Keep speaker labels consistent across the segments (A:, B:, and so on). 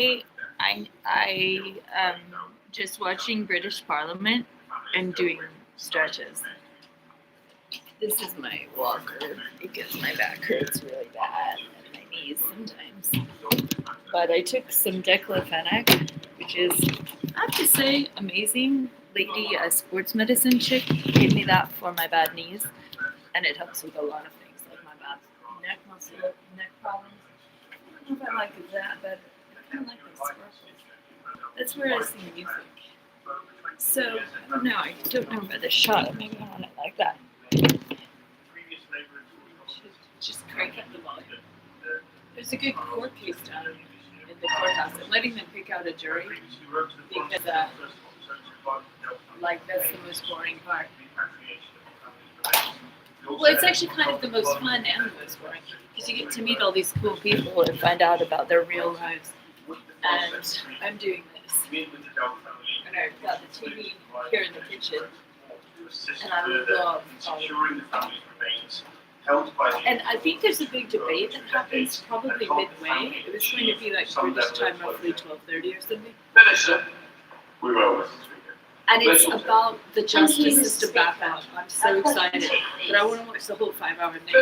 A: I just watching British Parliament and doing stretches. This is my walker because my back hurts really bad and my knees sometimes. But I took some diclofenac, which is, I have to say, amazing. Lady, a sports medicine chick, gave me that for my bad knees, and it helps with a lot of things like my bad neck muscle, neck problems. I don't know if I like that, but I kind of like the sparkles. That's where I see music. So, I don't know. I don't know about this shot. Maybe I want it like that. Should just crank up the volume. There's a good court case down in the courthouse. I'm letting them pick out a jury because, that's the most boring part. Well, it's actually kind of the most fun and the most boring because you get to meet all these cool people and find out about their real lives. And I'm doing this. And I've got the TV here in the kitchen. And I love and I think there's a big debate that happens probably midway. It was going to be like British time, roughly 12:30 or something.
B: We will.
A: And it's about the justice system background. I'm so excited. But I want to watch the whole 5-hour thing.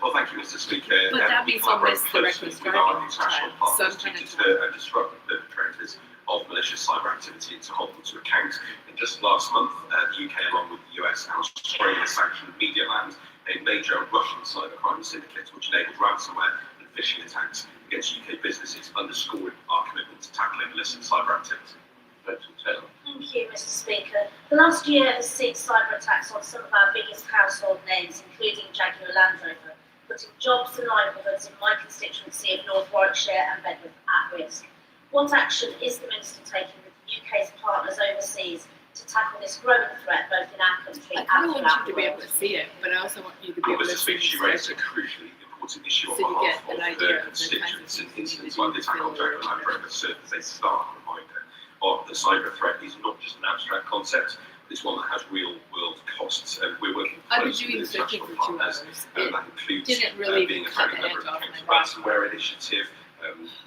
B: Well, thank you, Mr. Speaker.
A: But that means I'll miss the reckless driving time. So I'm
B: to
A: kind of
B: deter and disrupt the perpetrators of malicious cyber activity and to hold them to account. And just last month, the UK, along with the US and Australia, sanctioned Medialand, a major Russian cybercrime syndicate which enabled ransomware and phishing attacks against UK businesses, underscoring our commitment to tackling illicit cyber activity.
C: Thank you, Mr. Speaker. The last year has seen cyber attacks on some of our biggest household names, including Jaguar Land Rover, putting jobs and livelihoods in my constituency of North Warwickshire and Bedford at risk. What action is the Minister taking with the UK's partners overseas to tackle this growing threat both in our country and
A: I kind of
C: throughout
A: want you to
C: the
A: be able
C: world?
A: to see it, but I also want you to be able to
B: Mr.
A: see
B: Speaker, she raised a crucially important issue on
A: so you
B: behalf
A: get an
B: of
A: idea
B: the
A: of the kinds of
B: constituents
A: things
B: and
A: you need to
B: incidents
A: do
B: like the
A: to
B: attack on
A: feel
B: Jaguar Land Rover serve as a stark reminder of the cyber threat is not just an abstract concept, it's one that has real-world costs, and we're working
A: I've been
B: closely
A: doing
B: with
A: searching
B: international
A: for 2
B: partners,
A: hours.
B: and that includes
A: Didn't really
B: being a
A: cut
B: founding
A: the
B: member
A: edge
B: of
A: off
B: the
A: my
B: Counter-Ransomware Initiative,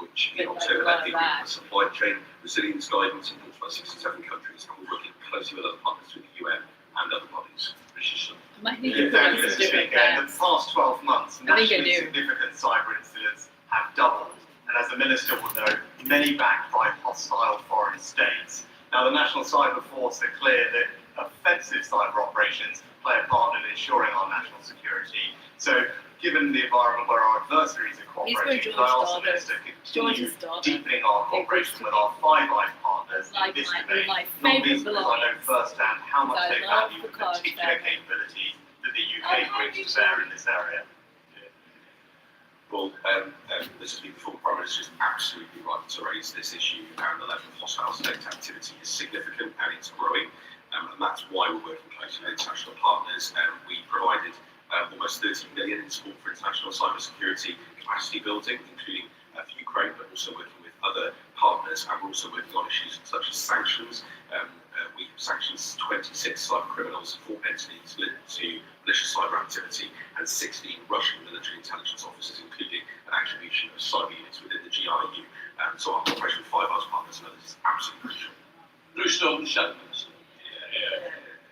B: which in
A: But
B: October
A: like a lot
B: led the
A: of that.
B: supply chain resilience guidance endorsed by 67 countries, and we're working closely with other partners through the UN and other bodies.
A: I might need to put
D: Thank
A: on
D: you,
A: some
D: Mr.
A: different
D: Speaker. In the
A: pants.
D: past 12 months,
A: I think I
D: nationally
A: do.
D: significant cyber incidents have doubled, and as the Minister will know, many backed by hostile foreign states. Now, the National Cyber Force are clear that offensive cyber operations play a part in ensuring our national security. So, given the environment where our adversaries are cooperating,
A: George
D: I also,
A: Daughter.
D: Minister, continue
A: George's daughter.
D: deepening our cooperation with our Five Eyes partners
A: Like
D: in this
A: my
D: domain.
A: my
D: Not
A: favourite
D: least because I know
A: belongings.
D: firsthand how much
A: I
D: they
A: love
D: value
A: the
D: the
A: cars
D: particular
A: family.
D: capabilities that the
A: Oh,
D: UK
A: how
D: brings
A: did
D: to bear in this area.
B: Well, this has been before the Prime Minister is absolutely right to raise this issue, and the level of hostile state activity is significant and it's growing, and that's why we're working closely with international partners. We provided almost 30 million in support for international cybersecurity capacity building, including for Ukraine, but also working with other partners, and we're also working on issues such as sanctions. We sanctions 26 cyber criminals, 4 entities linked to malicious cyber activity, and 16 Russian military intelligence officers, including an attribution of cyber units within the GRU. So our cooperation with Five Eyes partners and others is absolutely crucial.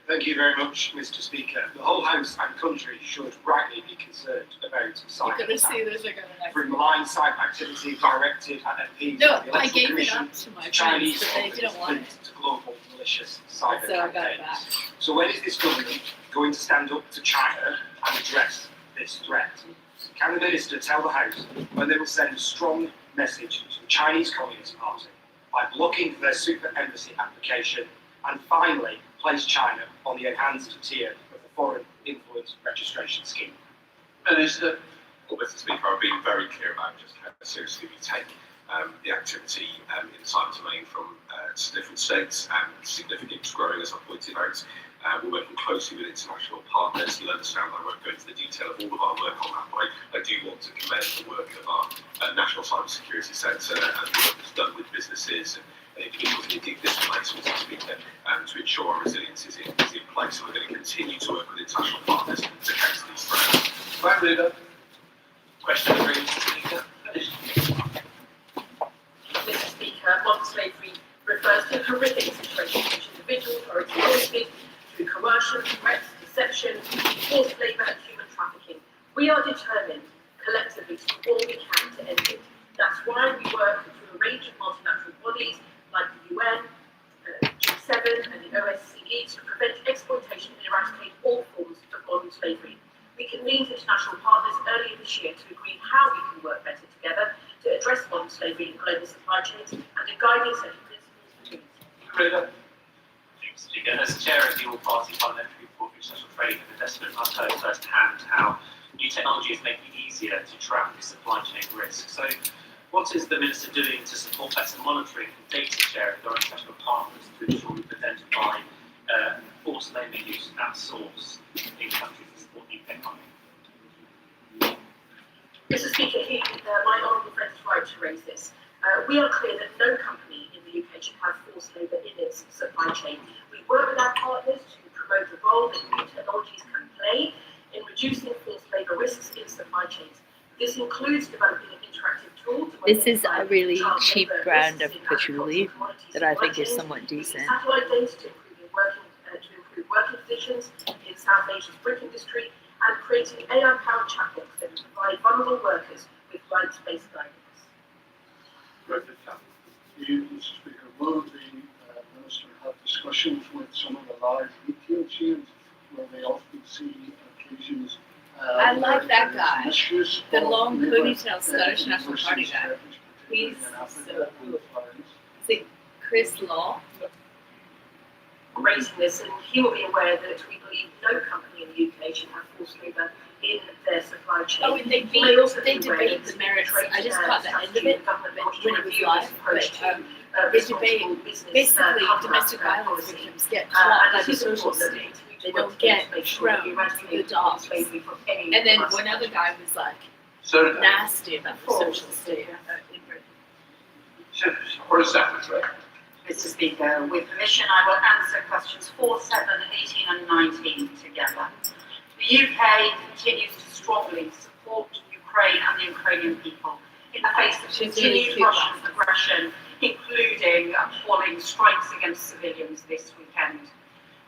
E: Thank you very much, Mr. Speaker. The whole House and country should rightly be concerned about
A: You're
E: cyber
A: gonna see
E: attacks.
A: this. You're gonna like.
E: From malign cyber activity directed at MPs
A: No,
E: by the
A: I
E: Electoral
A: gave it
E: Commission,
A: up to my friends,
E: Chinese
A: but they didn't want it.
E: linked to global malicious cyber
A: So I got it
E: campaigns.
A: back.
E: So when is this government going to stand up to China and address this threat? Can the Minister tell the House when they will send a strong message to the Chinese Communist Party by blocking their super embassy application, and finally place China on the enhanced tier of the Foreign Influence Registration Scheme?
B: Minister. Well, Mr. Speaker, I've been very clear about just how seriously we take the activity in the cyber domain from different states, and significantly growing, as I pointed out. We're working closely with international partners. You'll understand I won't go into the detail of all of our work on that, but I do want to commend the work of our National Cybersecurity Centre and the work that's done with businesses and individuals, and indeed this place, Mr. Speaker, to ensure our resilience is in place. And we're going to continue to work with international partners to counter these threats.
F: Prime Leader. Question 3, Mr. Speaker.
C: Mr. Speaker,
F: Modern slavery refers to horrific situations in which individuals are exploited through coercion, threats, deception, forced labour and human trafficking. We are determined collectively to do all we can to end it. That's why we work through a range of multilateral bodies like the UN, G7 and the OSCE to prevent exploitation and eradicate all forms of modern slavery. We convened international partners earlier this year to agree how we can work better together to address modern slavery in global supply chains and a guiding set of principles for doing
G: Thanks, Speaker. As Chair of the All-Party Parliamentary Group for International Trade and Investment, I've heard firsthand how new technology is making it easier to track the supply chain risk. So, what is the Minister doing to support better monitoring and data sharing with our international partners to ensure we identify forced labour use at source in countries that support the UK economy?
F: Mr. Speaker, my honourable friend is right to raise this. We are clear that no company in the UK should have forced labour in its supply chain. We work with our partners to promote the role that new technologies can play in reducing forced labour risks in supply chains. This includes developing an interactive tool to
A: This is a really
F: child
A: cheap
F: labour
A: brand of
F: risks in
A: patchouli
F: agricultural commodities
A: that I
F: supply
A: think is
F: chains,
A: somewhat decent.
F: satellite data to improve working conditions in South Asia's brick industry, and creating AI-powered chatbots that provide vulnerable workers with rights-based guidance.
H: Mr. Speaker, will the Minister have discussions with some of the large retail chains where they often see occasions
A: I like
H: where
A: that
H: there is
A: guy.
H: misuse
A: The
H: of
A: long
H: labour,
A: ponytail Scottish National
H: versus
A: Party guy.
H: workers,
A: He's
H: particularly in Africa
A: so
H: and
A: cool.
H: Far East?
A: Is it Chris Law?
F: Raising this, and he will be aware that we believe no company in the UK should have forced labour in their supply chain.
A: Oh, and they
F: He may also be aware
A: debate
F: that
A: the merits.
F: trade,
A: I just caught the end of
F: strategy,
A: it
F: the government launched
A: when
F: a
A: it was
F: review
A: live,
F: of its approach
A: but
F: to
A: they debate
F: responsible business,
A: basically
F: cover-up,
A: domestic violence
F: policy.
A: victims get
F: And
A: caught by
F: it
A: the
F: is
A: social
F: important that
A: state.
F: we
A: They
F: work
A: don't
F: together
A: get
F: to make sure that we
A: thrown
F: eradicate
A: to the dogs.
F: slavery from any
A: And then
F: of us.
A: one other guy was like
B: So,
A: nasty about the social state in Britain.
B: for a secretary.
I: Mr. Speaker, with permission, I will answer questions 4, 7, 18 and 19 together. The UK continues to strongly support Ukraine and the Ukrainian people in the face of
A: She's really
I: continued
A: cute,
I: Russian aggression, including appalling strikes against civilians this weekend.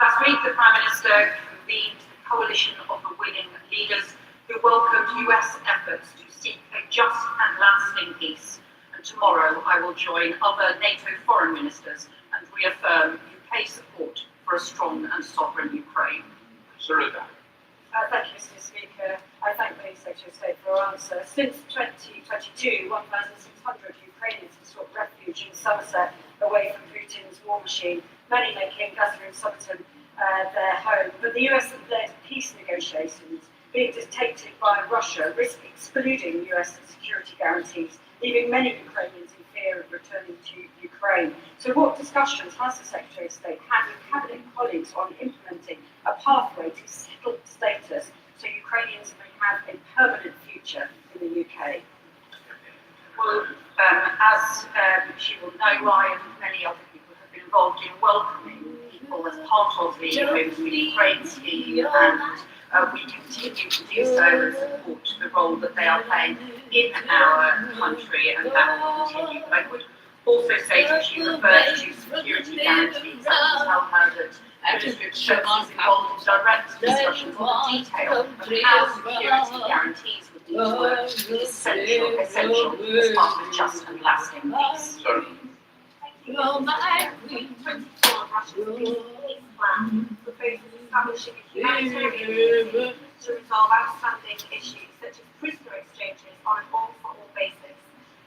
I: Last week, the Prime Minister convened the coalition of the winning leaders who welcomed US efforts to seek a just and lasting peace. And tomorrow, I will join other NATO foreign ministers and reaffirm UK support for a strong and sovereign Ukraine.
B: Saruga.
J: Thank you, Mr. Speaker. I thank the Secretary of State for her answer. Since 2022, 1,600 Ukrainians have sought refuge in Somerset away from Putin's war machine, many making Gaza and Somerton their home. But the US have led peace negotiations being dictated by Russia, risk excluding US security guarantees, leaving many Ukrainians in fear of returning to Ukraine. So what discussions has the Secretary of State had with Cabinet colleagues on implementing a pathway to settled status so Ukrainians may have a permanent future in the UK?
I: Well, as she will know, I and many other people have been involved in welcoming people as part of the Home to Ukraine scheme, and we continue to do so and support the role that they are playing in our country, and that will continue. But I would also say that she referred to security guarantees. I will tell her that she's involved in direct discussions on the detail of how security guarantees would need to work is essential as part of a just and lasting peace.
B: So,
A: You're my queen.
C: 24 Russia's peace plan proposes establishing a humanitarian committee to resolve outstanding issues such as prisoner exchanges on an all-for-all basis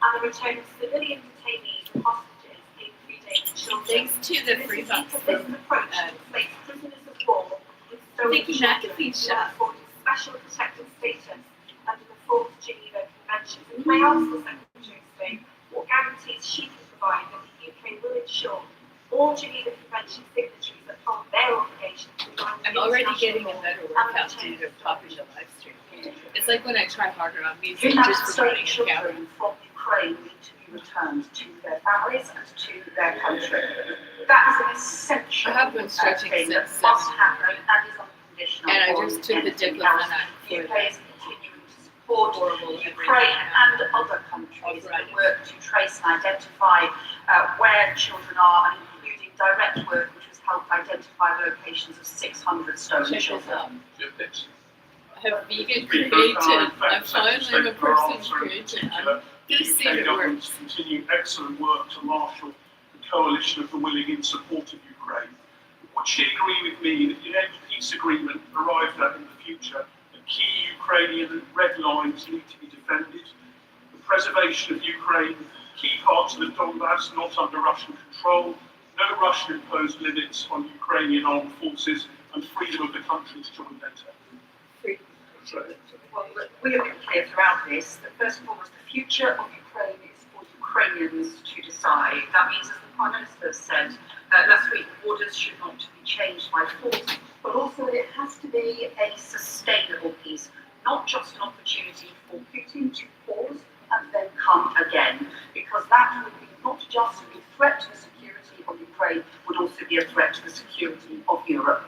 C: and the return of civilian detainees and hostages, including children.
A: Thanks to the
C: This
A: free
C: is
A: bucks
C: because this
A: from
C: approach replaces prisoners of war with stolen
A: Vicky McAfee shot.
C: afforded special protected status under the Fourth Geneva Convention. And may I ask the Secretary of State what guarantees she can provide that the UK will ensure all Geneva Convention signatories uphold their obligations to
A: I'm already getting a better workout due to popping the live stream. It's like when I try harder on music just for running a
I: Stolen
A: gallery.
I: children from Ukraine need to be returned to their families and to their country. That is an essential
A: I have been stretching
I: thing that
A: since
I: must
A: 7.
I: happen and is unconditional.
A: And I
I: on
A: just took the
I: anything
A: diclofenac
I: else.
A: for
I: UK
A: that.
I: is continuing to support support Ukraine and other countries that work to trace and identify where children are, and including direct work which has helped identify locations of 600 stolen
A: Check this
I: children.
A: out. I have vegan created. I finally am a person created. I'm gonna see if it works.
K: Continue excellent work to marshal the coalition of the willing in support of Ukraine. Would she agree with me that in any peace agreement arrived at in the future, the key Ukrainian red lines need to be defended? The preservation of Ukraine, key parts of the Donbass not under Russian control, no Russian imposed limits on Ukrainian armed forces, and freedom of the country to join NATO.
I: Well, we have been clear throughout this that first and foremost, the future of Ukraine is for Ukrainians to decide. That means, as the Prime Minister said last week, borders should not be changed by force, but also that it has to be a sustainable peace, not just an opportunity for Putin to pause and then come again, because that would be not just a threat to the security of Ukraine, would also be a threat to the security of Europe.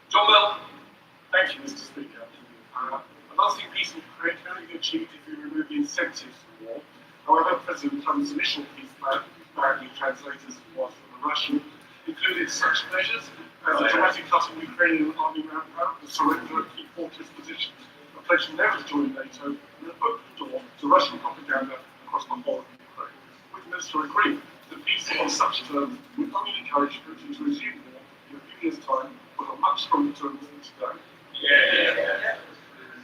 K: John Bell. Thank you, Mr. Speaker. A lasting peace in Ukraine can only be achieved if we remove the incentives for war. However, President Trump's initial peace plan, badly translated as it was from the Russian, included such measures as a dramatic cut in Ukrainian army manpower, the surrender of key fortress positions, a pledge never to join NATO, and an open door to Russian propaganda across the whole of Ukraine. Would the Minister agree that peace on such terms would only encourage Putin to resume war in a few years' time, but on much stronger terms than today?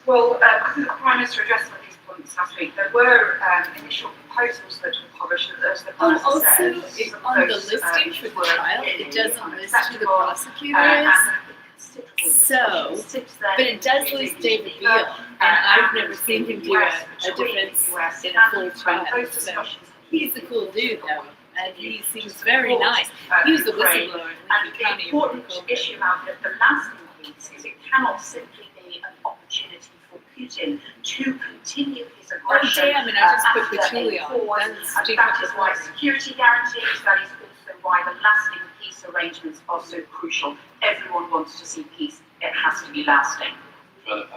I: Well, I think the Prime Minister addressed some of these points last week. There were initial proposals that were published, as the Prime Minister
A: Also,
I: said.
A: it's
I: Some of
A: on the
I: those,
A: listing for the
I: were
A: trial,
I: clearly
A: it doesn't list who the
I: unacceptable,
A: prosecutor
I: and
A: is.
I: considerable
A: So,
I: discussion since then,
A: but it does
I: including
A: list David
I: the
A: Beale, and I've never
I: and
A: seen him
I: the
A: do a
I: US, between
A: defense
I: the US
A: in a full
I: and
A: trial.
I: those
A: So
I: discussions
A: he's a cool dude, though, and he seems very nice. He was a
I: Ukraine.
A: whistleblower in
I: And
A: Lincoln
I: the
A: County.
I: important issue about the lasting peace is it cannot simply be an opportunity for Putin to continue his aggression.
A: Oh, damn it, I just put
I: after
A: patchouli
I: a
A: on.
I: pause,
A: That's
I: and
A: stupid.
I: that is why security guarantees, that is also why the lasting peace arrangements are so crucial. Everyone wants to see peace. It has to be lasting.
L: Thank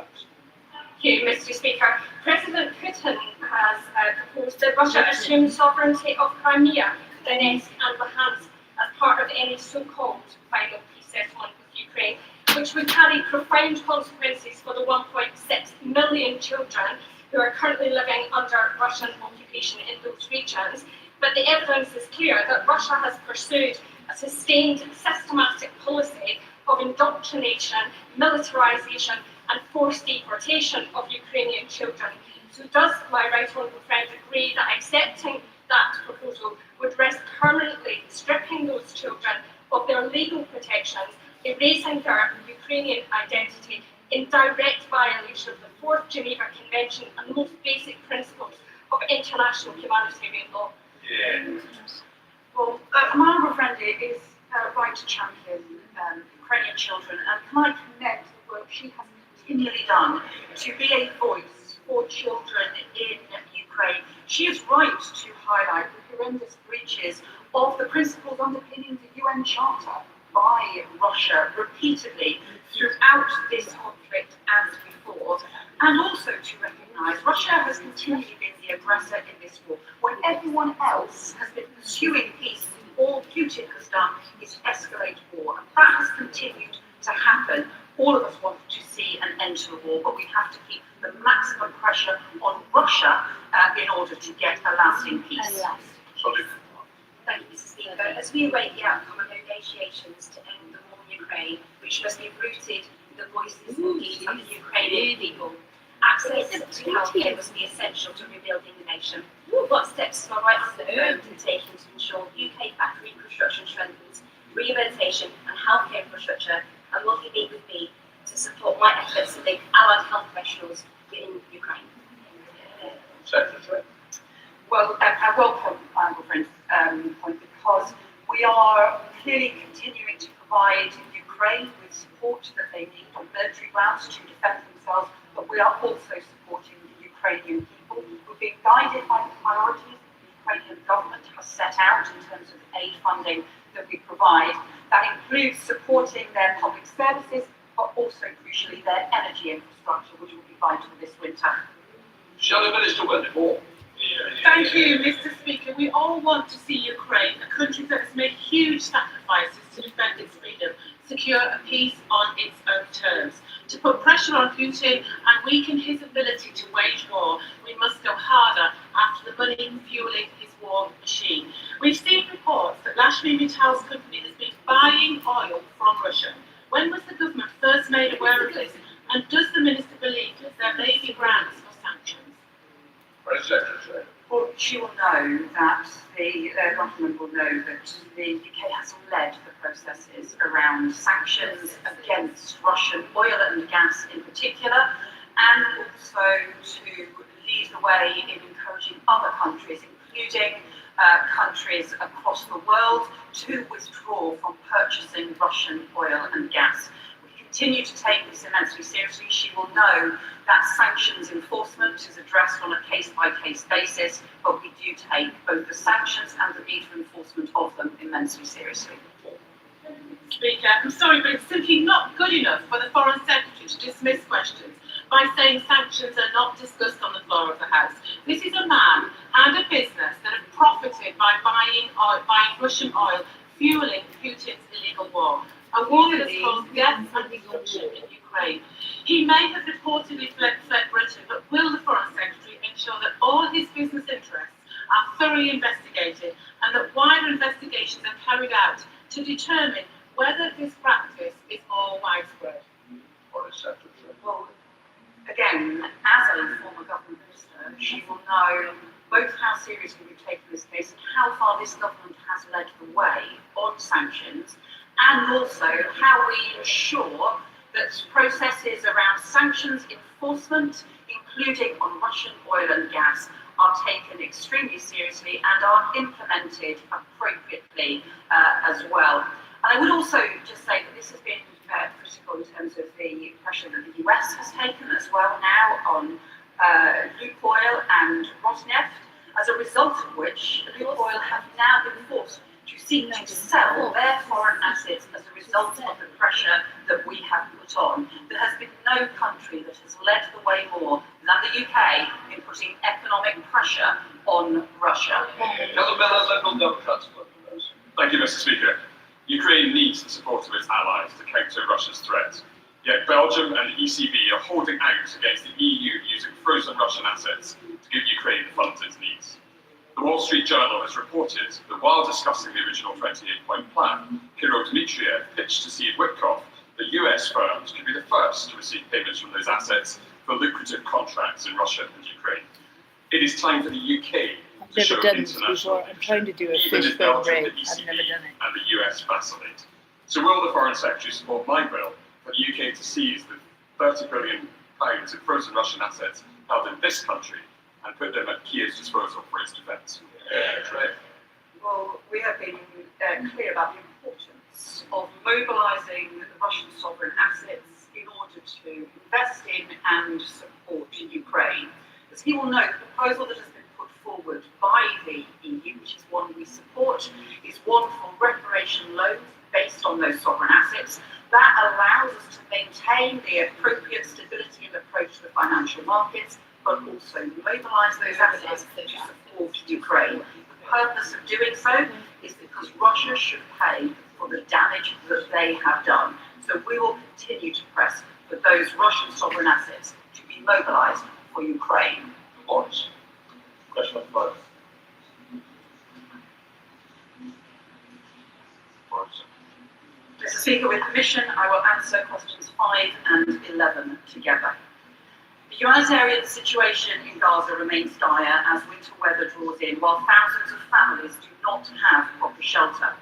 L: you, Mr. Speaker. President Putin has proposed that Russia assume sovereignty of Crimea, Donetsk and Luhansk as part of any so-called final peace settlement with Ukraine, which would carry profound consequences for the 1.6 million children who are currently living under Russian occupation in those regions. But the evidence is clear that Russia has pursued a sustained, systematic policy of indoctrination, militarization and forced deportation of Ukrainian children. So does my right honourable friend agree that accepting that proposal would risk permanently stripping those children of their legal protections, erasing their Ukrainian identity in direct violation of the 4th Geneva Convention and the most basic principles of international humanitarian law?
I: Well, my honourable friend is right to champion Ukrainian children, and can I commend the work she has continually done to be a voice for children in Ukraine. She is right to highlight the horrendous breaches of the principles underpinning the UN Charter by Russia repeatedly throughout this conflict as before, and also to recognise Russia has continually been the aggressor in this war. When everyone else has been pursuing peace, all Putin has done is escalate war, and that has continued to happen. All of us want to see an end to the war, but we have to keep the maximum pressure on Russia in order to get a lasting peace.
J: Thank you, Mr. Speaker. As we await the outcome of negotiations to end the war in Ukraine, which must be rooted in the voices and needs of the Ukrainian people, access to healthcare must be essential to rebuilding the nation. What steps is my right honourable friend taking to ensure UK factory construction strengthens rehabilitation and healthcare infrastructure, and will he meet with me to support my efforts to link allied health professionals in Ukraine?
I: Well, I welcome my honourable friend's point, because we are clearly continuing to provide Ukraine with support that they need on military grounds to defend themselves, but we are also supporting the Ukrainian people who are being guided by the priorities the Ukrainian government has set out in terms of aid funding that we provide. That includes supporting their public services, but also crucially their energy infrastructure, which will be vital this winter.
B: Shall the Minister Wetmore?
F: Thank you, Mr. Speaker. We all want to see Ukraine, a country that has made huge sacrifices to defend its freedom, secure a peace on its own terms. To put pressure on Putin and weaken his ability to wage war, we must go harder after the money fueling his war machine. We've seen reports that Lashmi Mittal's company has been buying oil from Russia. When was the government first made aware of this? And does the Minister believe that there may be grounds for sanctions?
B: Press Secretary.
I: Well, she will know that the government will know that the UK has led the processes around sanctions against Russian oil and gas in particular, and also to lead the way in encouraging other countries, including countries across the world, to withdraw from purchasing Russian oil and gas. We continue to take this immensely seriously. She will know that sanctions enforcement is addressed on a case-by-case basis, but we do take both the sanctions and the need for enforcement of them immensely seriously.
F: Speaker, I'm sorry, but it's simply not good enough for the Foreign Secretary to dismiss questions by saying sanctions are not discussed on the floor of the House. This is a man and a business that have profited by buying Russian oil, fueling Putin's illegal war. A war that has caused death and destruction in Ukraine. He may have reportedly fled Britain, but will the Foreign Secretary ensure that all his business interests are thoroughly investigated and that wider investigations are carried out to determine whether this practice is more widespread?
B: Press Secretary.
I: Well, again, as a former government minister, she will know both how seriously we've taken this case and how far this government has led the way on sanctions, and also how we ensure that processes around sanctions enforcement, including on Russian oil and gas, are taken extremely seriously and are implemented appropriately as well. And I would also just say that this has been critical in terms of the pressure that the US has taken as well now on Lukoil and Rosneft, as a result of which Lukoil have now been forced to seek to sell their foreign assets as a result of the pressure that we have put on. There has been no country that has led the way more than the UK in putting economic pressure on Russia.
B: Shall the Liberal Democrats?
M: Thank you, Mr. Speaker. Ukraine needs the support of its allies to counter Russia's threat. Yet Belgium and the ECB are holding out against the EU using frozen Russian assets to give Ukraine the funds it needs. The Wall Street Journal has reported that while discussing the original 28-point plan, Kirill Dmitriev pitched to Steve Witkoff that US firms could be the first to receive payments from those assets for lucrative contracts in Russia and Ukraine. It is time for the UK
A: I've
M: to show
A: never done this
M: international
A: before. I'm trying to do a
M: even
A: fish
M: if
A: bone
M: Belgium,
A: raid.
M: the
A: I've
M: ECB
A: never done it.
M: and the US vacillate. So will the Foreign Secretary support my bill for the UK to seize the £30 billion in frozen Russian assets held in this country and put them at Kiev's disposal for its defence?
I: Well, we have been clear about the importance of mobilising the Russian sovereign assets in order to invest in and support Ukraine. As he will know, the proposal that has been put forward by the EU, which is one we support, is one for reparation loans based on those sovereign assets. That allows us to maintain the appropriate stability and approach to the financial markets, but also mobilise those assets to support Ukraine. The purpose of doing so is because Russia should pay for the damage that they have done. So we will continue to press for those Russian sovereign assets to be mobilised for Ukraine.
B: Boris. Question number 5. Boris.
I: Mr. Speaker, with permission, I will answer questions 5 and 11 together. The humanitarian situation in Gaza remains dire as winter weather draws in, while thousands of families do not have proper shelter.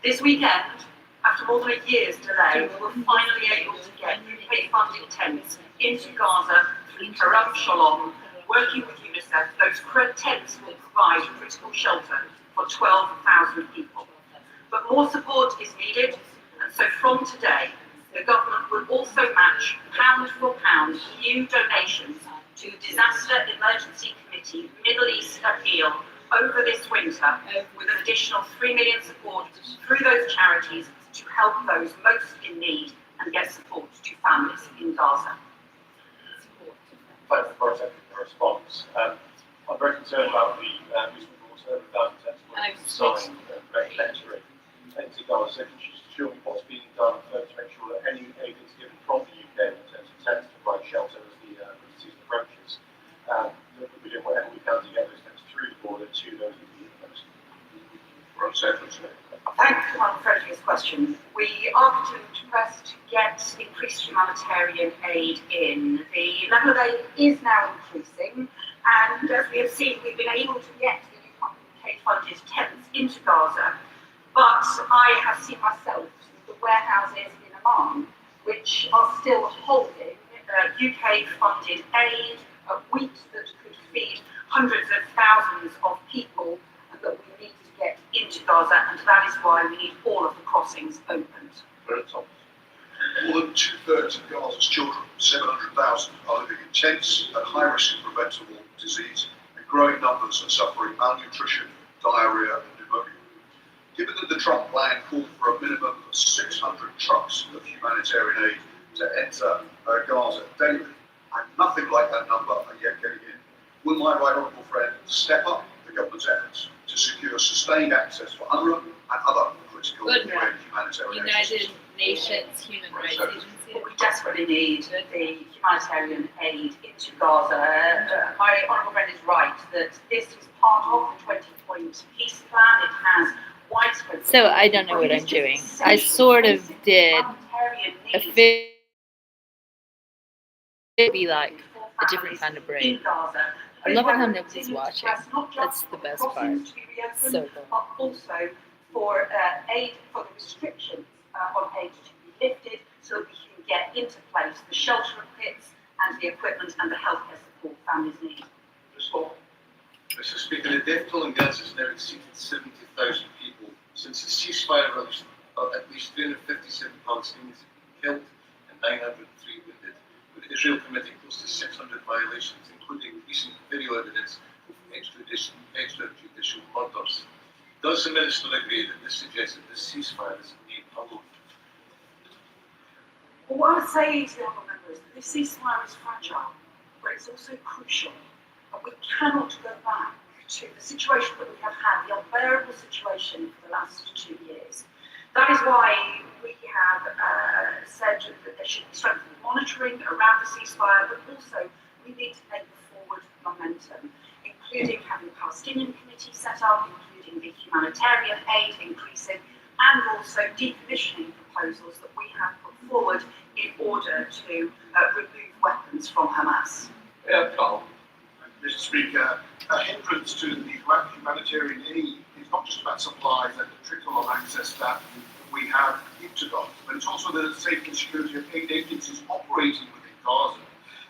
I: This weekend, after more than a year's delay, we were finally able to get UK-funded tents into Gaza through Karam Shalom, working with UNICEF. Those tents will provide critical shelter for 12,000 people. But more support is needed, and so from today, the government will also match pound for pound new donations to Disaster Emergency Committee Middle East Appeal over this winter, with an additional $3 million support through those charities to help those most in need and get support to families in Gaza.
B: Thank you, Boris.
N: response. I'm very concerned about the recent reports of 1,000 textbooks signed red lettering into Gaza. Can you just show me what's being done to make sure that any aid is given from the UK in terms of tents to provide shelter as the season approaches? That we're doing whatever we can to get those tents through the border to those in need most.
I: Thank you, Madam President, for this question. We are continuing to press to get increased humanitarian aid in. The level of aid is now increasing, and as we have seen, we've been able to get the UK-funded tents into Gaza, but I have seen myself the warehouses in Amman, which are still holding UK-funded aid of wheat that could feed hundreds of thousands of people and that we need to get into Gaza, and that is why we need all of the crossings opened.
O: More than two-thirds of Gaza's children, 700,000, are living in tents at high risk of preventable disease, and growing numbers are suffering malnutrition, diarrhea, and pneumonia. Given that the Trump plan called for a minimum of 600 trucks of humanitarian aid to enter Gaza daily, and nothing like that number are yet getting in, will my right honourable friend step up the government's efforts to secure sustained access for UNRWA and other critical humanitarian
A: United Nations Human Rights Agency.
I: But we desperately need the humanitarian aid into Gaza. My honourable friend is right that this is part of the 20-point peace plan. It has widespread.
A: So I don't know what I'm doing. I sort of did a be like a different kind of brain. I love it how nobody's watching. That's the best part. So cool.
I: But also for aid, for the restrictions on aid to be lifted, so that we can get into place the shelter pits and the equipment and the healthcare support families need.
P: Mr. Speaker, the death toll in Gaza has now exceeded 70,000 people. Since the ceasefire, at least 357 Palestinians have been killed and 903 wounded, with Israel committing close to 600 violations, including recent video evidence of extrajudicial murders. Does the Minister agree that this suggests that this ceasefire is indeed a hope?
I: Well, what I would say to the honourable members, that this ceasefire is fragile, but it's also crucial. And we cannot go back to the situation that we have had, the unbearable situation for the last 2 years. That is why we have said that there should be strengthened monitoring around the ceasefire, but also we need to make forward momentum, including having a Palestinian committee set up, including the humanitarian aid increasing, and also decommissioning proposals that we have put forward in order to remove weapons from Hamas.
O: Mr. Speaker, a hindrance to the humanitarian aid is not just about supplies and the trickle of access that we have into Gaza, but it's also the safety and security of aid agencies operating within Gaza.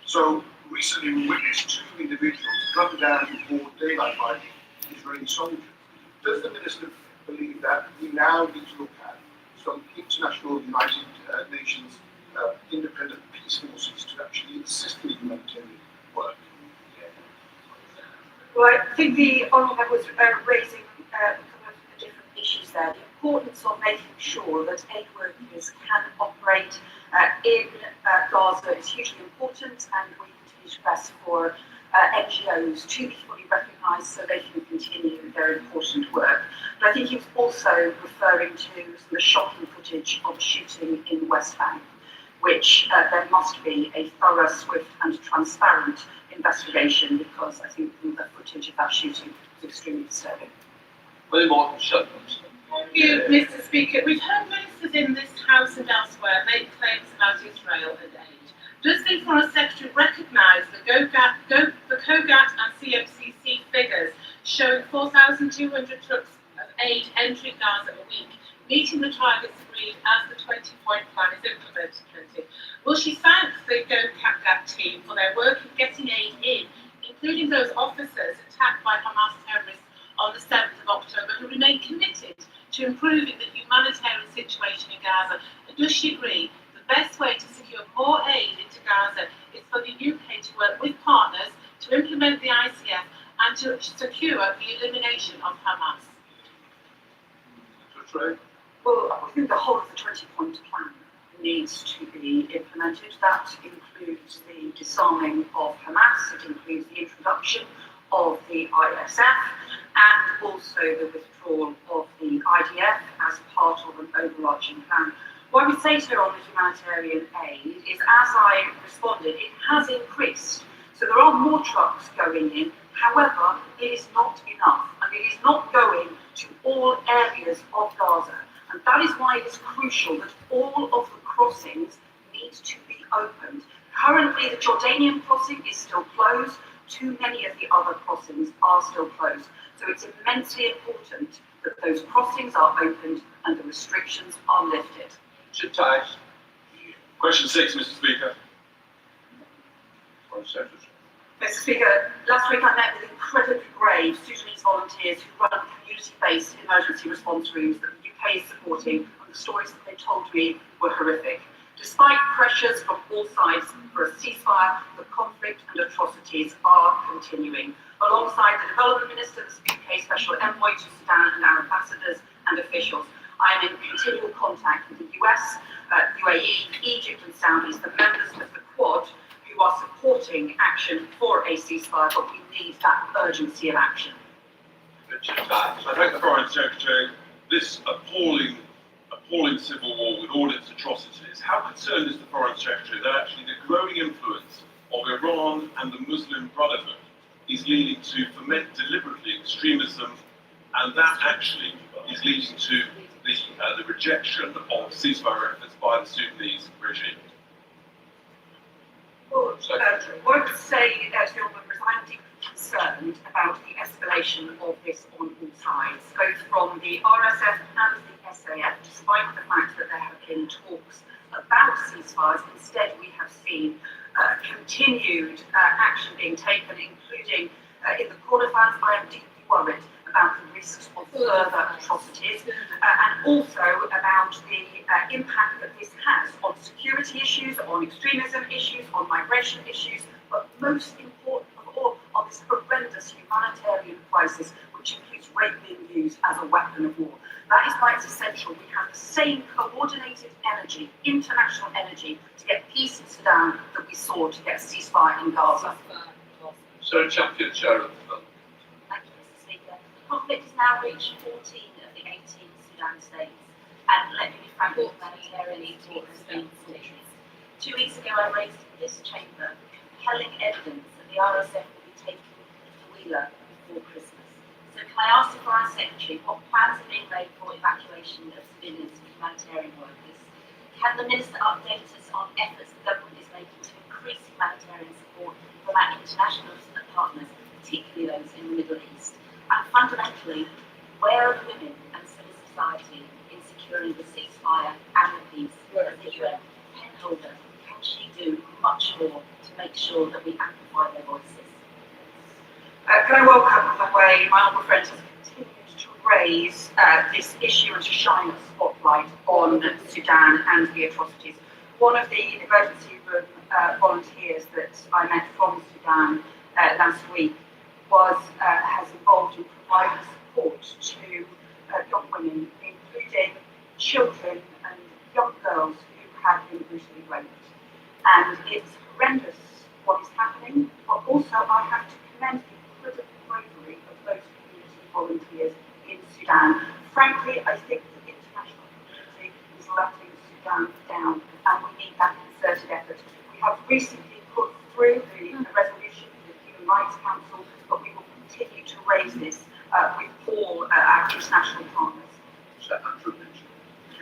O: So recently we witnessed 2 individuals gunned down in broad daylight by Israeli soldiers. Does the Minister believe that we now need to look at some international United Nations independent peace forces to actually assist in humanitarian work?
I: Well, I think the honourable member was raising a couple of different issues there. The importance of making sure that aid workers can operate in Gaza is hugely important, and we continue to press for NGOs to be fully recognised so they can continue their important work. But I think he was also referring to the shocking footage of a shooting in the West Bank, which there must be a thorough, swift and transparent investigation, because I think the footage of that shooting was extremely disturbing.
P: William Morton, shut.
F: Thank you, Mr. Speaker. We've heard ministers in this House and elsewhere make claims about Israel and aid. Does the Foreign Secretary recognise the COGAT and CMCC figures showing 4,200 trucks of aid entering Gaza a week, meeting the targets agreed as the 20-point plan is implemented? Will she thank the COGAT team for their work in getting aid in, including those officers attacked by Hamas terrorists on the 7th of October, who remain committed to improving the humanitarian situation in Gaza? And does she agree the best way to secure more aid into Gaza is for the UK to work with partners to implement the ICF and to secure the elimination of Hamas?
I: Well, I think the whole of the 20-point plan needs to be implemented. That includes the disarming of Hamas, it includes the introduction of the ISF, and also the withdrawal of the IDF as part of an overarching plan. What I would say to her on the humanitarian aid is, as I responded, it has increased. So there are more trucks going in. However, it is not enough, and it is not going to all areas of Gaza. And that is why it is crucial that all of the crossings need to be opened. Currently, the Jordanian crossing is still closed. Too many of the other crossings are still closed. So it's immensely important that those crossings are opened and the restrictions are lifted.
M: Question 6, Mr. Speaker.
I: Mr. Speaker, last week I met with incredibly brave Sudanese volunteers who run community-based emergency response rooms that the UK is supporting, and the stories that they told me were horrific. Despite pressures from all sides for a ceasefire, the conflict and atrocities are continuing. Alongside the Development Minister, the UK Special Envoy to Sudan, and our ambassadors and officials, I am in continual contact with the US, UAE, Egypt and Saudis, the members of the Quad, who are supporting action for a ceasefire, but we need that urgency of action.
M: I thank the Foreign Secretary. This appalling civil war with all its atrocities, how concerned is the Foreign Secretary that actually the growing influence of Iran and the Muslim Brotherhood is leading to foment deliberately extremism, and that actually is leading to the rejection of ceasefire efforts by the Sudanese regime?
I: Well, what I would say to your members, I'm deeply concerned about the escalation of this on all sides, both from the RSF and the SAF, despite the fact that there have been talks about ceasefires. Instead, we have seen continued action being taken, including in the Kordofans. I am deeply worried about the risks of further atrocities, and also about the impact that this has on security issues, on extremism issues, on migration issues, but most important of all, on this horrendous humanitarian crisis, which includes rape being used as a weapon of war. That is why it's essential we have the same coordinated energy, international energy, to get peace in Sudan that we saw to get a ceasefire in Gaza.
P: So, Champion Sharon.
C: Thank you, Mr. Speaker. The conflict has now reached 14 of the 18 Sudan states, and let me be frank, humanitarian aid has been falling. 2 weeks ago, I raised in this chamber compelling evidence that the RSF will be taking Wheeler before Christmas. So can I ask the Foreign Secretary what plans are being made for evacuation of civilians and humanitarian workers? Can the Minister update us on efforts the government is making to increase humanitarian support from our international partners, particularly those in the Middle East? And fundamentally, where are the women and civil society in securing the ceasefire and the peace? As the UN penholder, can she do much more to make sure that we amplify their voices?
I: Can I welcome the way my honourable friend has continued to raise this issue and to shine a spotlight on Sudan and the atrocities. One of the emergency room volunteers that I met from Sudan last week has involved in providing support to young women, including children and young girls who have been brutally raped. And it's horrendous what is happening, but also I have to commend the incredible bravery of those community volunteers in Sudan. Frankly, I think the international community is letting Sudan down, and we need that concerted effort. We have recently put through the resolution for the Human Rights Council, but we will continue to raise this with all our international partners.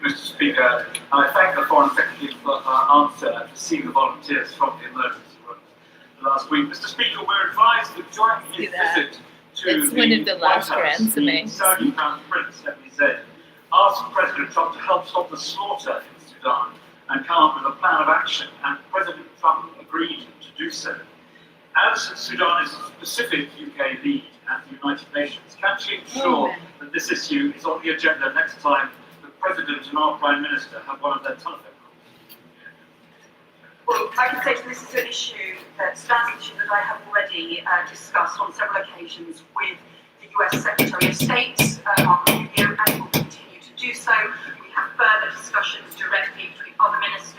Q: Mr. Speaker, I thank the Foreign Secretary for her answer and for seeing the volunteers from the emergency rooms last week. Mr. Speaker, we're advised that during his visit to
A: It's one of the last ransomings.
Q: Saudi Crown Prince, let me say, asked President Trump to help stop the slaughter in Sudan and come up with a plan of action, and President Trump agreed to do so. As Sudan is a specific UK lead at the United Nations, can she ensure that this issue is on the agenda next time the President and our Prime Minister have one of their telephone calls?
I: Well, I can say this is an issue, Sudan's an issue that I have already discussed on several occasions with the US Secretary of State, Marco Rubio, and will continue to do so. We have further discussions directly between other ministers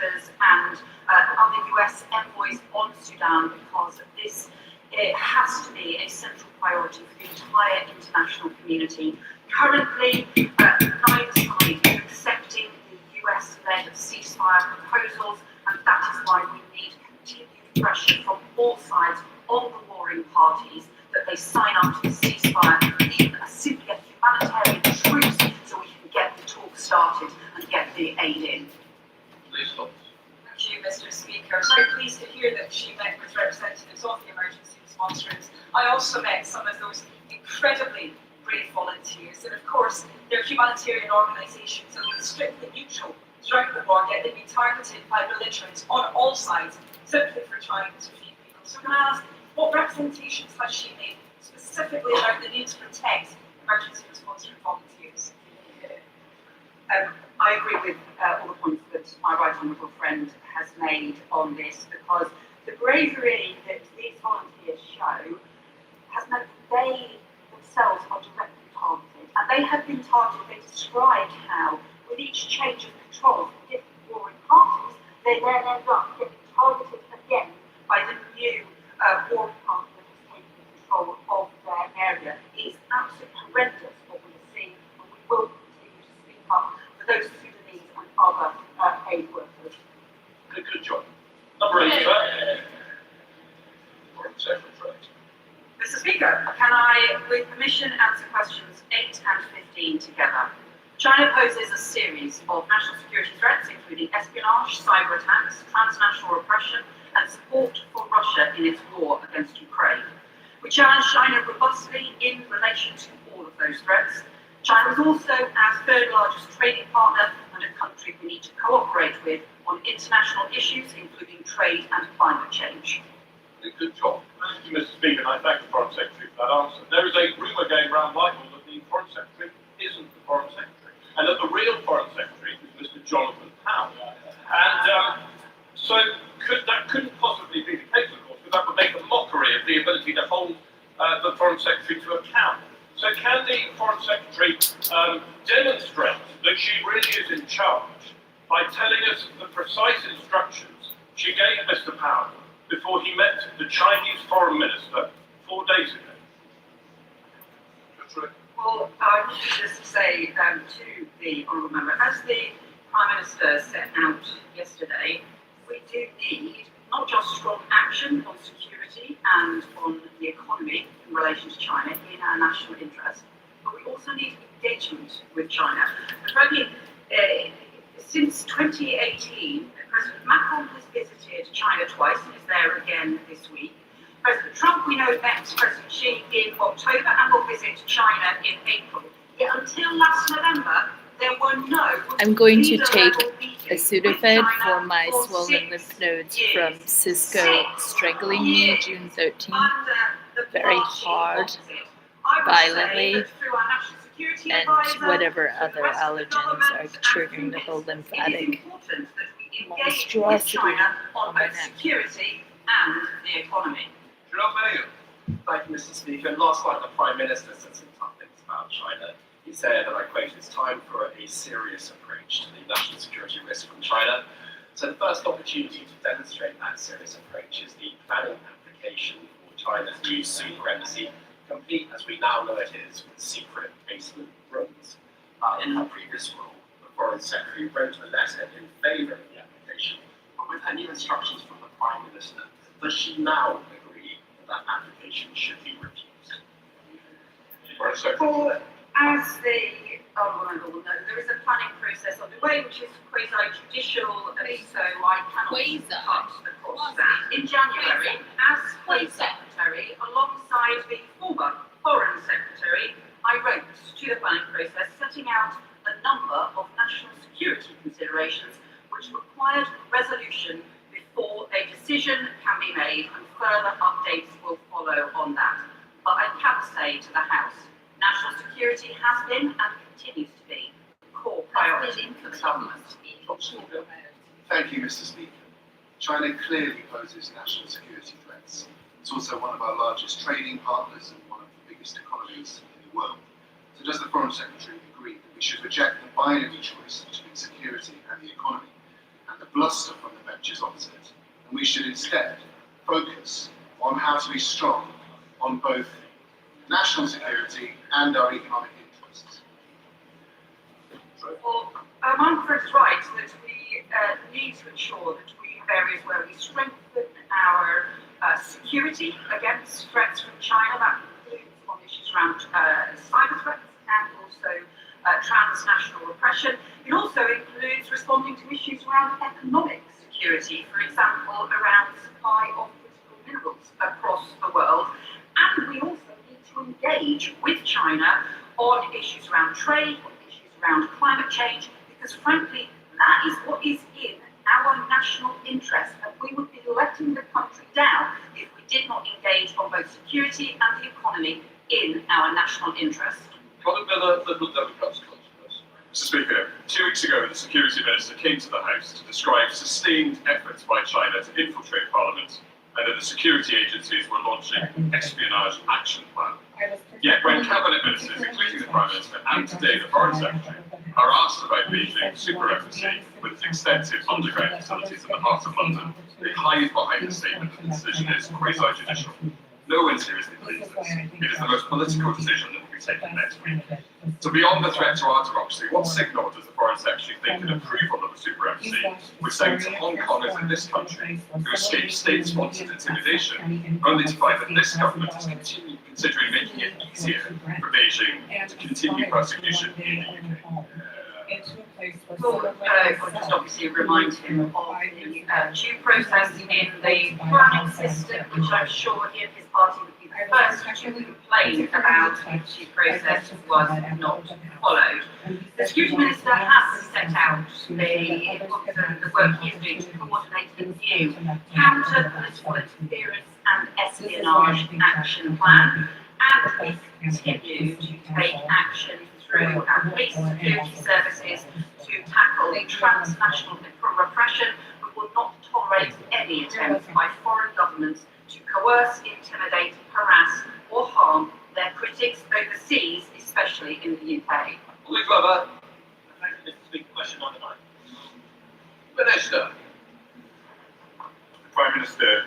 I: Sudan because this it has to be a central priority for the entire international community. Currently, neither side is accepting the US-led ceasefire proposals, and that is why we need continued pressure from all sides on the warring parties that they sign up to the ceasefire, even simply a humanitarian truce, so we can get the talk started and get the aid in.
P: Please stop.
J: Thank you, Mr. Speaker. I'm very pleased to hear that she met with representatives of the emergency response rooms. I also met some of those incredibly brave volunteers, and of course, they're humanitarian organisations that will be strictly neutral throughout the war, yet they've been targeted by belligerents on all sides simply for trying to feed people. So can I ask, what representations has she made specifically about the need to protect emergency response room volunteers?
I: I agree with all the points that my right honourable friend has made on this, because the bravery that these volunteers show has meant that they themselves are directly targeted. And they have been targeted, they described how, with each change of control from different warring parties, they then end up getting targeted again by the new warring party that has taken control of their area. It is absolutely horrendous what we are seeing, and we will continue to speak up for those Sudanese and other aid workers.
N: Good job. Number 8, sir. Foreign Secretary.
I: Mr. Speaker, can I, with permission, answer questions 8 and 15 together? China poses a series of national security threats, including espionage, cyber attacks, transnational repression, and support for Russia in its war against Ukraine. We challenge China robustly in relation to all of those threats. China is also our third largest trading partner and a country we need to cooperate with on international issues, including trade and climate change.
N: Good job. Thank you, Mr. Speaker, and I thank the Foreign Secretary for that answer. There is a rumour going around Whitehall that the Foreign Secretary isn't the Foreign Secretary, and that the real Foreign Secretary is Mr. Jonathan Powell. And so that couldn't possibly be the case, of course, because that would make a mockery of the ability to hold the Foreign Secretary to account. So can the Foreign Secretary demonstrate that she really is in charge by telling us the precise instructions she gave Mr. Powell before he met the Chinese Foreign Minister 4 days ago?
I: Well, I want to just say to the Honourable Member, as the Prime Minister set out yesterday, we do need not just strong action on security and on the economy in relation to China in our national interest, but we also need engagement with China. And frankly, since 2018, President Macron has visited China twice and is there again this week. President Trump, we know, met President Xi in October and will visit China in April. Yet until last November, there were no
A: I'm going to take
I: leader-level
A: a
I: meetings
A: Sudafed
I: with
A: for
I: China
A: my
I: for
A: swollen
I: 6
A: lymph nodes
I: years.
A: from Cisco
I: 6
A: strangling me
I: years
A: June 13th
I: under the
A: very
I: party
A: hard,
I: opposite. I would say
A: violently,
I: that through our national security
A: and
I: advisor,
A: whatever
I: through the
A: other
I: rest of the
A: allergens are
I: government,
A: triggering
I: and
A: the
I: through
A: whole
I: business, it is
A: lymphatic
I: important that we engage with
A: monstrosity
I: China on
A: on my
I: both
A: neck.
I: security and the economy.
P: Jerome Mayo.
R: Thank you, Mr. Speaker. And last night, the Prime Minister said some tough things about China. He said, and I quote, "It's time for a serious approach to the national security risk from China." So the first opportunity to demonstrate that serious approach is the planning application for China's new super embassy, complete as we now know it is with secret basement rooms. In her previous role, the Foreign Secretary wrote a letter in favour of the application, but with her new instructions from the Prime Minister, does she now agree that application should be refused?
I: Well, as the Honourable Member will know, there is a planning process underway which is quasi-judicial, and so I cannot cut across that. In January, as Home Secretary, alongside the former Foreign Secretary, I wrote to the planning process setting out a number of national security considerations which required resolution before a decision can be made, and further updates will follow on that. But I can say to the House, national security has been and continues to be a core priority for the government.
S: Thank you, Mr. Speaker. China clearly poses national security threats. It's also one of our largest trading partners and one of the biggest economies in the world. So does the Foreign Secretary agree that we should reject the binary choice between security and the economy and the bluster from the benches opposite, and we should instead focus on how to be strong on both national security and our economic interests.
I: Well, Manfred's right that we need to ensure that we have areas where we strengthen our security against threats from China. That includes on issues around cyber threats and also transnational repression. It also includes responding to issues around economic security, for example, around the supply of critical minerals across the world. And we also need to engage with China on issues around trade, on issues around climate change, because frankly, that is what is in our national interest, and we would be letting the country down if we did not engage on both security and the economy in our national interest.
M: Mr. Speaker, 2 weeks ago, the Security Minister came to the House to describe sustained efforts by China to infiltrate Parliament and that the security agencies were launching espionage action plan. Yet when Cabinet Ministers, including the Prime Minister and today the Foreign Secretary, are asked about Beijing super embassy with its extensive underground facilities in the heart of London, they hide behind the statement that the decision is quasi-judicial. No one seriously believes this. It is the most political decision that will be taken next week. So beyond the threat to our democracy, what signal does the Foreign Secretary think an approval of the super embassy would send to Hong Kongers in this country who escape state-sponsored intimidation, only to find that this government is considering making it easier for Beijing to continue persecution in the UK?
I: Well, I'll just obviously remind him of the due process in the planning system, which I'm sure he and his party would be the first to complain about if due process was not followed. The Security Minister has set out the work he is doing to coordinate the new counter-political interference and espionage action plan, and we continue to take action through our police security services to tackle transnational repression. We will not tolerate any attempts by foreign governments to coerce, intimidate, harass or harm their critics overseas, especially in the UK.
G: Thank you, Mr. Speaker. Question number 9.
B: Minister.
M: The Prime Minister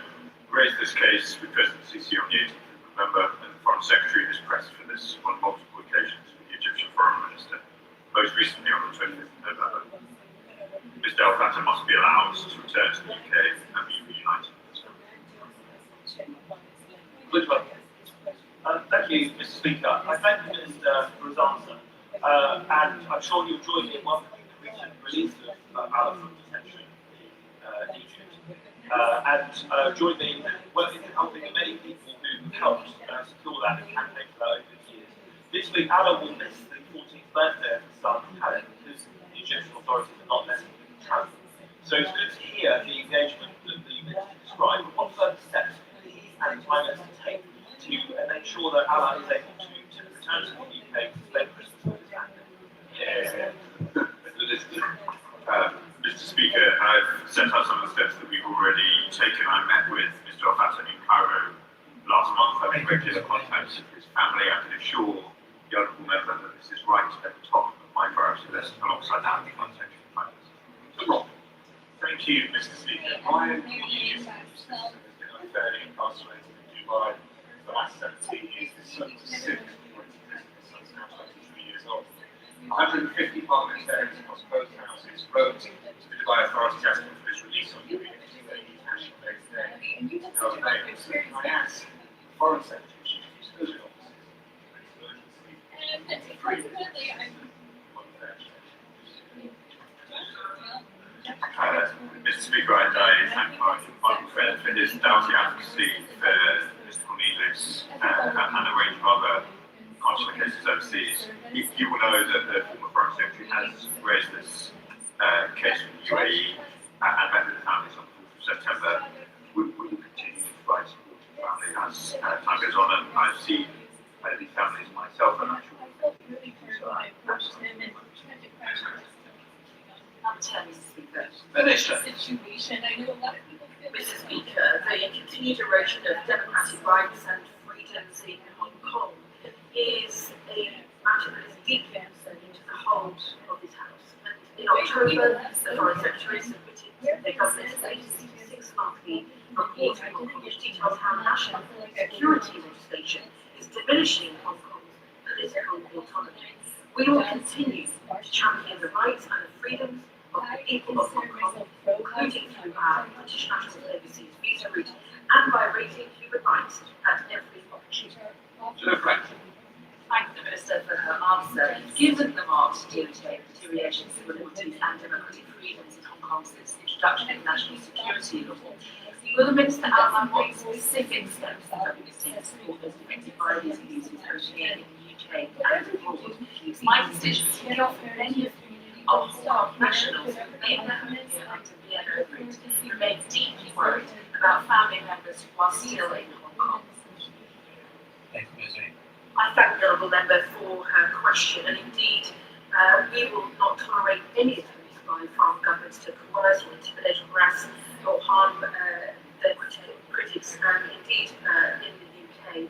M: raised this case with President Sisi on the 18th of November, and the Foreign Secretary has pressed for this on multiple occasions. Egyptian Foreign Minister, most recently on the 25th of November. Ms. Del Fattah must be allowed to return to the UK and be reunited with her.
G: Thank you, Mr. Speaker. I thank the Minister for his answer, and I'm sure you'll join me in welcoming the recent release of Alaa from detention in Egypt, and join me in helping the many people who helped secure that and campaign for that over the years. This week, Alaa will miss the 14th birthday of his son, Khaled, because the Egyptian authorities are not letting him travel. So it's good to hear the engagement that the Minister described. What further steps can he and the Prime Minister take to make sure that Alaa is able to return to the UK to spend Christmas with his family?
M: Mr. Speaker, I've set out some of the steps that we've already taken. I met with Mr. Del Fattah in Cairo last month. I'm in regular contact with his family. I can assure the honourable member that this is right at the top of my priority list, alongside that of the Foreign Secretary of Finance.
G: Thank you, Mr. Speaker. Ryan Hughes has been unfairly incarcerated in Dubai for the last 17 years. His son was 6 when his son's now 23 years old. 150 parliamentarians across both houses wrote to the Dubai authorities asking for his release on National Day today. I asked the Foreign Secretary to use those offices.
M: Mr. Speaker, I thank my honourable friend for his doughty advocacy for Mr. Cornelius and a range of other consular cases overseas. You will know that the former Foreign Secretary has raised this case with the UAE and met with the families on the 4th of September. We will continue to provide support to the family as time goes on, and I've seen these families myself, and I'm sure
I: Mr. Speaker, the continued erosion of democratic rights and freedoms in Hong Kong is a matter that is deeply concerning to the whole of this House. And in October, the Foreign Secretary submitted to the government agency 6
F: latest monthly report from Hong Kong, which details how national security legislation is diminishing Hong Kong's political autonomy. We will continue to champion the rights and the freedoms of the people of Hong Kong, including through our British National Overseas Visa route and by raising human rights at every opportunity. Thank the Minister for her answer. Given the marked deterioration of civil liberties and democratic freedoms in Hong Kong since the introduction of national security law, will the Minister outline what specific steps the government is taking to support those affected by these abuses both here in the UK and abroad? My constituents here often many of Hong Kong nationals in the Hemisphere and Vienna route remain deeply worried about family members who are still in Hong Kong. I thank the Honourable Member for her question, and indeed, we will not tolerate any attempts by foreign governments to coerce or intimidate or harass or harm their critics, indeed in the UK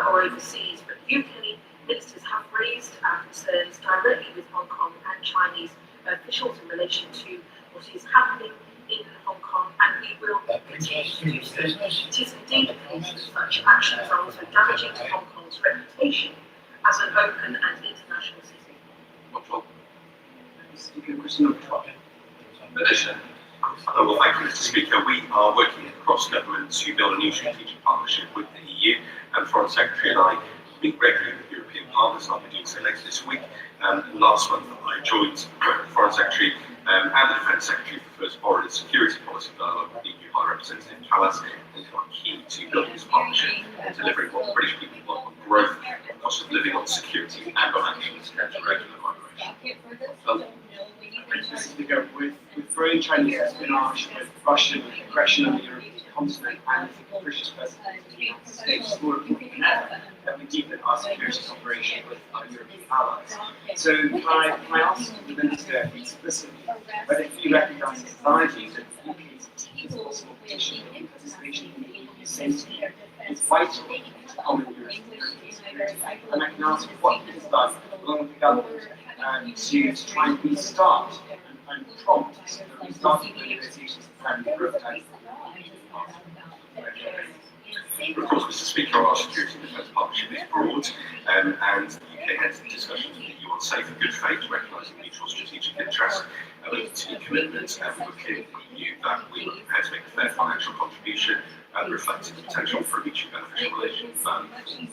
F: or overseas. But UK ministers have raised concerns directly with Hong Kong and Chinese officials in relation to what is happening in Hong Kong, and we will continue to do so. It is indeed the case that such actions are also damaging to Hong Kong's reputation as an open and international city.
B: Minister. Well, thank you, Mr. Speaker. We are working across government to build a new strategic partnership with the EU, and Foreign Secretary and I meet regularly with European partners, and I'll be doing so later this week. Last month, I joined the Foreign Secretary and the Defence Secretary for the first foreign and security policy dialogue with EU High Representative Callas, and are key to building this partnership and delivering what British people want on growth, cost of living, on security, and on actions against regular migration.
E: Mr. Speaker, with growing Chinese espionage, with Russian aggression on the European continent, and with British presence in the United States, it's more important than ever that we deepen our security cooperation with our European allies. So can I ask the Minister explicitly whether he recognises validly that the UK's deepest possible position and participation in the EU safety is vital to common European security, and I can ask what he has done along with the government to try and restart and prompt the restart of the negotiations and planning for a time.
B: Of course, Mr. Speaker, our security and defence partnership is broad, and the UK has discussions with the EU on safe and good faith, recognising mutual strategic interest and a continued commitment, and we were clear with the EU that we were prepared to make a fair financial contribution and reflecting the potential for a mutually beneficial relationship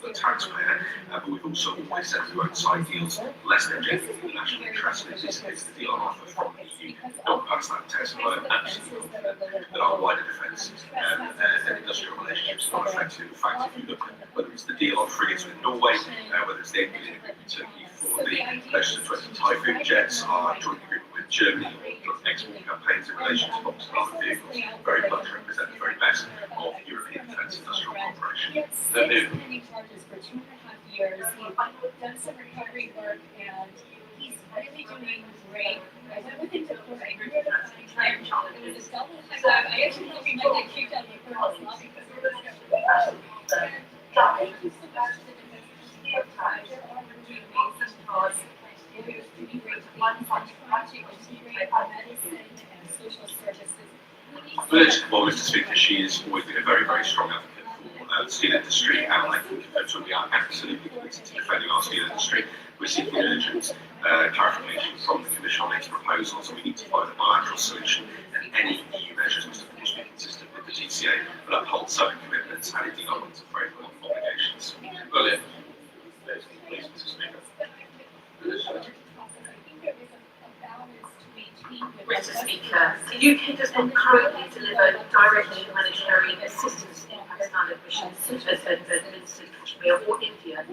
B: for the taxpayer. But we've also always said we won't sign deals less than genuinely the national interest, and this is the deal on offer from the EU. Don't pass that test, but I'm absolutely confident that our wider defence and industrial relationships are not affected. In fact, if you look at whether it's the deal on frigates with Norway, whether it's the $8 billion agreement with Turkey for the purchase of 20 Typhoon jets, our joint agreement with Germany, or export campaigns in relation to Fox armored vehicles, very much represent the very best of European defence industrial cooperation. The new.
T: Many charges for 2.5 years. He's done some recovery work, and he's really doing great. I went with him to court. I heard that it was a double. So I actually thought we might get kicked out of the courthouse not because we were going to thank you so much to the defense team. There are really amazing cause. It was really great to be on such a project with great medicine and social services.
B: Well, Mr. Speaker, she has always been a very, very strong advocate for the steel industry, and I think that we are absolutely committed to defending our steel industry. We're seeking urgent clarification from the Commission on its proposals, and we need to find a bilateral solution, and any EU measures must of course be consistent with the GCA, but uphold certain commitments and indeed our rules of framework obligations. Brilliant. Please, Mr. Speaker.
F: Mr. Speaker, the UK does not currently deliver direct humanitarian assistance in Pakistan missions such as administered Kashmir or India,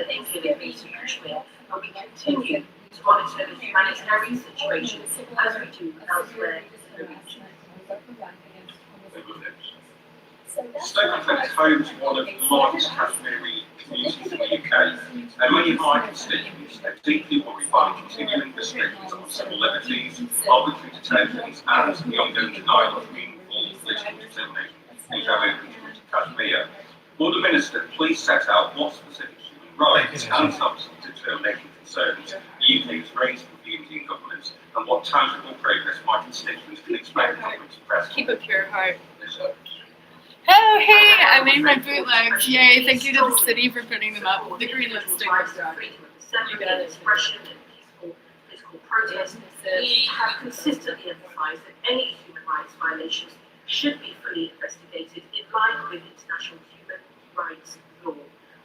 F: Indian administered Kashmir, but we continue to monitor the humanitarian situation as we do elsewhere in the region.
M: Stoke-on-Trent is home to one of the largest Kashmiri communities in the UK, and many of my constituents are deeply worried by the continuing restrictions on civil liberties, arbitrary detentions, and the ongoing denial of meaningful political determination in Jammu and Kashmir. Will the Minister please set out what specific human rights and self-determination concerns the UK has raised with the Indian government, and what tangible progress my constituents can expect from its press?
A: Keep a pure heart. Oh, hey, I made my bootlegs. Yay, thank you to the city for putting them up. The green lipstick was
F: freedom of assembly and expression and peaceful political protest. We have consistently emphasised that any human rights violations should be fully investigated in line with international human rights law.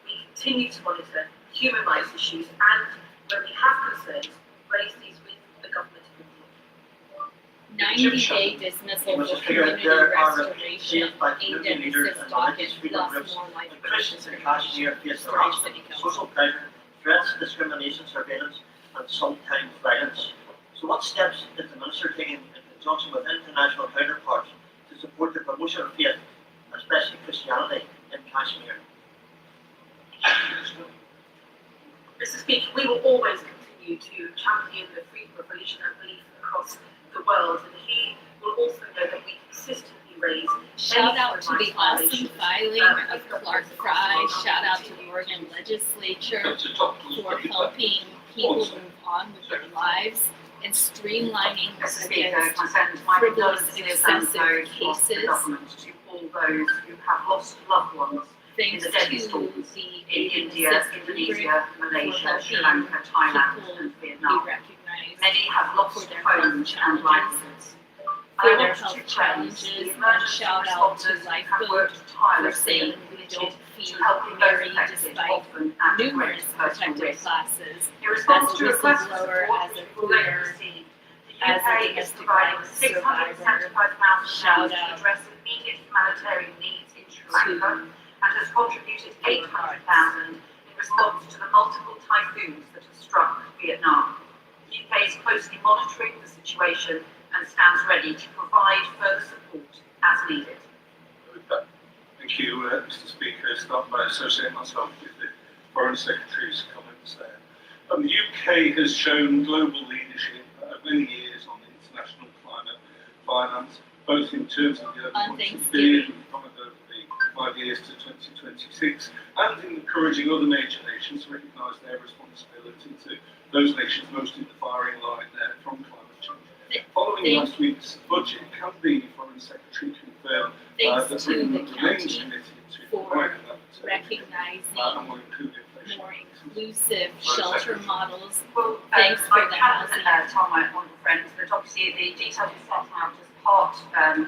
F: We continue to monitor human rights issues and, when we have concerns, raise these with the government.
A: 90-day dismissal for community restoration, aid and assist docket, lost more life.
E: Christians in Kashmir face harassment, social pressure, threats, discrimination, surveillance, and sometimes violence. So what steps is the Minister taking in conjunction with international counterparts to support the promotion of faith, especially Christianity, in Kashmir?
F: Mr. Speaker, we will always continue to champion the freedom of religion and belief across the world, and he will also know that we consistently raise.
A: Shout out to the awesome filing of Clark Fry. Shout out to the Oregon Legislature for helping people move on with their lives and streamlining
I: Mr. Speaker,
A: against
I: I send my
A: frivolous,
I: condolences and
A: excessive
I: those of the
A: cases.
I: government to all those who have lost loved ones in
A: Thanks
I: the deadly
A: to
I: storms
A: the
I: in
A: aid and
I: India,
A: assist
I: Indonesia,
A: for
I: Malaysia, Sri
A: helping
I: Lanka, Thailand,
A: people
I: and
A: be
I: Vietnam.
A: recognized
I: Many have lost
A: for their
I: homes
A: health
I: and
A: challenges,
I: livelihoods.
A: for
I: I
A: their
I: want
A: health
I: to praise
A: challenges,
I: the
A: and
I: emergency
A: shout out to
I: responders who have
A: Lifeboat
I: worked
A: for
I: tirelessly
A: saying
I: and
A: we
I: committed
A: don't feed
I: to helping those
A: Mary
I: affected,
A: despite
I: often at great
A: numerous
I: personal
A: protected
I: risk.
A: classes.
I: In response
A: As
I: to requests for
A: whistleblower,
I: support
A: as a
I: which we've already
A: queer,
I: received, the
A: as a
I: UK is
A: domestic
I: providing
A: violence survivor,
I: £675,000
A: shout
I: to
A: out
I: address immediate humanitarian needs in Sri
A: to
I: Lanka and has contributed £800,000 in response to the multiple typhoons that have struck Vietnam. The UK is closely monitoring the situation and stands ready to provide further support as needed.
N: Thank you, Mr. Speaker. I start by associating myself with the Foreign Secretary's comments there. The UK has shown global leadership over many years on international climate finance, both in terms of the $11.6 billion over the 5 years to 2026, and in encouraging other major nations to recognise their responsibility to those nations most in the firing line there from climate change. Following last week's budget, can the Foreign Secretary confirm that
A: thanks to the
N: Britain remains
A: county
N: committed to
A: for
N: providing that
A: recognizing
N: and will include inflation?
A: more inclusive shelter models.
I: Well,
A: Thanks for
I: I
A: the
I: can
A: housing.
I: tell my honourable friends that obviously the details are set out as part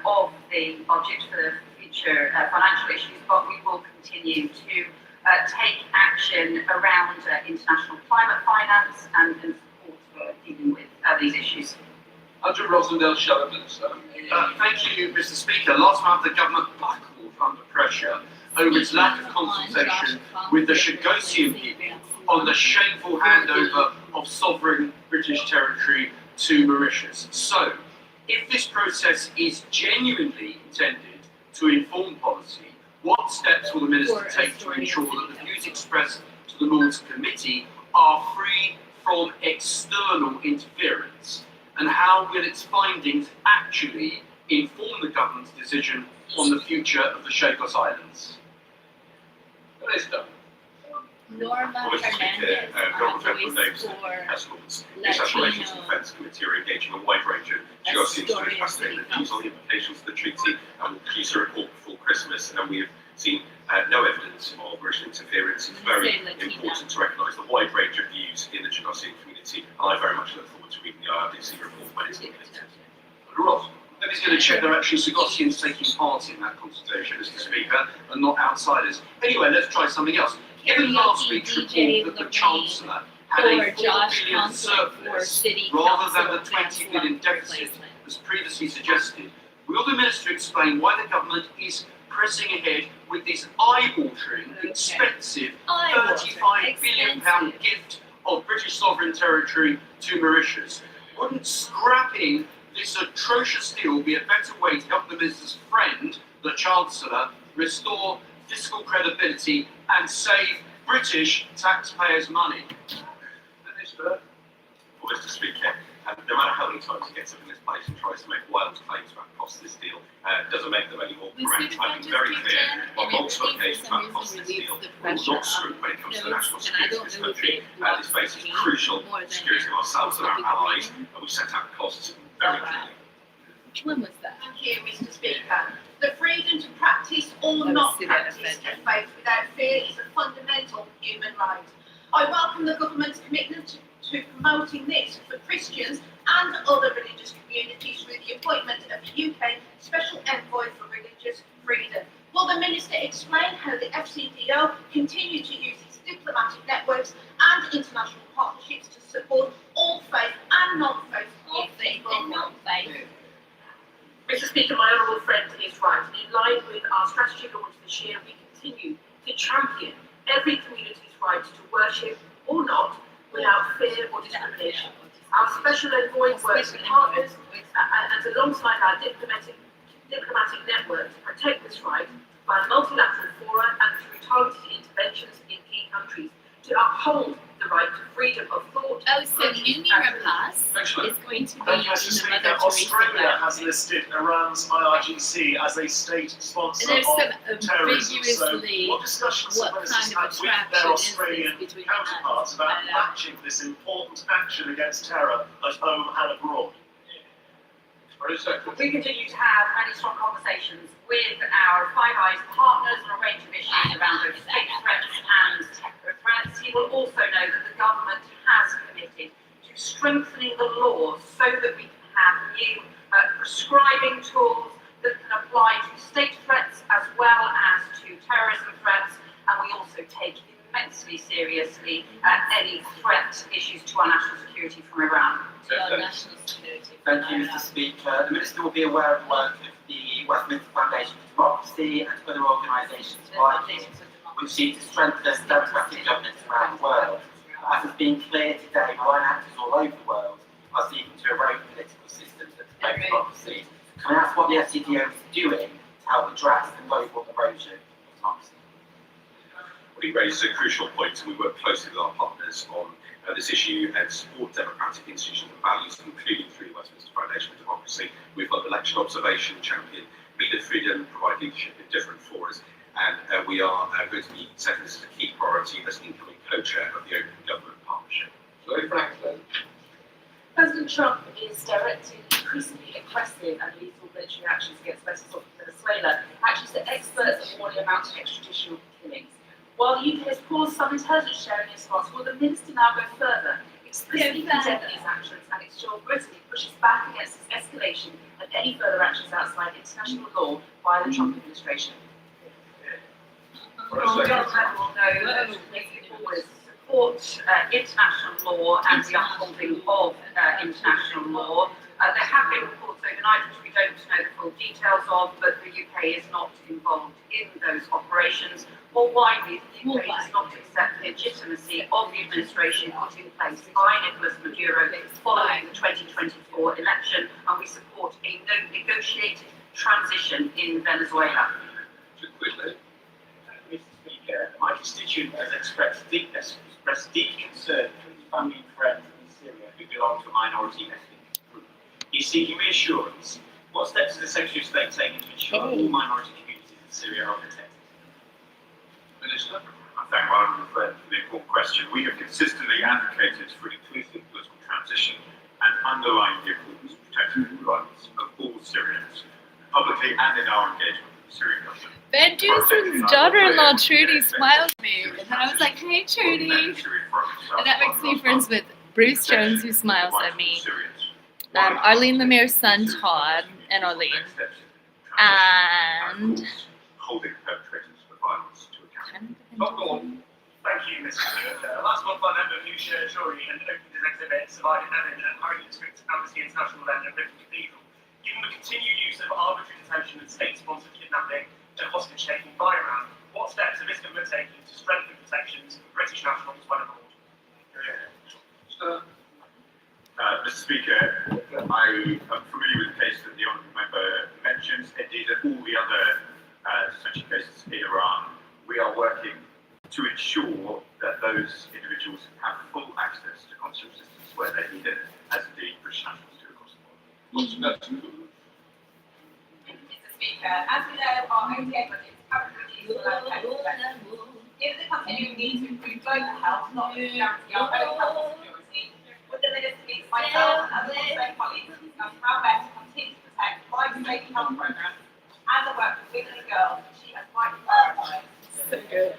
I: of the budget for the future financial issues, but we will continue to take action around international climate finance and support for dealing with these issues.
P: Andrew Rosendale, Shadow Minister.
U: Thank you, Mr. Speaker. Last month, the government buckled under pressure over its lack of consultation with the Chagosian people on the shameful handover of sovereign British territory to Mauritius. So, if this process is genuinely intended to inform policy, what steps will the Minister take to ensure that the views expressed to the Lords Committee are free from external interference? And how will its findings actually inform the government's decision on the future of the Chagos Islands?
P: Minister.
A: Norma
B: Mr. Speaker,
A: Hernandez,
B: Government
A: voice
B: Davis
A: for
B: International Relations and
A: Latino
B: Defence Committee are engaging a wide range of GRC to investigate the views on the implications of the treaty and will produce a report before Christmas. And we have seen no evidence of Russian interference. It's very important to recognise the wide range of views in the Chagosian community, and I very much look forward to reading the IRDC report when it's released.
U: Ross, nobody's going to check they're actually Chagosians taking part in that consultation, Mr. Speaker, and not outsiders. Anyway, let's try something else. Given last week's report that the Chancellor had a
A: or Josh
U: £4 billion
A: Thompson for
U: surplus
A: City
U: rather than
A: Council
U: the £20 billion deficit as previously suggested, will the Minister explain why the government is pressing ahead with this eye-watering, expensive £35 billion gift of British sovereign territory to Mauritius? Wouldn't scrapping this atrocious deal be a better way to help the Minister's friend, the Chancellor, restore fiscal credibility and save British taxpayers' money?
B: Minister. Well, Mr. Speaker, no matter how many times he gets up in this place and tries to make wild claims about the cost of this deal, it doesn't make them any more correct. I've been very clear on multiple occasions about the cost of this deal. We will not screw when it comes to the national security of this country. This base is crucial to the security of ourselves and our allies, and we set out the costs very clearly.
A: When was that?
L: Thank you, Mr. Speaker. The freedom to practice or not practice their faith without fear is a fundamental human right. I welcome the government's commitment to promoting this for Christians and other religious communities through the appointment of the UK Special Envoy for Religious Freedom. Will the Minister explain how the FCDO continue to use its diplomatic networks and international partnerships to support all faith and non-faith people?
F: Mr. Speaker, my honourable friend is right. In line with our strategy launched this year, we continue to champion every community's right to worship or not without fear or discrimination. Our special envoy works with partners and alongside our diplomatic network to protect this right by multilateral fora and through targeted interventions in key countries to uphold the right to freedom of thought.
A: Oh, so Numira Pass is going to be in
Q: Thank you, Mr.
A: the
Q: Speaker.
A: Mother Teresa
Q: Australia
A: Lab.
Q: has listed Iran's IRGC as a state sponsor
A: There's
Q: of
A: some
Q: terrorism. So,
A: ambiguously
Q: what discussions have
A: what
Q: ministers
A: kind of
Q: had with their
A: attraction is
Q: Australian
A: this between
Q: counterparts about matching this important action against terror at home and abroad?
I: We continue to have many strong conversations with our Five Eyes partners on a range of issues around both state threats and terror threats. You will also know that the government has committed to strengthening the law so that we can have new prescribing tools that can apply to state threats as well as to terrorism threats. And we also take immensely seriously any threat issues to our national security from Iran.
D: Thank you, Mr. Speaker. The Minister will be aware of the work of the Westminster Foundation for Democracy and other organisations like it, which seek to strengthen democratic governance around the world. As has been clear today, foreign actors all over the world are seeking to erode political systems that promote democracy. Can I ask what the FCDO is doing to help address the global erosion of democracy?
B: We raised a crucial point, and we work closely with our partners on this issue and support democratic institutions and values, including through the Westminster Foundation for Democracy. We've got election observation, champion media freedom, provide leadership in different forums, and we are going to be setting this as a key priority as incoming co-chair of the Open Government Partnership. Zoe Franklin.
V: President Trump is directing increasingly aggressive and lethal military actions against Venezuela. Actually, the experts are warning about extrajudicial killings. While the UK has paused some intelligence sharing in response, will the Minister now go further, explicitly condemn these actions and ensure Britain pushes back against this escalation and any further actions outside international law by the Trump administration?
I: Well, the government will know that we always support international law and the upholding of international law. There have been reports overnight which we don't know the full details of, but the UK is not involved in those operations. More widely, the UK does not accept the legitimacy of the administration put in place by Nicolas Maduro following the 2024 election, and we support a negotiated transition in Venezuela.
Q: Mr. Speaker, my constituent has expressed deep concern for his family and friends in Syria who belong to a minority ethnic group. He's seeking reassurance. What steps is the Secretary of State taking to ensure all minority communities in Syria are protected?
W: Minister. I thank my honourable friend for the important question. We have consistently advocated for an inclusive political transition and underlined the importance of protecting the rights of all Syrians, publicly and in our engagement with the Syrian government.
A: Van Deusen's daughter-in-law Trudy smiles at me, and I was like, "Hey, Trudy," and that makes me friends with Bruce Jones, who smiles at me, Arlene Lemare's son Todd, and Arlene, and
W: holding perpetrators of violence to account.
Q: Thank you, Mr. Speaker. Last month, I met with Lucia Jory and opened his exhibit, Surviving Heaven, at Harrogate District Amnesty International event at Griffin Cathedral. Given the continued use of arbitrary detention and state-sponsored kidnapping and hostage-taking by Iran, what steps are this government taking to strengthen protections for British nationals when abroad?
W: Mr. Speaker, I am familiar with the case that the honourable member mentions. Indeed, at all the other detention cases in Iran, we are working to ensure that those individuals have full access to consular assistance where they need it, as indeed British nationals do across the world.
I: Mr. Speaker, as we know, our ODA budget is currently reduced below 10%. Given the continuing need to improve global health, not just guarantee our own health security, would the Minister meet myself and other concerned colleagues to discuss how best to continue to protect life-saving health programmes and the work of women and girls she has
A: so good.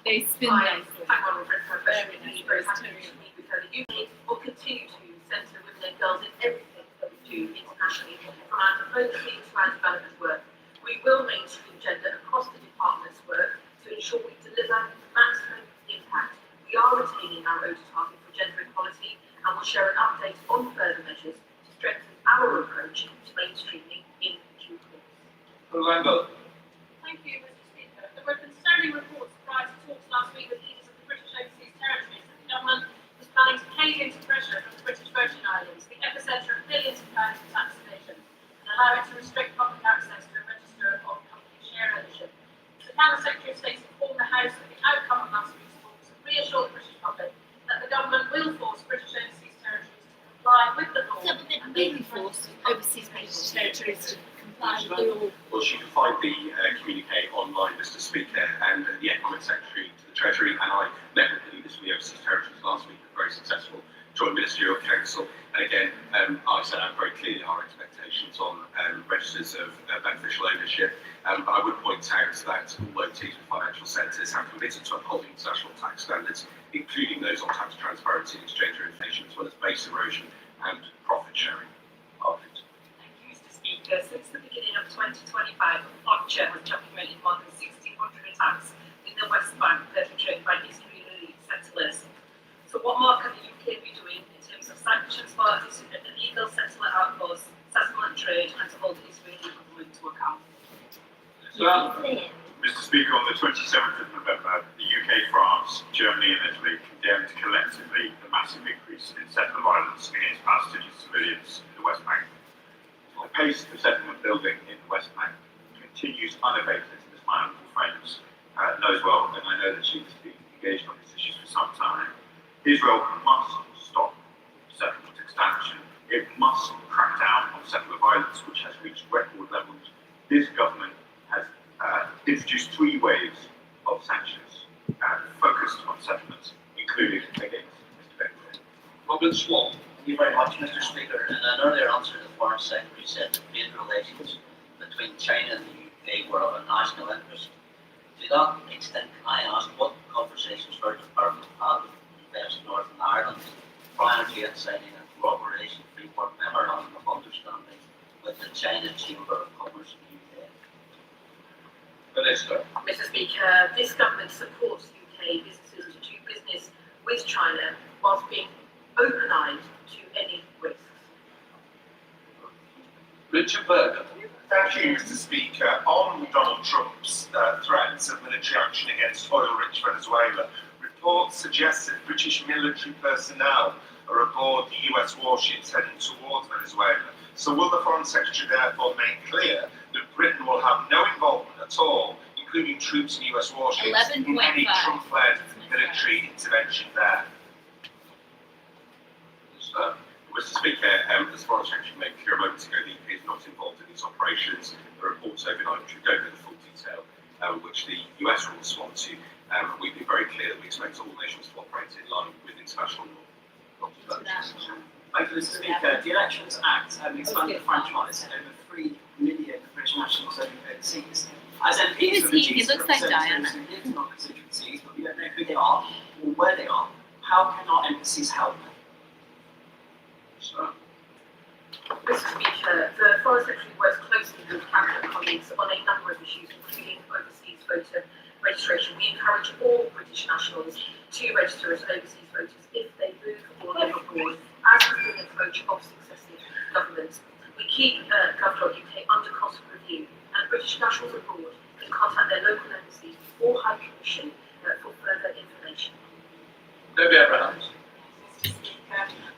A: They spin
F: Hi,
A: nicely.
F: I'm on with very happy to meet with her. The UK will continue to centre women and girls in everything that we do internationally, from our diplomacy to our development work. We will mainstream gender across the department's work to ensure we deliver maximum impact. We are retaining our own target for gender equality and will share an update on further measures to strengthen our approach to mainstreaming in due course.
N: Orlando.
L: Thank you, Mr. Speaker. There were concerning reports prior to talks last week with leaders of the British Overseas Territories that the government was planning to cave into pressure from the British Virgin Islands, the epicentre of billions of pounds of tax evasion, and allow it to restrict public access to a register of company share ownership. The Cabinet Secretary of State informed the House that the outcome of last week's talks and reassured the British public that the government will force British Overseas Territories to comply with the law.
A: Government will force overseas British territories to comply with the law.
B: Well, you can find the communique online, Mr. Speaker, and the Economic Secretary to the Treasury, and I met with the leaders from the overseas territories last week at a very successful joint ministerial council. And again, I set out very clearly our expectations on registers of beneficial ownership. But I would point out that all OTs and financial centres have committed to upholding international tax standards, including those on tax transparency, exchange of information, as well as base erosion and profit sharing.
V: Mr. Speaker, since the beginning of 2025, Archer has documented more than 1,600 attacks in the West Bank perpetrated by Israeli settlers. So what more can the UK be doing in terms of sanctions for illegal settler outlaws, settlement trade, and to hold the Israeli government to account?
W: Mr. Speaker, on the 27th of November, the UK, France, Germany and Italy condemned collectively the massive increase in settler violence against Palestinian civilians in the West Bank. The pace of settlement building in the West Bank continues unabated, as my honourable friends knows well, and I know that she has been engaged on these issues for some time. Israel must stop settlement expansion. It must crack down on settler violence, which has reached record levels. This government has introduced 3 waves of sanctions focused on settlements, including against Mr. Benjamin.
H: Robin Swan. Thank you very much, Mr. Speaker. In an earlier answer, the Foreign Secretary said that trade relations between China and the UK were of a national interest. To that extent, can I ask what conversations her department had with Invest Northern Ireland prior to it signing a cooperation framework memorandum of understanding with the China Chamber of Commerce in the UK?
N: Minister.
F: Mr. Speaker, this government supports UK businesses to do business with China whilst being open-eyed to any risks.
N: Richard Berger.
K: Thank you, Mr. Speaker. On Donald Trump's threats of military action against oil-rich Venezuela, reports suggest that British military personnel are aboard the US warships heading towards Venezuela. So will the Foreign Secretary therefore make clear that Britain will have no involvement at all, including troops in US warships, in any Trump-led military intervention there?
B: Mr. Speaker, as Foreign Secretary made clear a moment ago, the UK is not involved in these operations. The reports overnight which we don't know the full detail, which the US will respond to. We've been very clear that we expect all nations to operate in line with international law.
O: Thank you, Mr. Speaker. The Elections Act expanded the franchise to over 3 million British nationals overseas. As MPs from the
A: He looks like Diana.
O: who live in our constituencies, but we don't know who they are or where they are, how can our embassies help?
F: Mr. Speaker, the Foreign Secretary works closely with Cabinet colleagues on a number of issues, including overseas voter registration. We encourage all British nationals to register as overseas voters if they move or live abroad, as has been the approach of successive governments. We keep Gov.uk under constant review, and British nationals abroad can contact their local embassy or High Commission for further information.
N: Debbie Abrahams.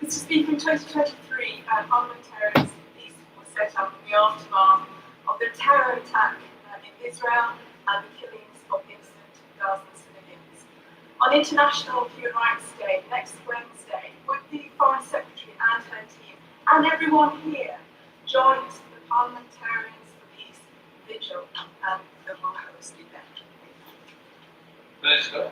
X: Mr. Speaker, in 2023, parliamentarians was set up in the aftermath of the terror attack in Israel and the killings of innocent Gazan civilians. On International Human Rights Day, next Wednesday, would the Foreign Secretary and her team and everyone here join the Parliamentarians for Peace vigil and the will host event?
N: Minister.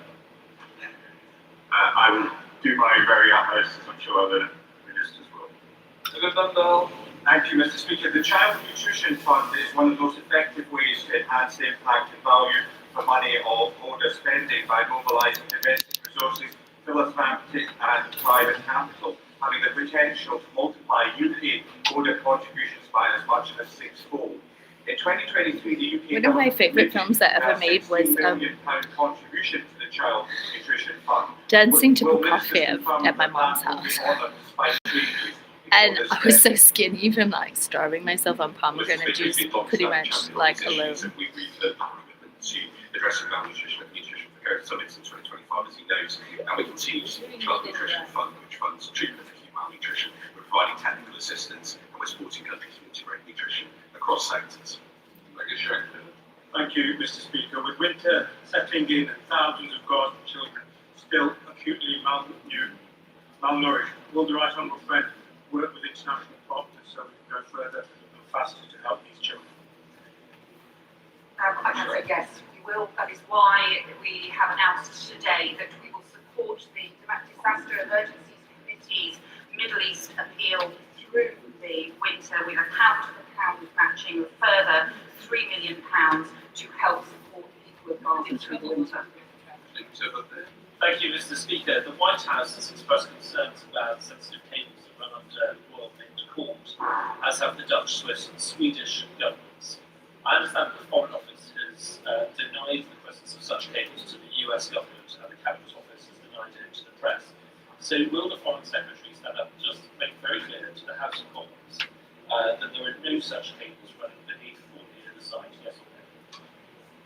W: I will do my very utmost, as I'm sure other ministers will.
K: Thank you, Mr. Speaker. The Child Nutrition Fund is one of the most effective ways to enhance the impact and value for money or border spending by mobilising domestic resources, philanthropic and private capital, having the potential to multiply UK border contributions by as much as sixfold. In 2023, the UK
A: One of my favourite films that I ever made was
K: contribution to the Child Nutrition Fund.
A: Dancing to Prokofiev at my mom's house. And I was so skinny from like starving myself on pomegranate juice pretty much like alone.
B: We've a commitment to addressing malnutrition and nutrition for Gareth Summits in 2025, as he knows, and we continue to support the Child Nutrition Fund, which funds treatment of acute malnutrition. We're providing technical assistance, and we're supporting countries to integrate nutrition across sectors.
Q: Thank you, Mr. Speaker. With winter settling in and thousands of garden children still acutely malnourished, will the Right Honourable Friend work with international partners so we can go further and faster to help these children?
I: I can say yes, we will. That is why we have announced today that we will support the Disaster Emergencies Committee's Middle East appeal through the winter with a pound-for-pound matching of further £3 million to help support people who have gone through the winter.
G: Thank you, Mr. Speaker. The White House has expressed concerns about sensitive cables that run under Royal Mint Court, as have the Dutch, Swiss and Swedish governments. I understand that the Foreign Office has denied the presence of such cables to the US government, and the Cabinet Office has denied it to the press. So will the Foreign Secretary stand up and just make very clear to the House of Commons that there are no such cables running beneath or near the site, yes or no?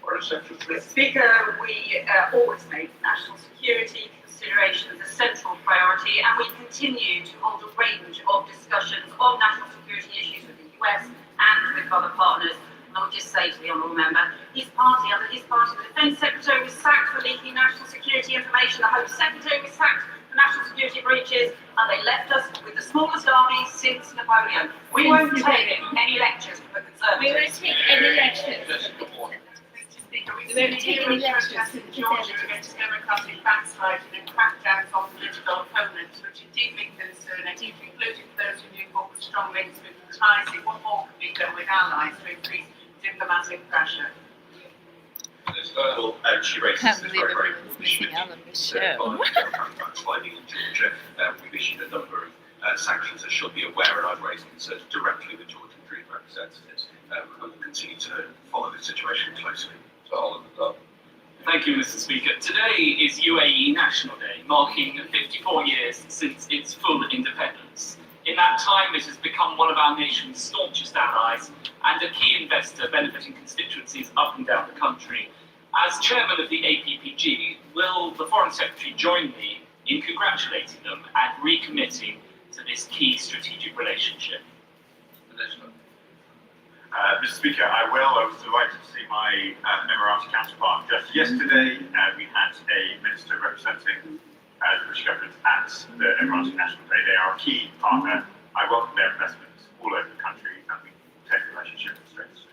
I: Foreign Secretary. Speaker, we always make national security considerations a central priority, and we continue to hold a range of discussions on national security issues with the US and with other partners. And I would just say to the honourable member, under his party, the Defence Secretary was sacked for leaking national security information, the Home Secretary was sacked for national security breaches, and they left us with the smallest army since Napoleon. We won't take any lectures from the Conservatives.
T: We won't take any lectures.
F: We won't take any lectures from Georgia against democratic backsliding and crackdowns on political opponents, which is deeply concerning, including those who knew what was strong links with ISIS. What more can be done with allies to increase diplomatic pressure?
B: She raises
A: Can't
B: this
A: believe
B: very, very
A: everyone's missing out on this show.
B: backsliding in Georgia. We've issued a number of sanctions, as she'll be aware, and I've raised concerns directly with Georgian Dream representatives, and we'll continue to follow the situation closely.
G: Thank you, Mr. Speaker. Today is UAE National Day, marking 54 years since its full independence. In that time, it has become one of our nation's staunchest allies and a key investor benefiting constituencies up and down the country. As chairman of the APPG, will the Foreign Secretary join me in congratulating them and recommitting to this key strategic relationship?
W: Mr. Speaker, I will. I was delighted to see my Emirati counterpart just yesterday. We had a minister representing the British government at the Emirati National Day. They are a key partner. I welcome their investments all over the country, and we take the relationship straight to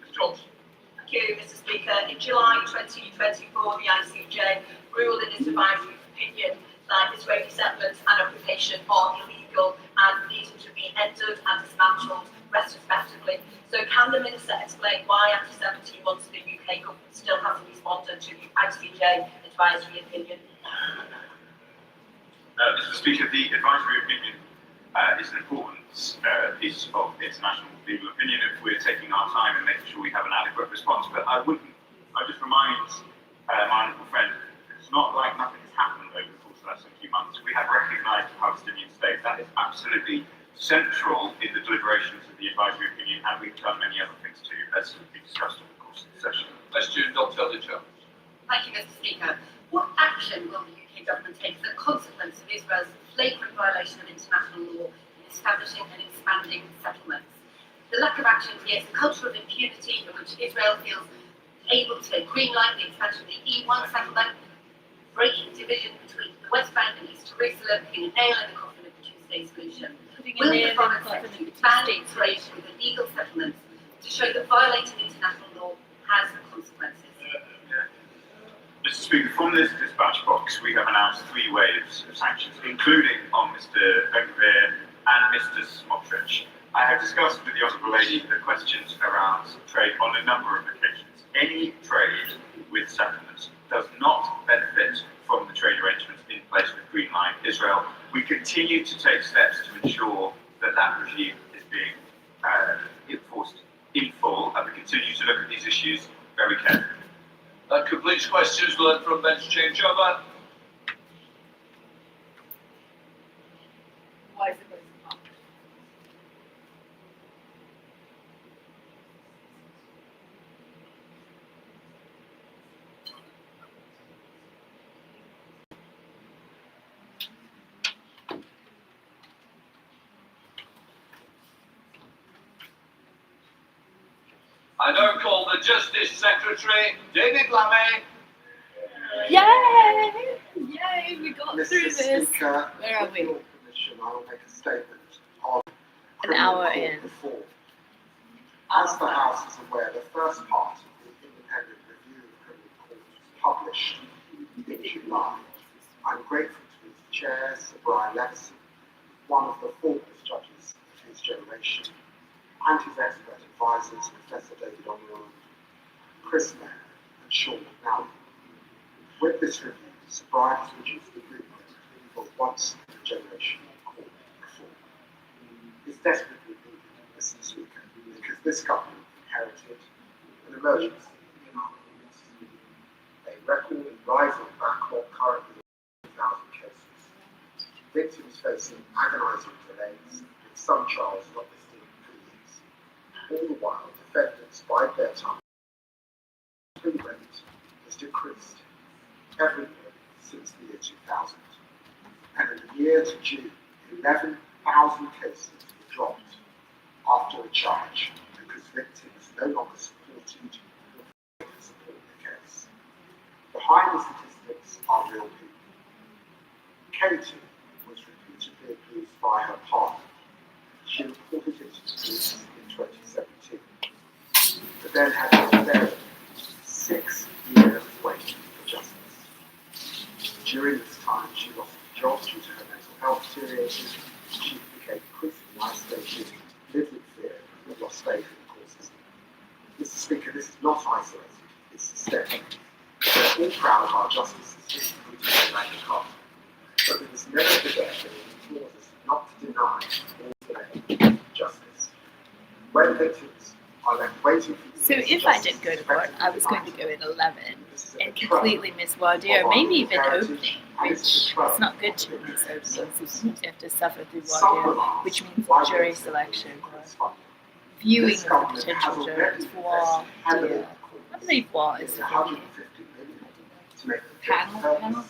W: Ms. Johnson.
I: Thank you, Mr. Speaker. In July 2024, the ICJ ruled in its advisory opinion that Israeli settlements and occupation are illegal and needed to be entered and dismantled retrospectively. So can the Minister explain why, after 17 months, the UK government still hasn't responded to the ICJ advisory opinion?
W: Mr. Speaker, the advisory opinion is an important piece of international legal opinion if we're taking our time and making sure we have an adequate response. But I just remind my honourable friend, it's not like nothing has happened over the course of the last few months. We have recognised the Palestinian state. That is absolutely central in the deliberations of the advisory opinion, and we've done many other things too, as will be discussed in the course of the session.
C: Question, Dr. Licha.
I: Thank you, Mr. Speaker. What action will the UK government take as a consequence of Israel's flagrant violation of international law in establishing and expanding settlements? The lack of action creates a culture of impunity in which Israel feels able to greenlight the expansion of the E1 settlement, breaking division between the West Bank and East Jerusalem, putting a nail in the coffin of the two-state solution. Will the Foreign Secretary ban trade with illegal settlements to show that violating international law has consequences?
W: Mr. Speaker, from this dispatch box, we have announced 3 waves of sanctions, including on Mr. Ben-Gvir and Mr. Smotrich. I have discussed with the Honourable Lady the questions around trade on a number of occasions. Any trade with settlements does not benefit from the trade arrangements in place with Green Line Israel. We continue to take steps to ensure that that regime is being enforced in full, and we continue to look at these issues very carefully.
C: That completes questions. We'll from bench change over.
A: Why is it going to come?
C: I now call the Justice Secretary, David Lammy.
A: Yay! Yay, we got through this.
J: Speaker,
A: Where are
J: with
A: we?
J: your permission, I will make a statement on
A: An hour
J: criminal
A: in.
J: court reform. As the House is aware, the first part of the independent review of the criminal court was published in July. I'm grateful to its chair, Sir Brian Levison, one of the foremost judges of his generation, and his expert advisors, Professor David Omron, Chris Mayer, and Sean McNally. With this review, Sir Brian has reduced the blueprint for once in a generation court reform. It's desperately needed, Mr. Speaker, because this government inherited an emergency in our courts, a record and rising backlog currently of 2,000 cases, victims facing agonising delays, with some trials not listed for years. All the while, defendants bide their time. The rate has decreased every year since the year 2000. And in the year to June, 11,000 cases were dropped after a charge because victims no longer supported or failed to support the case. Behind the statistics are real people. Katie was repeatedly abused by her partner. She reported it to police in 2017, but then had a very 6-year wait for justice. During this time, she lost her job due to her mental health deterioration. She became increasingly isolated, lived in fear, and lost faith in the court system. Mr. Speaker, this is not isolated, it's systemic. We're all proud of our justice system, including Magna Carta. But we must never forget that it implores us not to deny or delay justice. When victims are left waiting for
A: So if I did go to court, I was going to go at 11 and completely miss voir dire, maybe even opening, which is not good to miss openings. You have to suffer through voir dire, which means jury selection, viewing of the potential jurors, voir dire. I believe voir is panel,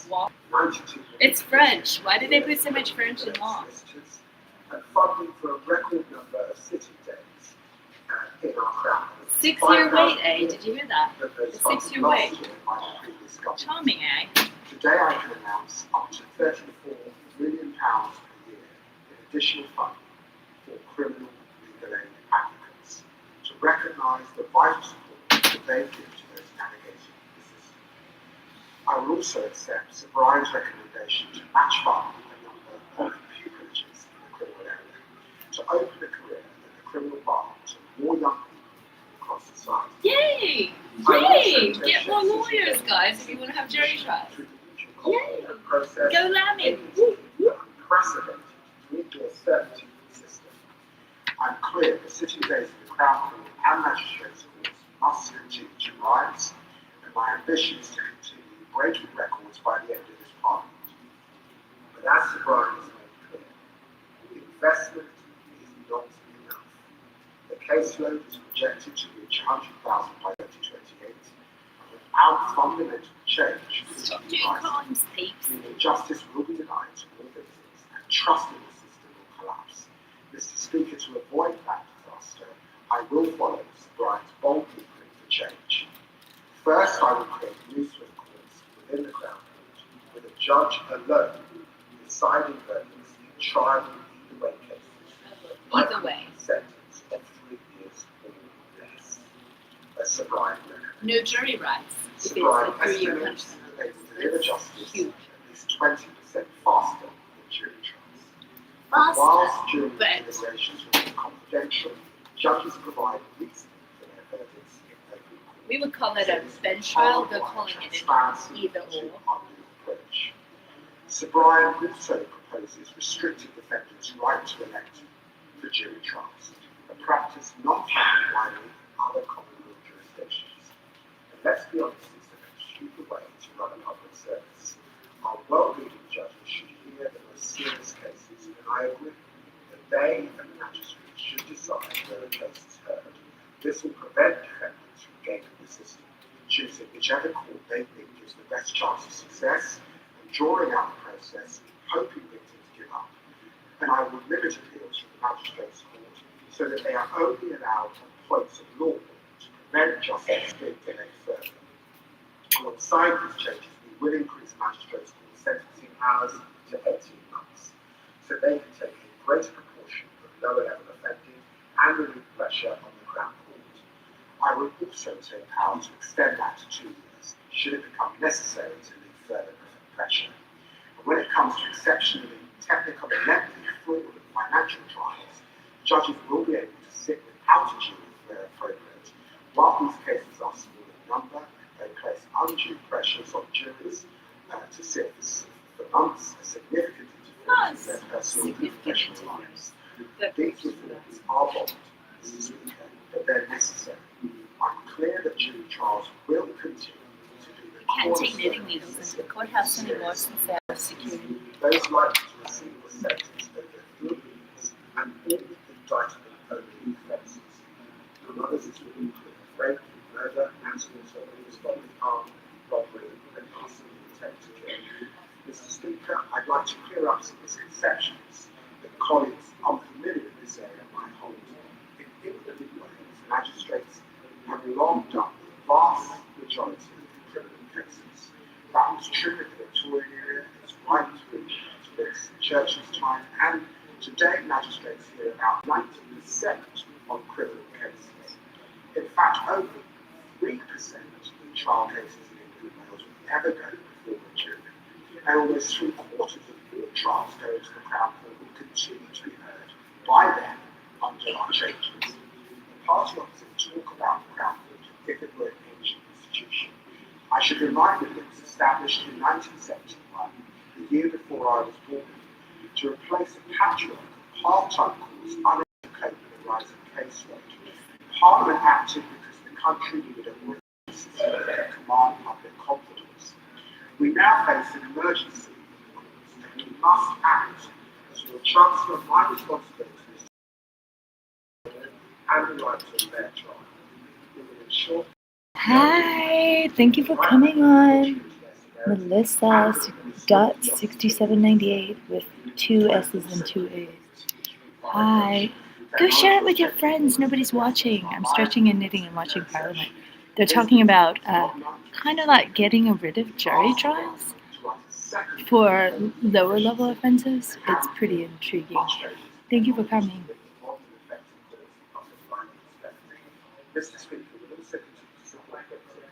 A: voir. It's French. Why did they put so much French in law?
J: and funding for a record number of city days in our crown.
A: 6-year wait, eh? Did you hear that? A 6-year wait. Charming, eh?
J: Today I can announce up to £34 million per year in additional funding for criminal legal aid applicants to recognise the vital support that they give to those navigating the system. I will also accept Sir Brian's recommendation to match fund a number of pupilages in the criminal area to open a career in the criminal bar to more young people across society.
A: Yay! Yay! Get more lawyers, guys, if you want to have jury trials. Yay! Go Lammy!
J: Unprecedented legal certainty in the system. I'm clear the sitting days of the Crown Court and Magistrates' Courts must continue to rise, and my ambition is to continue breaking records by the end of this Parliament. But as Sir Brian has made clear, the investment is not enough. The caseload is projected to reach 100,000 by 2028, and without fundamental change,
A: Stop doing crimes, peeps.
J: meaning justice will be denied to all victims and trust in the system will collapse. Mr. Speaker, to avoid that disaster, I will follow Sir Brian's bold blueprint for change. First, I will create new swift courts within the Crown Court, with a judge alone deciding verdicts in trial and either way cases.
A: Either way.
J: Sentence of 3 years or less. As Sir Brian recommended.
A: No jury rights. If
J: Sir
A: it's
J: Brian
A: a 3-year
J: estimates
A: punishment.
J: that they will deliver justice at least 20% faster than jury trials.
A: Faster,
J: Whilst jury
A: but-
J: deliberations remain confidential, judges provide reasoning for their verdicts in open court.
A: We would call it a bench trial, they're calling it an either or.
J: Sir Brian also proposes restricting defendants' right to elect for jury trials, a practice not found widely in other Commonwealth jurisdictions. And let's be honest, it's the most stupid way to run a public service. Our well-meaning judges should hear the most serious cases, and I agree that they and the magistrates should decide where a case is heard. This will prevent defendants from gaming the system, choosing whichever court they think gives the best chance of success, and drawing out the process, hoping victims give up. And I will limit appeals from the magistrates' court so that they are only allowed on points of law to prevent justice being delayed further. Alongside these changes, we will increase magistrates' court sentencing hours to 18 months, so they can take a greater proportion of lower-level offending and relieve pressure on the Crown Court. I will also take power to extend that to 2 years, should it become necessary to relieve further pressure. And when it comes to exceptionally technical and lengthy fraud and financial trials, judges will be able to sit without a jury where appropriate. While these cases are small in number, they place undue pressures on juries to sit for months, a significant interference in their personal and professional lives. These reforms are bold, Mr. Speaker, but they're necessary. I'm clear that jury trials will continue to be the
A: Can't take knitting needles into the courthouse anymore since they have security.
J: Those likely to receive the sentence over 3 years and all indictment-only offences. Among others, it will include rape, murder, manslaughter, responding harm, robbery, and arson with intent to kill. Mr. Speaker, I'd like to clear up some misconceptions that colleagues unfamiliar with this area might hold. In England and Wales, magistrates have long done the vast majority of criminal cases. That was true in the Victorian era, it's right through to this Churchill's time, and today magistrates hear about 90% of criminal cases. In fact, only 3% of trial cases in England and Wales will ever go before a jury, and almost 3/4 of all trials going to the Crown Court will continue to be heard by them under our changes. The party opposite talk about the Crown Court as if it were an ancient institution. I should remind them that it was established in 1971, the year before I was born, to replace a patchwork of part-time courts unable to cope with the rising caseload. Parliament acted because the country needed a voice to command public confidence. We now face an emergency, and we must act as we will transfer my responsibilities and the right to a fair trial. We will ensure.
E: Hi, thank you for coming on. Melissa .6798 with 2 S's and 2 A's. Hi. Go share it with your friends. Nobody's watching. I'm stretching and knitting and watching Parliament. They're talking about kind of like getting rid of jury trials for lower level offenses. It's pretty intriguing. Thank you for coming.
J: Mr. Speaker, we also continue to support victims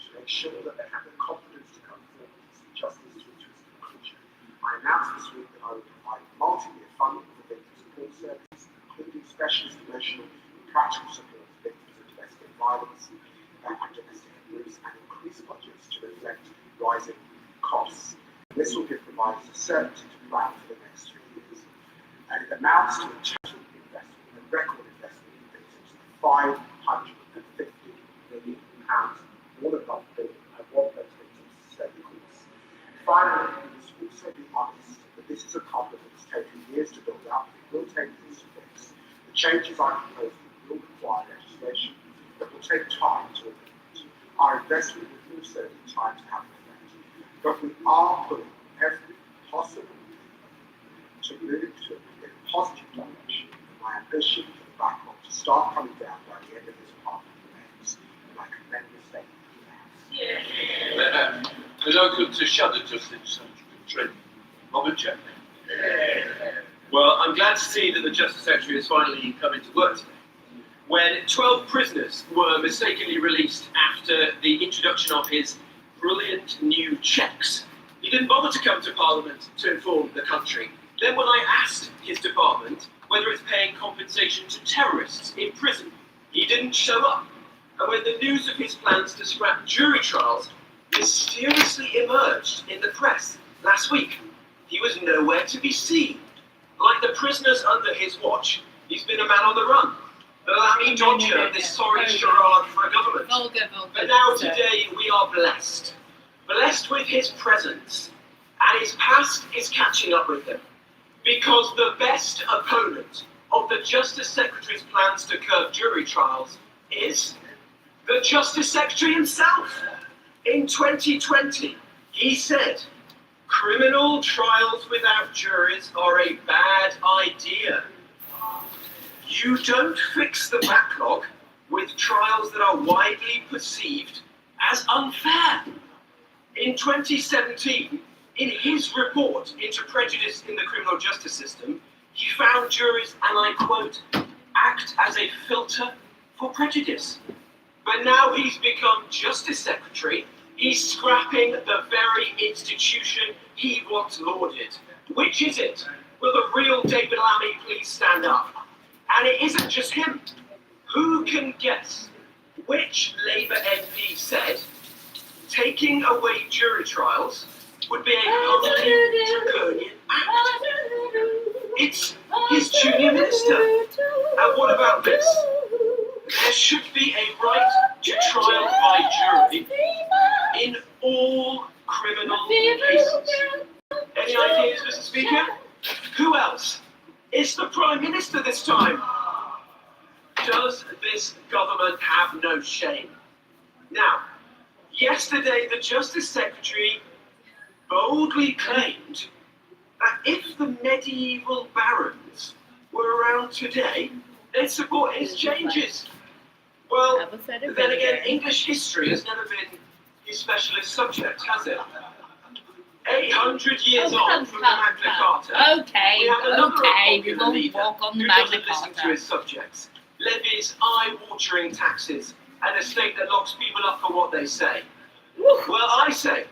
J: to make sure that they have the confidence to come forward and see justice to its conclusion. I announced this week that I will provide multi-year funding for victim support services, including specialist emotional and practical support for victims of domestic violence and domestic abuse, and increase budgets to reflect rising costs. This will give providers a certainty to plan for the next 3 years. And it amounts to a total investment, a record investment in victims of £550 million, more than $1 billion, and what those victims to stay the course. Finally, we must also be honest that this is a problem that has taken years to build up. It will take years to fix. The changes I propose will require legislation that will take time to implement. Our investment will also need time to have an effect. But we are putting every possible to move to a positive direction. My ambition for the backlog to start coming down by the end of this Parliament remains, and I commend the statement.
U: Welcome to Shudder Justice Secretary, Robert Chapman. Well, I'm glad to see that the Justice Secretary has finally come into work today. When 12 prisoners were mistakenly released after the introduction of his brilliant new checks, he didn't bother to come to Parliament to inform the country. Then when I asked his department whether it's paying compensation to terrorists in prison, he didn't show up.
B: and when the news of his plans to scrap jury trials mysteriously emerged in the press last week, he was nowhere to be seen. Like the prisoners under his watch, he's been a man on the run. The Lamy Dodger of this sorry charade for a government. But now today we are blessed. Blessed with his presence. And his past is catching up with him. Because the best opponent of the Justice Secretary's plans to curb jury trials is the Justice Secretary himself. In 2020, he said, criminal trials without juries are a bad idea. You don't fix the backlog with trials that are widely perceived as unfair. In 2017, in his report into prejudice in the criminal justice system, he found juries, and I quote, act as a filter for prejudice. But now he's become Justice Secretary, he's scrapping the very institution he once lauded. Which is it? Will the real David Lammy please stand up? And it isn't just him. Who can guess which Labour MP said taking away jury trials would be a wholly draconian act? It's his junior minister. And what about this? There should be a right to trial by jury in all criminal cases. Any ideas, Mr. Speaker? Who else? It's the Prime Minister this time. Does this government have no shame? Now, yesterday the Justice Secretary boldly claimed that if the medieval barons were around today, they'd support his changes. Well, then again, English history has never been his specialist subject, has it? 800 years on from the Magna Carta, we have another unpopular leader who doesn't listen to his subjects, levies eye-watering taxes, and a state that locks people up for what they say. Well, I say,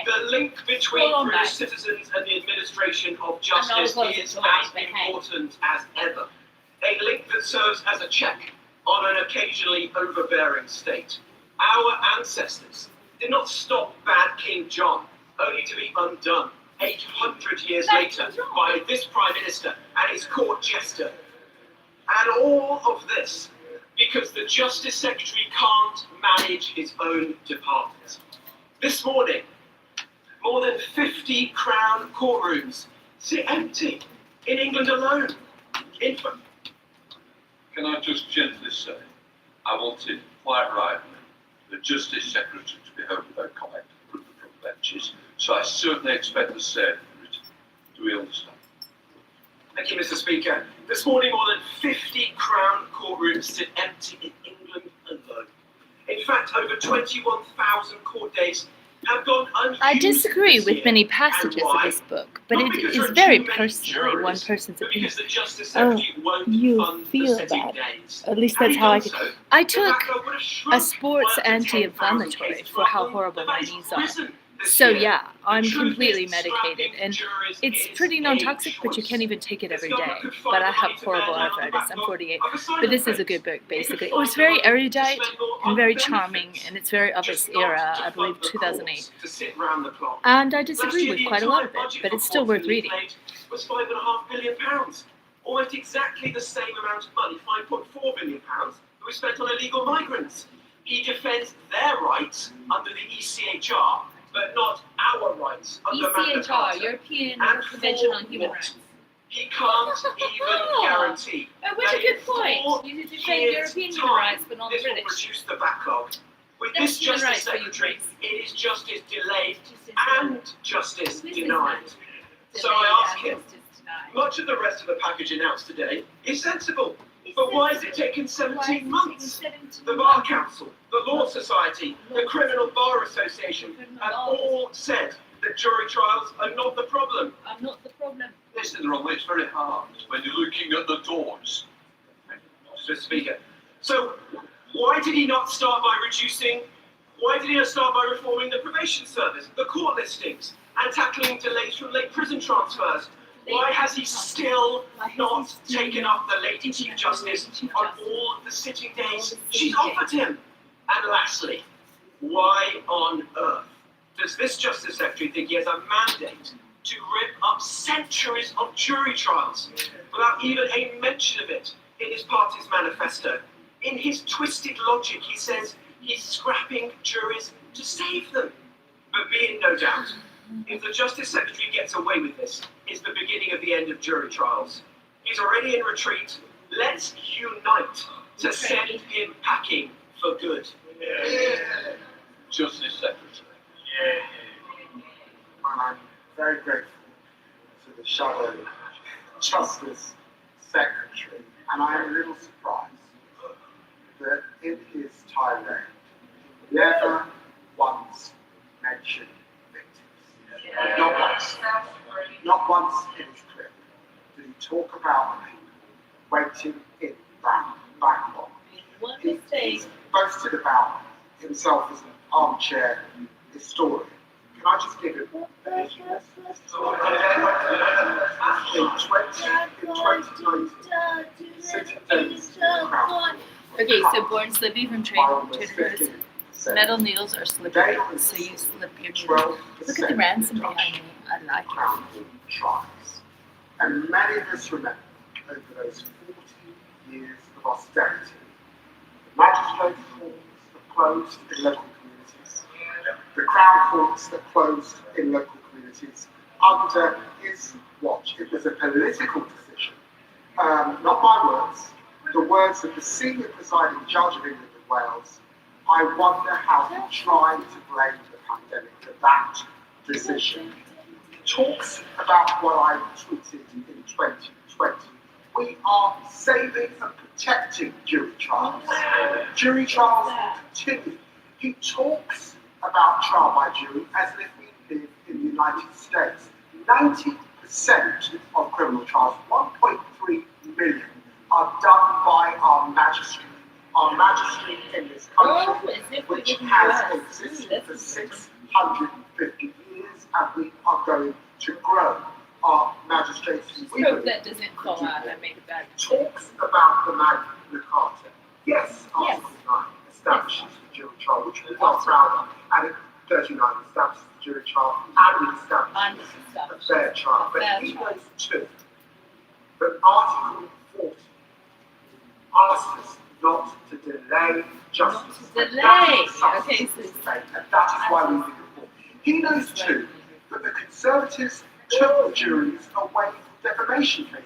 B: the link between British citizens and the administration of justice is as important as ever. A link that serves as a check on an occasionally overbearing state. Our ancestors did not stop bad King John, only to be undone 800 years later by this Prime Minister and his court jester. And all of this because the Justice Secretary can't manage his own department. This morning, more than 50 Crown courtrooms sit empty in England alone.
C: Can I just gently say, I wanted quite rightly the Justice Secretary to be heard without comment from the front benches, so I certainly expect the same. Do we understand?
B: Thank you, Mr. Speaker. This morning, more than 50 Crown courtrooms sit empty in England alone. In fact, over 21,000 court days have gone unused.
E: I disagree
B: this
E: with
B: year.
E: many passages of this book, but
B: Not
E: it
B: because
E: is
B: there are
E: very
B: too many
E: personally one
B: jurists,
E: person's
B: but
E: opinion.
B: because the Justice
E: Oh,
B: Secretary won't
E: you
B: fund the
E: feel
B: sitting
E: that.
B: days.
E: At least
B: Had
E: that's
B: he
E: how I
B: done
E: could.
B: so,
E: I
B: the
E: took
B: backlog would have
E: a
B: shrunk
E: sports
B: by up to 10,000
E: anti-inflammatory
B: cases,
E: for how
B: rather
E: horrible
B: than
E: my
B: it's
E: knees are.
B: risen this
E: So
B: year.
E: yeah, I'm
B: The truth
E: completely
B: is,
E: medicated,
B: scrapping
E: and
B: jurors
E: it's
B: is
E: pretty
B: a
E: non-toxic, but you
B: choice.
E: can't even take it
B: This
E: every day.
B: government could
E: But
B: find
E: I
B: the
E: have
B: money to
E: horrible
B: bear down on the
E: arthritis. I'm
B: backlog
E: 48.
B: of asylum
E: But this is a
B: claims.
E: good book,
B: It could
E: basically. It
B: find
E: was
B: the
E: very
B: money to
E: erudite
B: spend more
E: and
B: on
E: very
B: benefits,
E: charming, and it's very of
B: just
E: its
B: not
E: era,
B: to
E: I believe
B: fund the
E: 2008.
B: courts to sit round the clock.
E: And I
B: Last
E: disagree
B: year,
E: with
B: the
E: quite a lot
B: entire
E: of it,
B: budget
E: but
B: for
E: it's still
B: courts
E: worth
B: in
E: reading.
B: England was £5.5 billion, almost exactly the same amount of money, £5.4 billion, that was spent on illegal migrants. He defends their rights under the ECHR, but not our rights under Magna Carta.
A: European
B: And
A: Convention on
B: for
A: Human
B: what?
A: Rights.
B: He can't even guarantee.
A: Oh, what
B: that
A: a good
B: in
A: point.
B: 4
A: You defend
B: years'
A: European human
B: time,
A: rights, but not
B: this will
A: British.
B: reduce the backlog. With
A: That's
B: this
A: human
B: Justice
A: rights for you,
B: Secretary, it is justice delayed and justice
A: This is
B: denied.
A: not
B: So I ask him, much of the rest of the package announced today is sensible, but why has it taken 17 months? The Bar Council, the Law Society, the Criminal Bar Association have all said that jury trials are not the problem.
A: I'm not the problem.
C: Listen, Ron, it's very hard when you're looking at the doors.
B: Mr. Speaker. So why did he not start by why did he not start by reforming the probation service, the court listings, and tackling delays from late prison transfers? Why has he still not taken up the Lady Chief Justice on all the sitting days she's offered him?
M: And lastly, why on earth does this Justice Secretary think he has a mandate to rip up centuries of jury trials without even a mention of it in his party's manifesto? In his twisted logic, he says he's scrapping juries to save them. But be in no doubt, if the Justice Secretary gets away with this, it's the beginning of the end of jury trials. He's already in retreat. Let's unite to send him packing for good.
C: Justice Secretary.
J: Well, I'm very grateful to the Shadow Justice Secretary, and I am a little surprised that in his tirade, he never once mentioned victims. Not once. Not once in his clip did he talk about the people waiting in backlog. He's boasted about himself as an armchair historian. Can I just give him in 2019, City Days Crown.
A: Okay, so Born Slippy from Trader Metal needles are slippery, so you slip your needle. Look at the ransom behind me. I like it.
J: Trials. And many of us remember over those 40 years of austerity, the magistrate courts that closed in local communities, the Crown courts that closed in local communities under his watch. It was a political decision, not my words, the words of the senior presiding judge of England and Wales. I wonder how he tried to blame the pandemic for that decision. Talks about what I tweeted in 2020. We are saving and protecting jury trials. Jury trials will continue. He talks about trial by jury as if we live in the United States. 90% of criminal trials, 1.3 million, are done by our magistrate. Our magistrate in this country, which has existed for 650 years, and we are going to grow our magistrates. We
A: Hope that doesn't fall out. I made a bad
J: talks about the Magna Carta. Yes, Article 9 establishes the jury trial, which we are proud of, and 39 establishes the jury trial, and it establishes a fair trial. But he knows too that Article 40 asks us not to delay justice.
A: Delay. Okay, so
J: and that is why we need reform. He knows too that the Conservatives took the juries away from defamation cases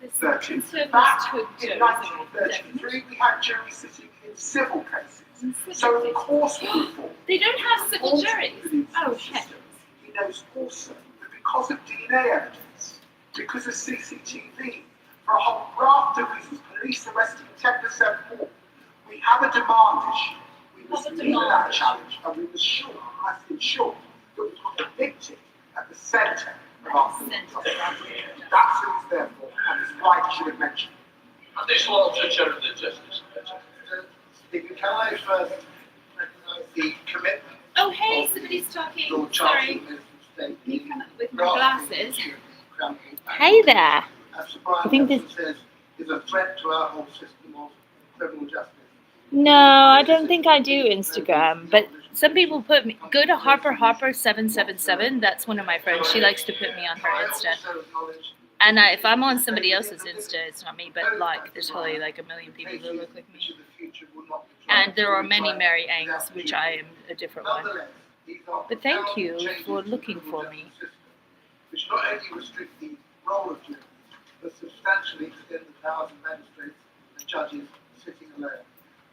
J: in 2013. Back in 1933, we had juries sitting in civil cases. So of course we reform.
A: They don't have civil juries. Oh, heck.
J: He knows also that because of DNA evidence, because of CCTV, for a whole raft of reasons, police arresting 10% more, we have a demand issue. We must meet that challenge, and we must ensure that we put the victim at the centre of our justice. That's who it's there for, and it's why he should have mentioned it.
C: And this will also chair of the Justice.
P: Speaker, can I first recognise the commitment?
A: Oh, hey, somebody's talking. Sorry. You come up with my glasses.
E: Hey there. I think this.
P: Is a threat to our whole system of criminal justice.
E: No, I don't think I do Instagram, but some people put me. Go to Harper777. That's one of my friends. She likes to put me on her Insta. And if I'm on somebody else's Insta, it's not me, but like there's probably like a million people that look like me. And there are many Mary Angs, which I am a different one. But thank you for looking for me.
P: Which not only restrict the role of jurors, but substantially extend the powers of magistrates and judges sitting alone.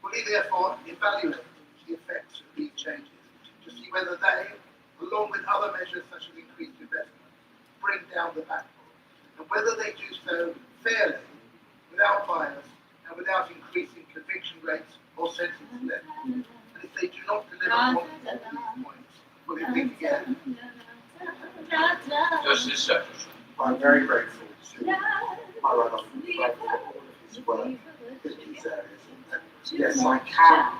P: Will he therefore evaluate the effects of these changes to see whether they, along with other measures such as increased investment, bring down the backlog, and whether they do so fairly, without bias, and without increasing conviction rates or sentence length? And if they do not deliver on these points, will he think again?
C: Justice Secretary.
J: I'm very grateful to my brother for all of his work in these areas. And yes, I can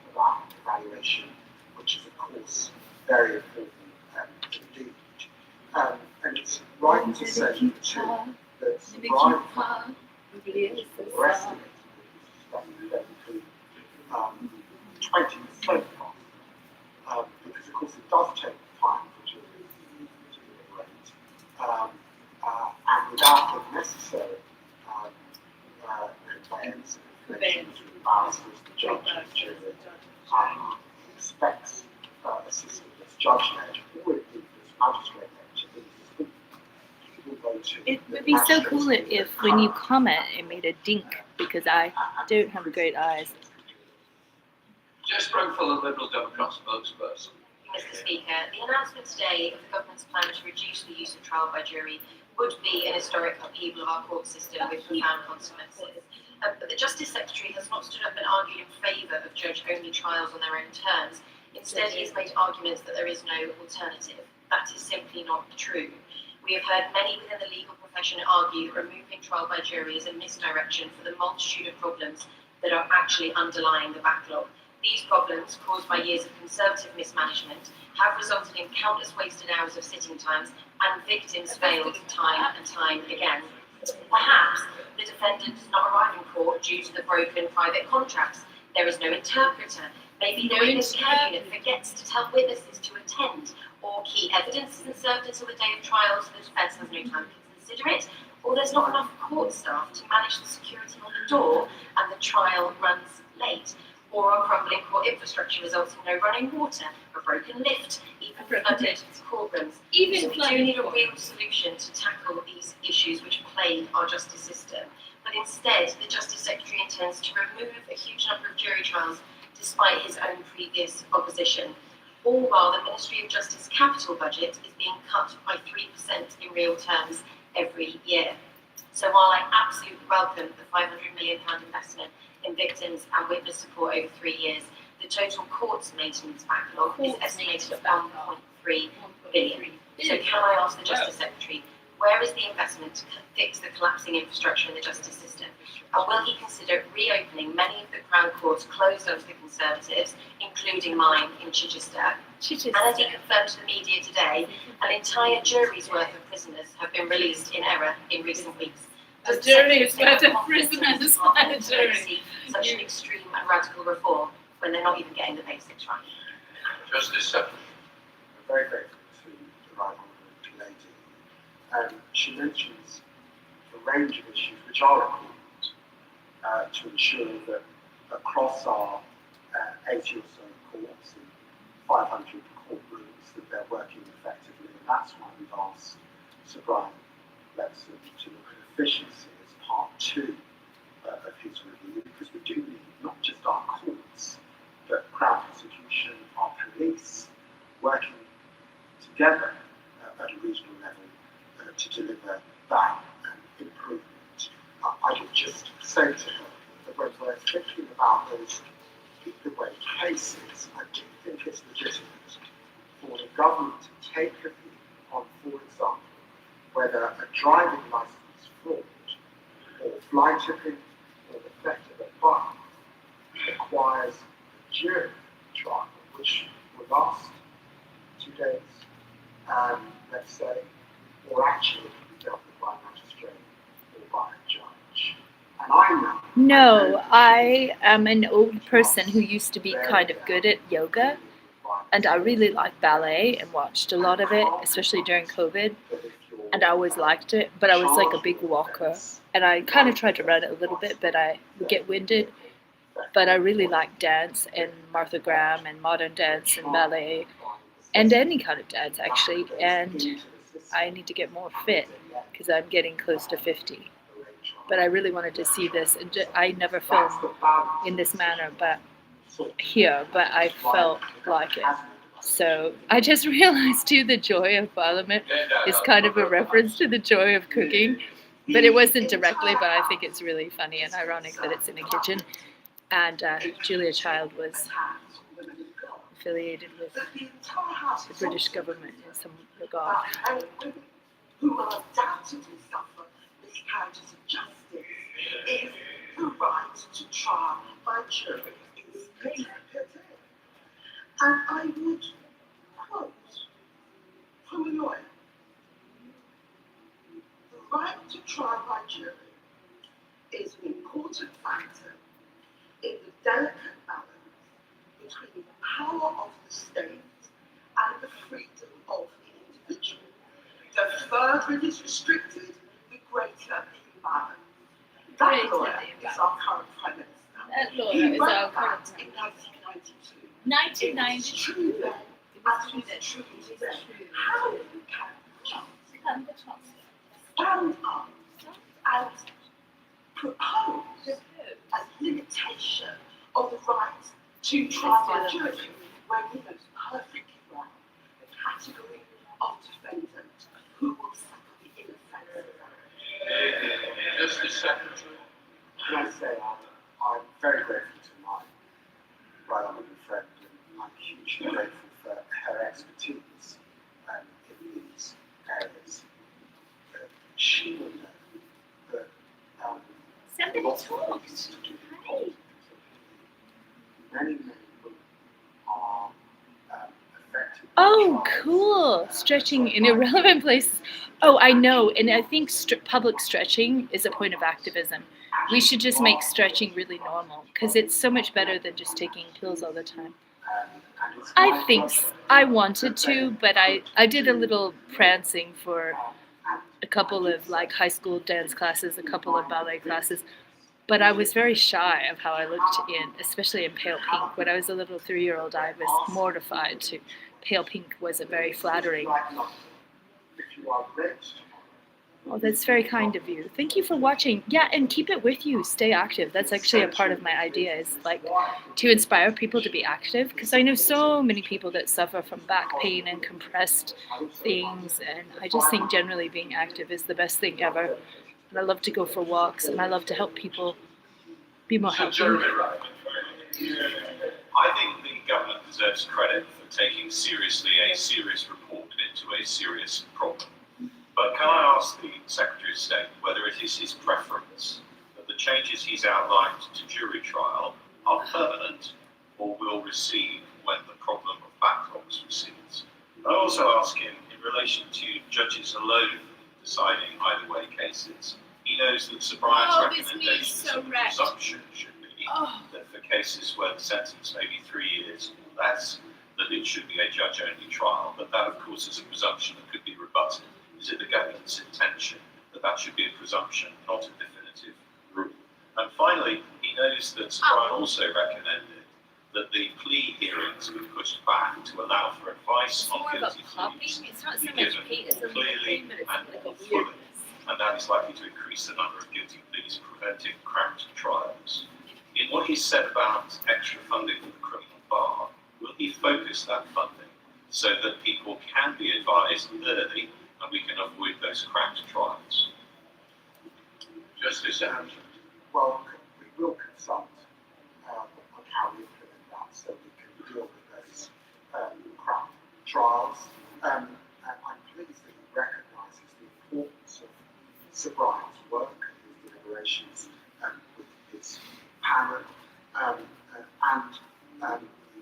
J: provide evaluation, which is of course very important indeed. And it's right to say too that right overestimated stuff that include 20% cost, because of course it does take time for juries to deliberate, and without the necessary conveyance of information between the barristers, the judge, and the jury, expects a system that's judge-led, or indeed that's magistrate-led, to be
E: It would be so cool if when you comment it made a dink, because I don't have great eyes.
C: Jess Brokefield, Liberal Democrat spokesperson.
V: Mr. Speaker, the announcement today of the government's plan to reduce the use of trial by jury would be an historic upheaval of our court system with profound consequences. But the Justice Secretary has not stood up and argued in favour of judge-only trials on their own terms. Instead, he has made arguments that there is no alternative. That is simply not true. We have heard many within the legal profession argue that removing trial by jury is a misdirection for the multitude of problems that are actually underlying the backlog. These problems, caused by years of Conservative mismanagement, have resulted in countless wasted hours of sitting times, and victims failed time and time again. Perhaps the defendant does not arrive in court due to the broken private contracts. There is no interpreter. Maybe the witness care unit forgets to tell witnesses to attend, or key evidence isn't served until the day of trial, so the defence has no time to consider it, or there's not enough court staff to manage the security on the door, and the trial runs late. Or our crumbling court infrastructure results in no running water, a broken lift, even flooded courtrooms. So we do need a real solution to tackle these issues which plague our justice system. But instead, the Justice Secretary intends to remove a huge number of jury trials despite his own previous opposition. All while the Ministry of Justice capital budget is being cut by 3% in real terms every year. So while I absolutely welcome the £500 million investment in victims and witness support over 3 years, the total courts maintenance backlog is estimated at 1.3 billion. So can I ask the Justice Secretary, where is the investment to fix the collapsing infrastructure in the justice system? And will he consider reopening many of the Crown Courts closed under the Conservatives, including mine in Chichester? And as he confirmed to the media today, an entire jury's worth of prisoners have been released in error in recent weeks.
A: A jury's worth of prisoners by a jury.
V: Such an extreme and radical reform when they're not even getting the basics right.
C: Justice Secretary.
J: I'm very grateful to the right honourable lady. She mentions a range of issues which are important to ensure that across our 80 or so courts and 500 courtrooms that they're working effectively, and that's why we've asked Sir Brian Lepson to look at efficiency as part 2 of his review, because we do need not just our courts, but Crown Prosecution, our police, working together at a regional level to deliver that improvement. I would just say to her that when we're thinking about those the way cases, I do think it's legitimate for the government to take a view on, for example, whether a driving license fraud or fly tipping or the theft of a bike requires a jury trial, which will last 2 days, let's say, or actually can be dealt with by a magistrate or by a judge. And I know.
E: No, I am an old person who used to be kind of good at yoga, and I really liked ballet and watched a lot of it, especially during COVID, and I always liked it, but I was like a big walker, and I kind of tried to run it a little bit, but I would get winded. But I really like dance and Martha Graham and modern dance and ballet and any kind of dance actually, and I need to get more fit because I'm getting close to 50. But I really wanted to see this, and I never filmed in this manner, but here, but I felt like it. So I just realized too, the joy of Parliament is kind of a reference to the joy of cooking, but it wasn't directly, but I think it's really funny and ironic that it's in a kitchen. And Julia Child was affiliated with the British government in some regard.
D: And women who will undoubtedly suffer miscarriages of justice if the right to trial by jury is prohibited. And I would quote from a lawyer: the right to trial by jury is an important factor in the delicate balance between the power of the state and the freedom of the individual. The further it is restricted, the greater the imbalance. That lawyer is our current Prime Minister.
A: That lawyer
D: He
A: is
D: wrote
A: our
D: that
A: current
D: in 1992.
A: 1992.
D: It was true then, and it is true today. How can the Chancellor stand up and propose a limitation of the right to trial by jury when he knows perfectly well the category of defendant who will suffer the inoffensive?
C: Justice Secretary.
J: Can I say I'm very grateful to my right honourable friend, and I'm hugely grateful for her expertise in these areas. She will know that
A: Somebody
J: lots of
A: talked.
J: things to do with politics. Many women are affected.
E: Oh, cool. Stretching in irrelevant places. Oh, I know. And I think public stretching is a point of activism. We should just make stretching really normal because it's so much better than just taking pills all the time. I think I wanted to, but I did a little prancing for a couple of like high school dance classes, a couple of ballet classes. But I was very shy of how I looked especially in pale pink. When I was a little 3-year-old, I was mortified to. Pale pink wasn't very flattering. Oh, that's very kind of you. Thank you for watching. Yeah, and keep it with you. Stay active. That's actually a part of my idea is like to inspire people to be active because I know so many people that suffer from back pain and compressed things, and I just think generally being active is the best thing ever. And I love to go for walks, and I love to help people be more healthy.
B: I think the government deserves credit for taking seriously a serious report into a serious problem. But can I ask the Secretary of State whether it is his preference that the changes he's outlined to jury trial are permanent or will recede when the problem of backlogs recedes? I also ask him in relation to judges alone deciding either way cases. He knows that Sir Brian's recommendations of the presumption should be that for cases where the sentence may be 3 years or less, that it should be a judge-only trial. But that, of course, is a presumption that could be rebutted. Is it the government's intention that that should be a presumption, not a definitive rule? And finally, he knows that Sir Brian also recommended that the plea hearings be pushed back to allow for advice on guilty pleas
A: It's not
B: be
A: so much
B: given
A: hate, it's a little
B: clearly
A: thing, but it's
B: and
A: like
B: more
A: a
B: fully,
A: weirdness.
B: and that is likely to increase the number of guilty pleas, preventing cramped trials. In what he said about extra funding for the criminal bar, will he focus that funding so that people can be advised early and we can avoid those cramped trials?
C: Justice Anderson.
J: Well, we will consult on how we implement that so we can deal with those cramped trials. And I'm pleased that he recognises the importance of Sir Brian's work and his deliberations with his panel. And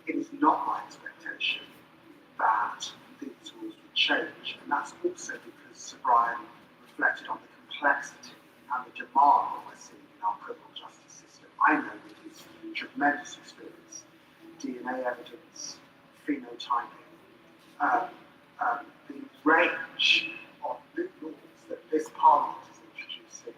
J: it is not my expectation that these rules would change. And that's also because Sir Brian reflected on the complexity and the demand that we're seeing in our criminal justice system. I know with his tremendous experience, DNA evidence, phenotyping, the range of new laws that this Parliament is introducing,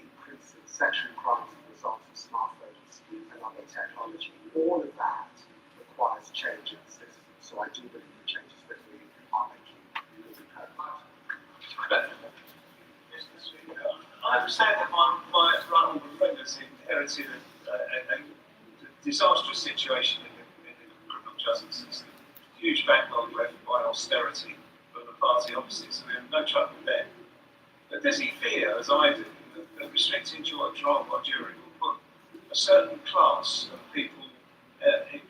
J: increasing sexual crimes as a result of smartphones and other technology, all of that requires change in the system. So I do believe the changes that we are making will be permanent.
N: I understand that my right honourable friend has inherited a disastrous situation in the criminal justice system. Huge backlog left by austerity from the party offices, and we have no trouble there. But does he fear, as I do, that restricting trial by jury will put a certain class of people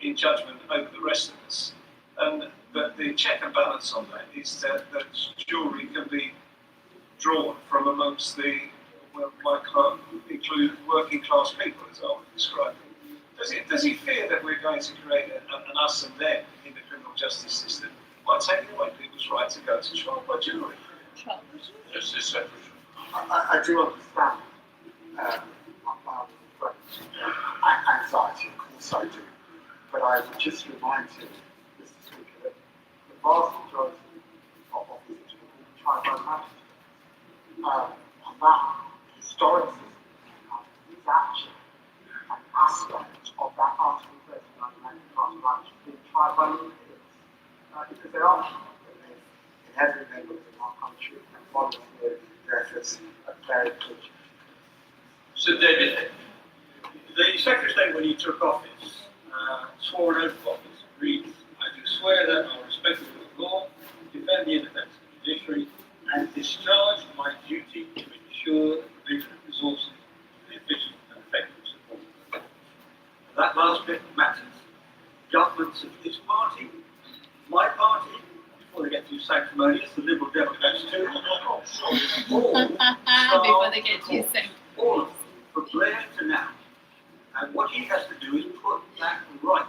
N: in judgment over the rest of us? And that the check and balance on that is that jury can be drawn from amongst the, well, my club include working class people, as I would describe it. Does he fear that we're going to create an us and them in the criminal justice system by taking away people's right to go to trial by jury?
C: Justice Secretary.
J: I do understand my friend's anxiety, of course I do. I would just remind you, Mr. Speaker, that the vast majority of officers are tried by magistrates. And that historic system is actually an aspect of that Article 39 Amendment part of Action being tried by lawyers. Because there are people that live in every neighbourhood in our country and volunteer their efforts at very good.
Q: So David, the Secretary of State when he took office swore an oath of office, reads, I do swear that I will respect the rule of law, defend the independence of the judiciary, and discharge my duty to ensure the provision of resources for the efficient and effective support of the government. That last bit matters. Governments of this party, my party, before they get too sanctimonious, the Liberal Democrats too,
A: Before they get too sick.
Q: all of them, from Blair to now. And what he has to do is put that right.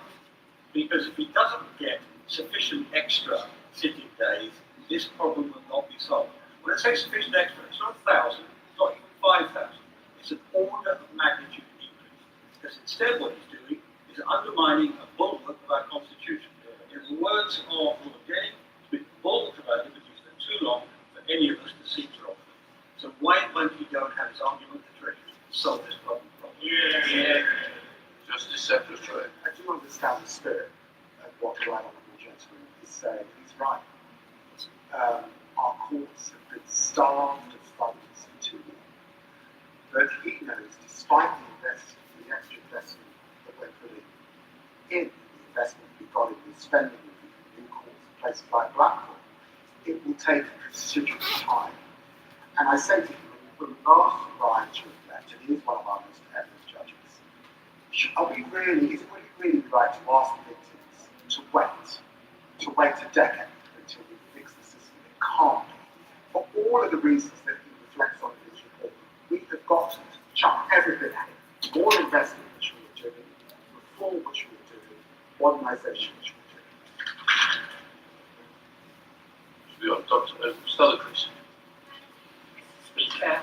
Q: Because if he doesn't get sufficient extra sitting days, this problem will not be solved. When I say sufficient extra, it's not 1,000, it's not even 5,000. It's an order of magnitude increase. Because instead what he's doing is undermining a bulwark of our Constitution. In the words of Lord Gay, it's been bulwark of our liberties for too long for any of us to seek to offer. So why won't he go and have his argument with the Treasury to solve this problem?
C: Justice Secretary.
J: I do understand the spirit of what the right honourable gentleman is saying. He's right. Our courts have been starved of funds for too long. But he knows, despite the extra investment that we're putting in, the investment we've got in the spending of new courts in places like Blackpool, it will take considerable time. And I say to him, when we last Brian to reflect, and he is one of our most eminent judges, is it really right to ask the victims to wait a decade until we fix the system? It can't be. For all of the reasons that he reflects on in his report, we have got to chuck everything at it. More investment which we are doing, reform which we are doing, modernisation which we are doing.
C: Dr. Stella Chris.
I: Speaker,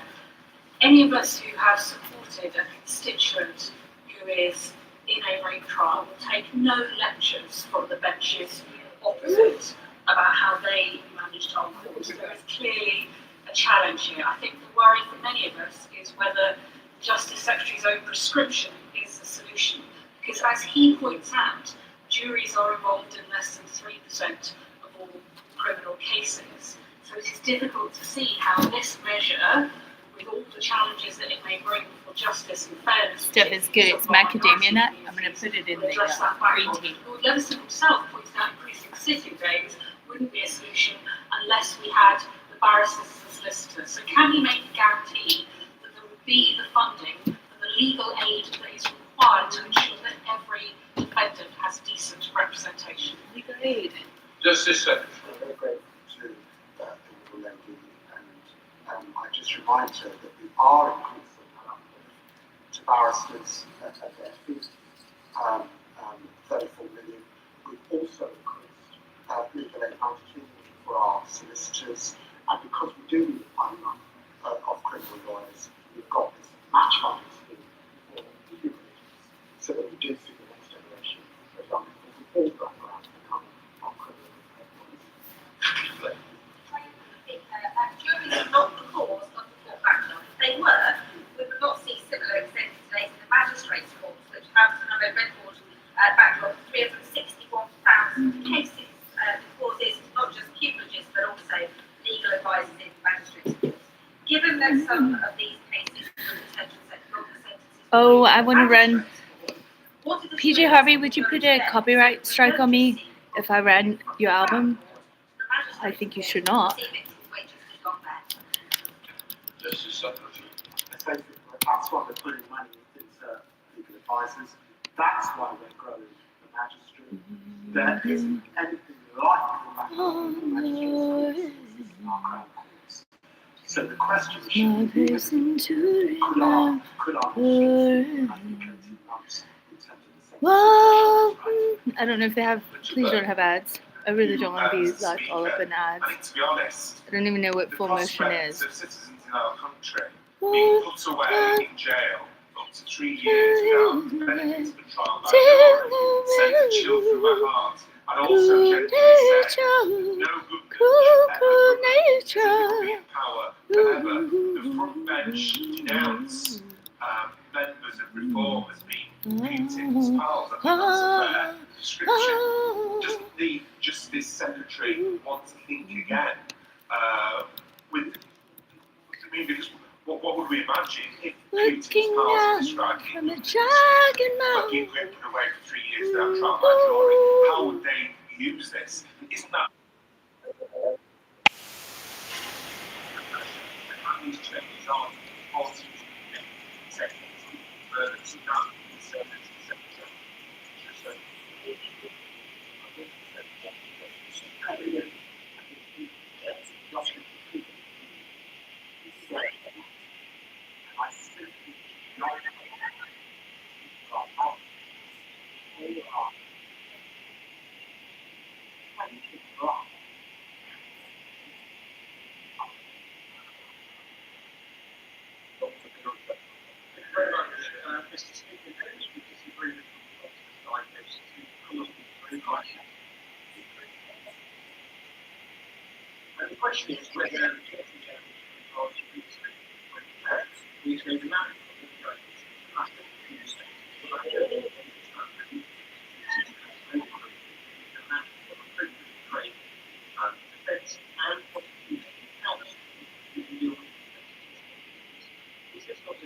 I: any of us who have supported a constituent who is in a rape trial will take no lectures from the benches opposite about how they managed our courts. There is clearly a challenge here. I think the worry for many of us is whether Justice Secretary's own prescription is the solution. Because as he points out, juries are involved in less than 3% of all criminal cases. So it is difficult to see how this measure, with all the challenges that it may bring for justice and fairness,
E: Stuff is good. It's macadamia nut. I'm going to put it in the green tea.
I: Lord Leveson himself points out increasing sitting days wouldn't be a solution unless we had the barristers and solicitors. So can he make a guarantee that there will be the funding and the legal aid that is required to ensure that every defendant has decent representation?
E: Legal aid.
C: Justice Secretary.
J: I'm very grateful to the Honourable Lady, and I just remind her that we are increasing our uplift to barristers at their fees, 34 million. We've also increased legal aid funding for our solicitors, and because we do need the funding of criminal lawyers, we've got this match funding scheme for human agents, so that we do see the next generation of young people with all backgrounds becoming our criminal lawyers.
I: Juries are not the cause of the court backlog. If they were, we would not see similar extended delays in the magistrates' courts, which have a record backlog of 361,000 cases. Causes not just pupillage but also legal advisors in magistrates' courts. Given that some of these cases were detention sentences.
E: Oh, I want to run. PJ Harvey, would you put a copyright strike on me if I ran your album? I think you should not.
C: Justice Secretary.
J: I say that's why we're putting money into legal advisors. That's why we're growing the magistrate. There isn't anything like the magistrate in our crown courts. So the question should be, could our
E: well, I don't know if they have. Please don't have ads. I really don't want to be like all up in ads.
K: I think, to be honest,
E: I don't even know what full motion is.
K: of citizens in our country being put away in jail for to 3 years without the benefits of the trial by jury sends a chill through my heart. And also gently said, no good government should ever be in power than ever. The front bench denounce members of reform as being Putin's pals. I think that's a fair description. Doesn't the Justice Secretary want to think again? Because what would we imagine if Putin's pals were striking fucking gripping away for 3 years without trial by jury? How would they use this? Isn't that these changes are policies further to that Mr. Speaker, we disagree with the question is whether these may be married. Defense and prosecution helps in deal with this. Is not a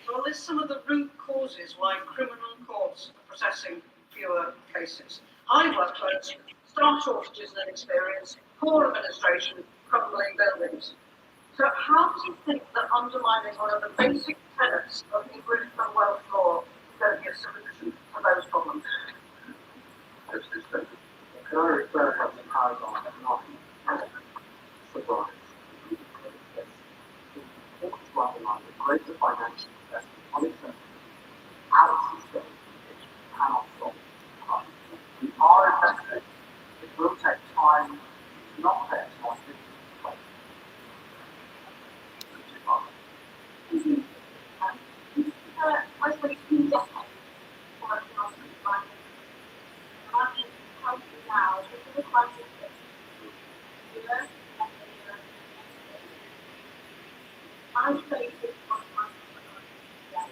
H: So I'll list some of the root causes why criminal courts are processing fewer cases. High workloads, staff shortages and inexperience, poor administration, crumbling buildings. So how do you think that undermining one of the basic tenets of English Commonwealth law is going to be a solution to those problems?
J: Can I refer to the paragraph 9? Surprise. Greater financial investment on its own. Our system cannot solve crime. We are invested. It will take time. It's not fair to our citizens.
I: I suppose 2 decades working on the finance. And I think helping now, this is a crisis that you learn and you learn. I say this one time today,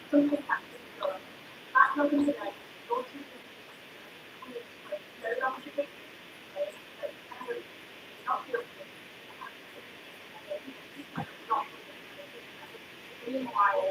I: something has to be done. That's not today. Your two things no longer to be not guilty. Meanwhile,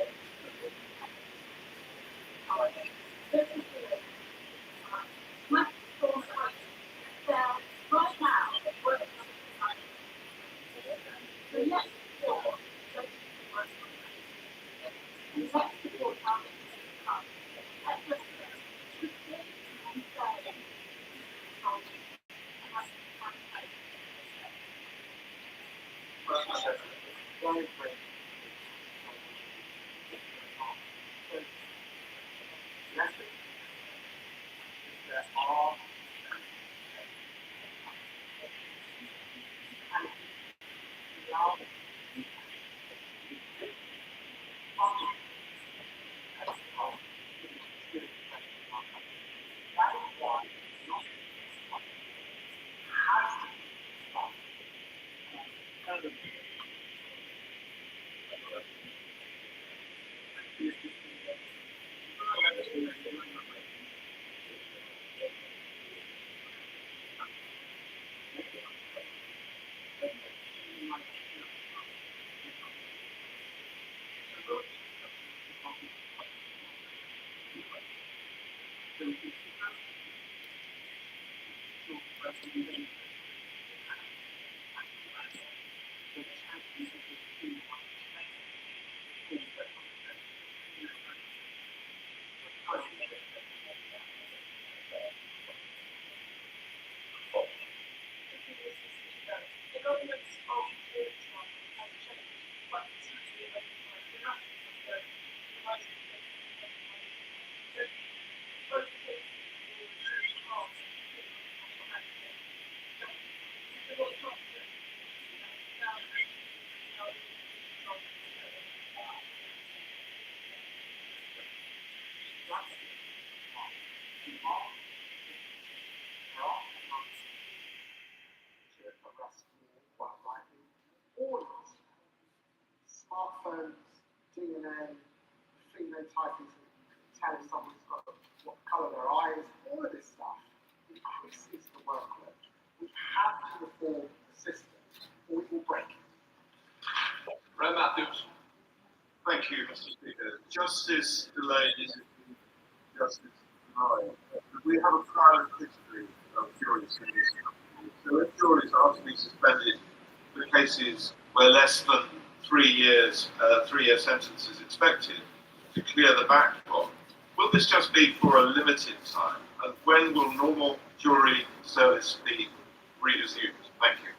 X: The government's of jury trial has changed quite considerably over time. The analysis of the rising both cases will choose half of accident. There was not
J: Smartphones, DNA, phenotyping, telling someone's got what colour their eyes, all of this stuff increases the workload. We have to reform the system or we will break it.
C: Ray Matthews.
N: Thank you, Mr. Speaker. Justice delayed is justice denied. We have a proud history of juries in this country. So if juries are to be suspended for cases where less than 3 years, 3-year sentence is expected to clear the backlog, will this just be for a limited time? And when will normal jury service be resumed? Thank you.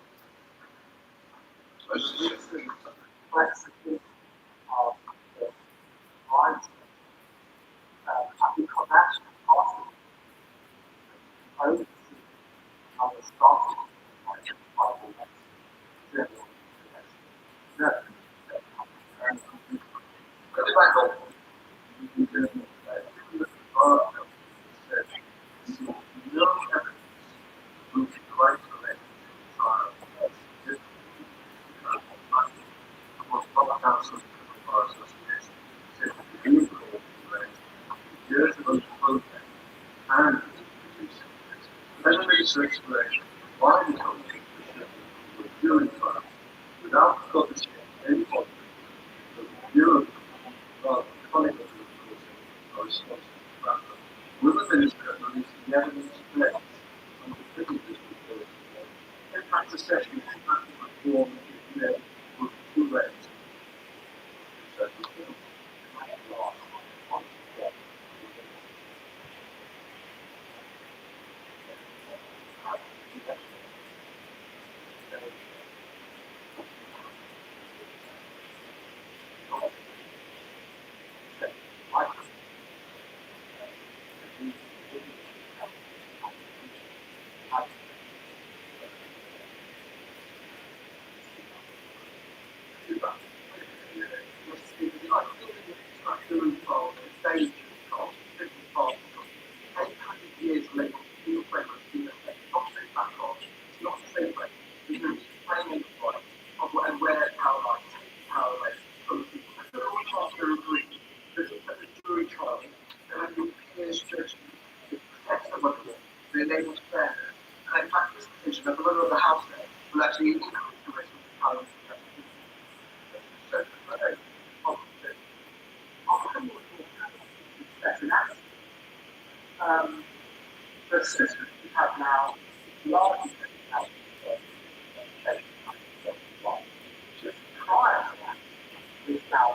N: Explanation why the country was doing trial without publishing any document that Europe are responsible for that. Will the minister release the evidence today on the privileges report? In fact, a session in fact reform was too late. The system we have now largely just prior to that, is now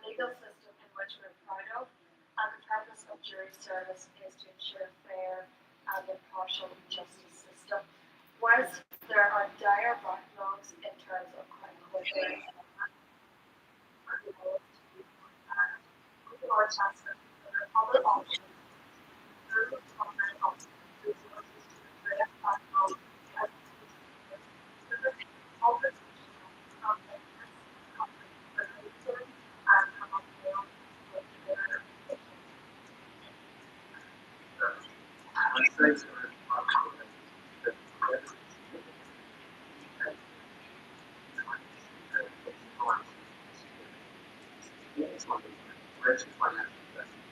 X: legal system in which we're part of, and the purpose of jury service is to ensure a fair and impartial justice system. Whilst there are dire backlogs in terms of crime court other options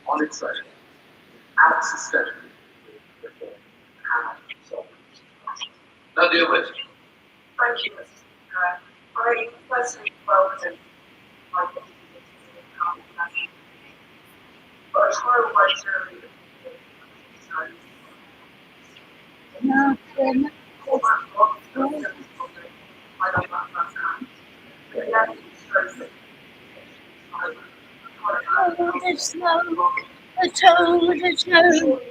J: on its own, without systemic reform, cannot solve it.
U: Nadia West.
X: Thank you, Mr. Speaker. I personally welcome my contribution, but I try my jury
E: The smoke, the toad, the toad.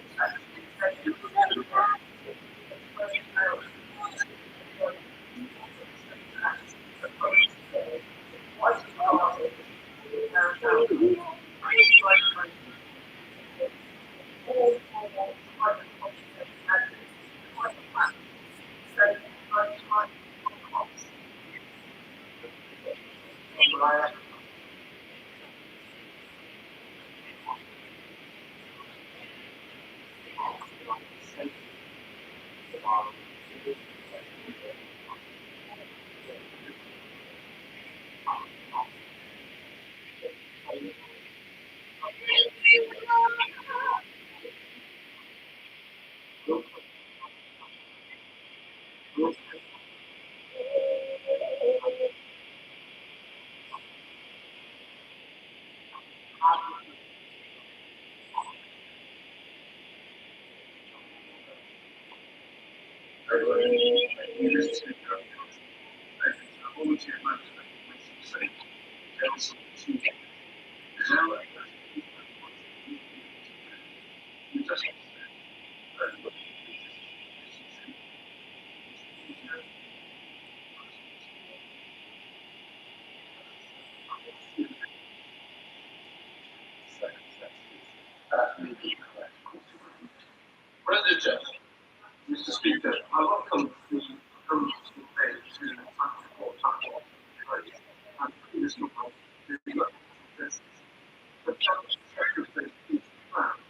U: President, Mr. Speaker, I welcome the proposal made to support trade and previous number this. The judge secretary is found,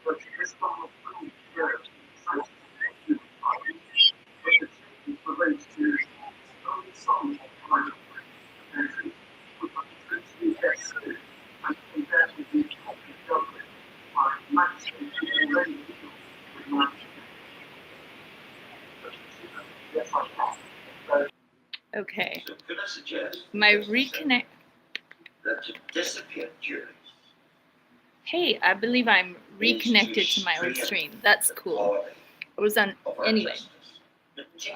U: but this number of years but the change relates to only some of private countries, which are potentially less good and compared with the public government are maximum already
A: Okay.
L: So could I suggest
A: My reconnect.
L: that to disappear juries
A: Hey, I believe I'm reconnected to my old stream. That's cool. I was on anyway.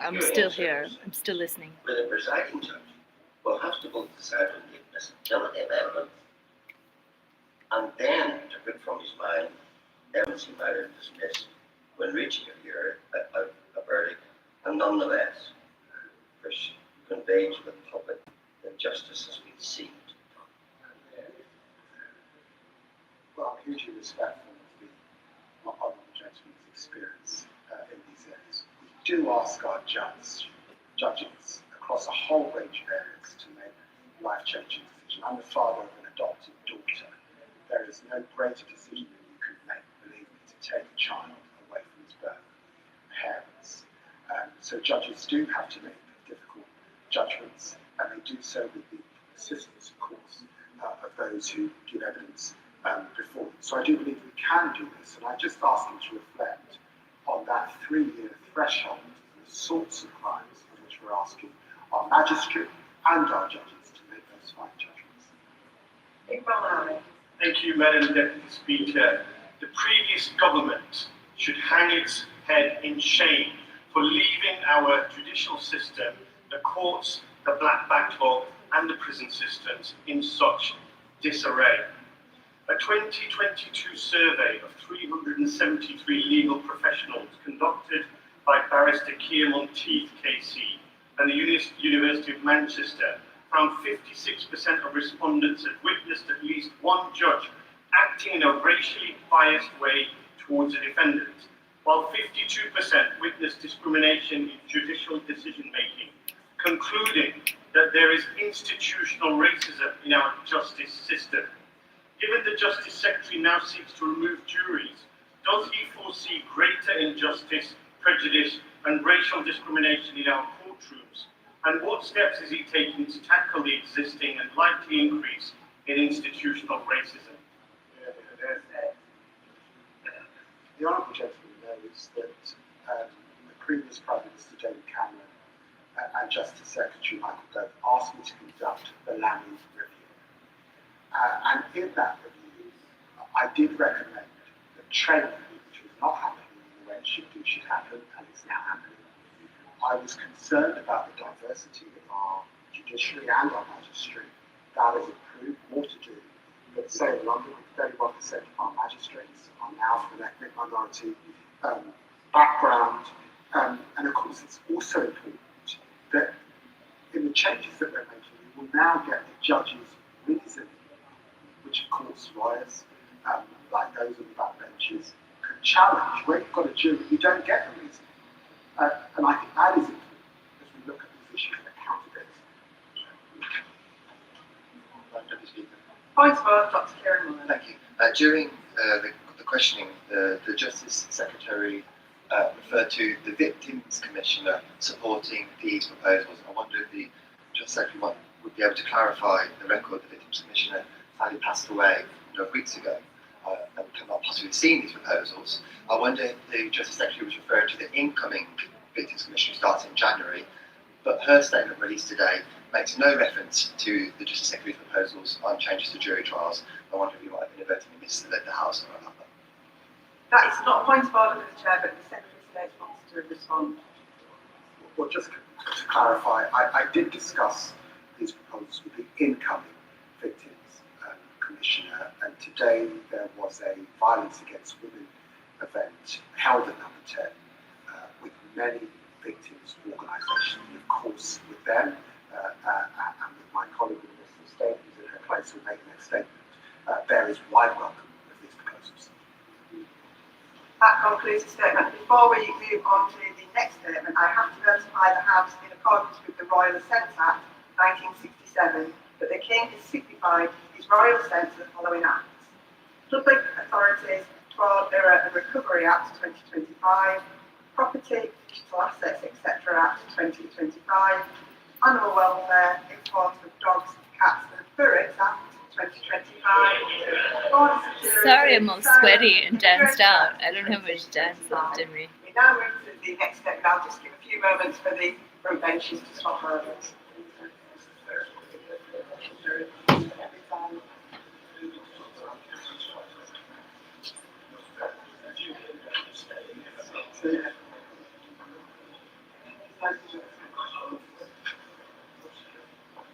A: I'm still here. I'm still listening.
L: where the presiding judge will have to both decide on the admissibility of evidence and then to put from his mind evidence he might have dismissed when reaching a verdict, and nonetheless convey to the public that justice has been seeked.
J: Well, I'm hugely respectful of the honourable gentleman's experience in these areas. We do ask our judges across a whole range of areas to make life-changing decisions. I'm the father of an adopted daughter. There is no greater decision that you could make, believe me, to take a child away from its birth parents. So judges do have to make difficult judgments, and they do so with the assistance, of course, of those who give evidence before them. So I do believe we can do this, and I just ask them to reflect on that 3-year threshold for the sorts of crimes for which we're asking our magistrate and our judges to make those fine judgments.
N: Thank you, Madam Deputy Speaker. The previous government should hang its head in shame for leaving our judicial system, the courts, the black backlog, and the prison systems in such disarray. A 2022 survey of 373 legal professionals conducted by barrister Keir Monteith KC and the University of Manchester found 56% of respondents had witnessed at least one judge acting in a racially biased way towards a defendant, while 52% witnessed discrimination in judicial decision-making, concluding that there is institutional racism in our justice system. Given the Justice Secretary now seeks to remove juries, does he foresee greater injustice, prejudice, and racial discrimination in our courtrooms? And what steps is he taking to tackle the existing and likely increase in institutional racism?
J: The Honourable Gentleman knows that the previous Prime Minister David Cameron and Justice Secretary Michael Gove asked me to conduct the Lammy review. And in that review, I did recommend that training, which was not happening in the way it should happen, and it's now happening. I was concerned about the diversity of our judiciary and our magistracy. That has improved, more to do. But say in London, 31% of our magistrates are now from an ethnic minority background. And of course, it's also important that in the changes that we're making, we will now get the judges' reasoning, which of course lawyers, like those on the backbenches, can challenge. When you've got a jury, you don't get the reason. And I think that is important as we look at these issues of accountability.
H: Points for Dr. Kieran Mullen.
O: Thank you. During the questioning, the Justice Secretary referred to the Victims Commissioner supporting these proposals. I wonder if the Justice Secretary would be able to clarify the record. The Victims Commissioner sadly passed away a number of weeks ago and cannot possibly have seen these proposals. I wonder if the Justice Secretary was referring to the incoming Victims Commissioner starting in January, but her statement released today makes no reference to the Justice Secretary's proposals on changes to jury trials. I wonder if you might have inadvertently misled the House about that.
H: That is not a point of order with the Chair, but the Secretary of State wants to respond.
J: Well, just to clarify, I did discuss these proposals with the incoming Victims Commissioner, and today there was a Violence Against Women event held at Number 10 with many victims organisations, and of course with them and with my colleague in the Minister of State who's in her place will make the next statement. There is wide welcome of these proposals.
H: That concludes the statement. Before we move on to the next statement, I have to notify the House in accordance with the Royal Assent Act 1967 that the King has signified his royal assent to the following acts: Public Authorities Fraud, Error and Recovery Act 2025, Property, Digital Assets, etc. Act 2025, Animal Welfare, Import of Dogs, Cats and Ferrets Act 2025.
E: Sorry, I'm all sweaty and danced out. I don't have much dance left in me.
H: We now move to the next step, and I'll just give a few moments for the front benches to swap over.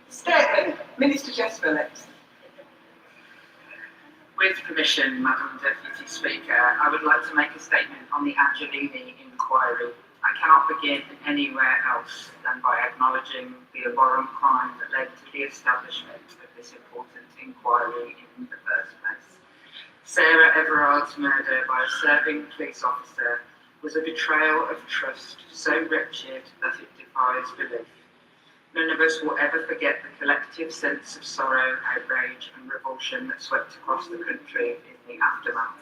H: Statement, Minister Jess Phillips.
R: With permission, Madam Deputy Speaker, I would like to make a statement on the Angelini inquiry. I cannot begin anywhere else than by acknowledging the abhorrent crime that led to the establishment of this important inquiry in the first place. Sarah Everard's murder by a serving police officer was a betrayal of trust so wretched that it defies belief. None of us will ever forget the collective sense of sorrow, outrage and revulsion that swept across the country in the aftermath.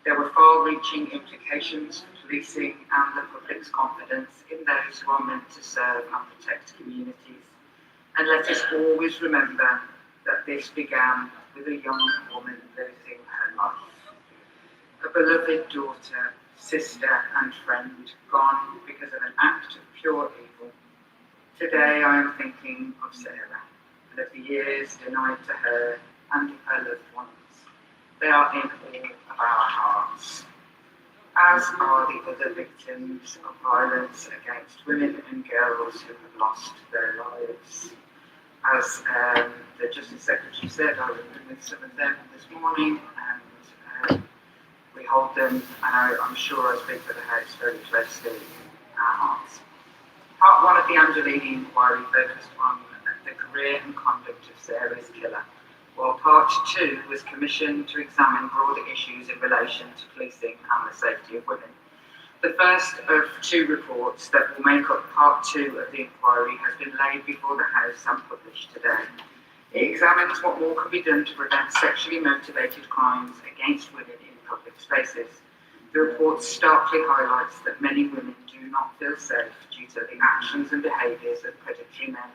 R: There were far-reaching implications for policing and the public's confidence in those who are meant to serve and protect communities. And let us always remember that this began with a young woman losing her life. A beloved daughter, sister and friend gone because of an act of pure evil. Today I am thinking of Sarah and of the years denied to her and her loved ones. They are in all of our hearts, as are the other victims of violence against women and girls who have lost their lives. As the Justice Secretary said, I was with some of them this morning, and we hold them, and I'm sure I speak for the House, very close to our hearts. Part 1 of the Angelini inquiry focused on the career and conduct of Sarah's killer, while Part 2 was commissioned to examine broader issues in relation to policing and the safety of women. The first of 2 reports that will make up Part 2 of the inquiry has been laid before the House and published today. It examines what more can be done to prevent sexually motivated crimes against women in public spaces. The report starkly highlights that many women do not feel safe due to the actions and behaviours of predatory men,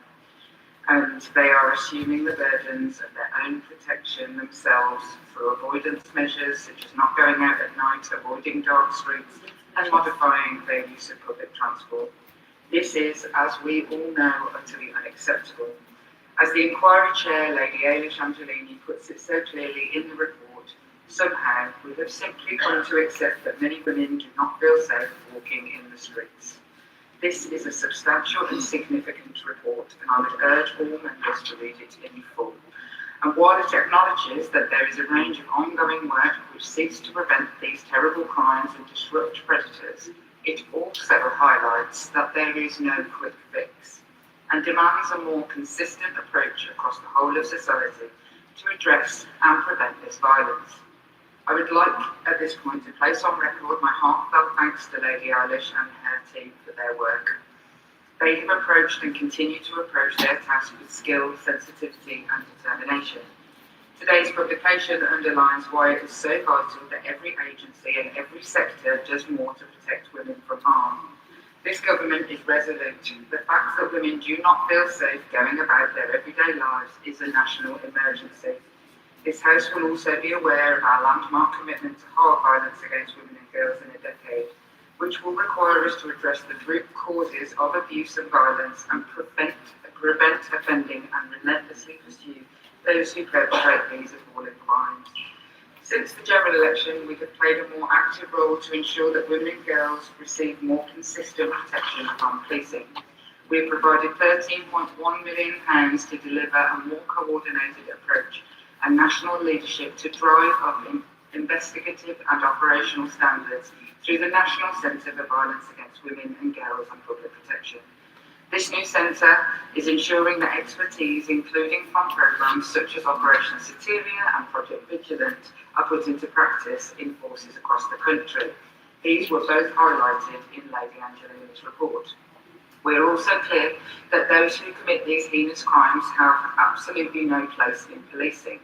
R: and they are assuming the burdens of their own protection themselves through avoidance measures such as not going out at night, avoiding dark streets, and modifying their use of public transport. This is, as we all know, utterly unacceptable. As the inquiry chair, Lady Eilish Angelini, puts it so clearly in the report, somehow we have simply come to accept that many women do not feel safe walking in the streets. This is a substantial and significant report, and I would urge all members to read it in full. And while it acknowledges that there is a range of ongoing work which seeks to prevent these terrible crimes and disrupt predators, it also highlights that there is no quick fix and demands a more consistent approach across the whole of society to address and prevent this violence. I would like at this point to place on record my heartfelt thanks to Lady Eilish and her team for their work. They have approached and continue to approach their task with skill, sensitivity and determination. Today's publication underlines why it is so vital that every agency and every sector does more to protect women from harm. This government is resolute. The fact that women do not feel safe going about their everyday lives is a national emergency. This House will also be aware of our landmark commitment to hard violence against women and girls in a decade, which will require us to address the root causes of abuse and violence and prevent offending and relentlessly pursue those who perpetrate these appalling crimes. Since the general election, we have played a more active role to ensure that women and girls receive more consistent protection from policing. We have provided £13.1 million to deliver a more coordinated approach and national leadership to drive up investigative and operational standards through the National Centre for Violence Against Women and Girls and Public Protection. This new centre is ensuring that expertise, including from programmes such as Operation Satyria and Project Vigilant, are put into practice in forces across the country. These were both highlighted in Lady Angelini's report. We are also clear that those who commit these heinous crimes have absolutely no place in policing.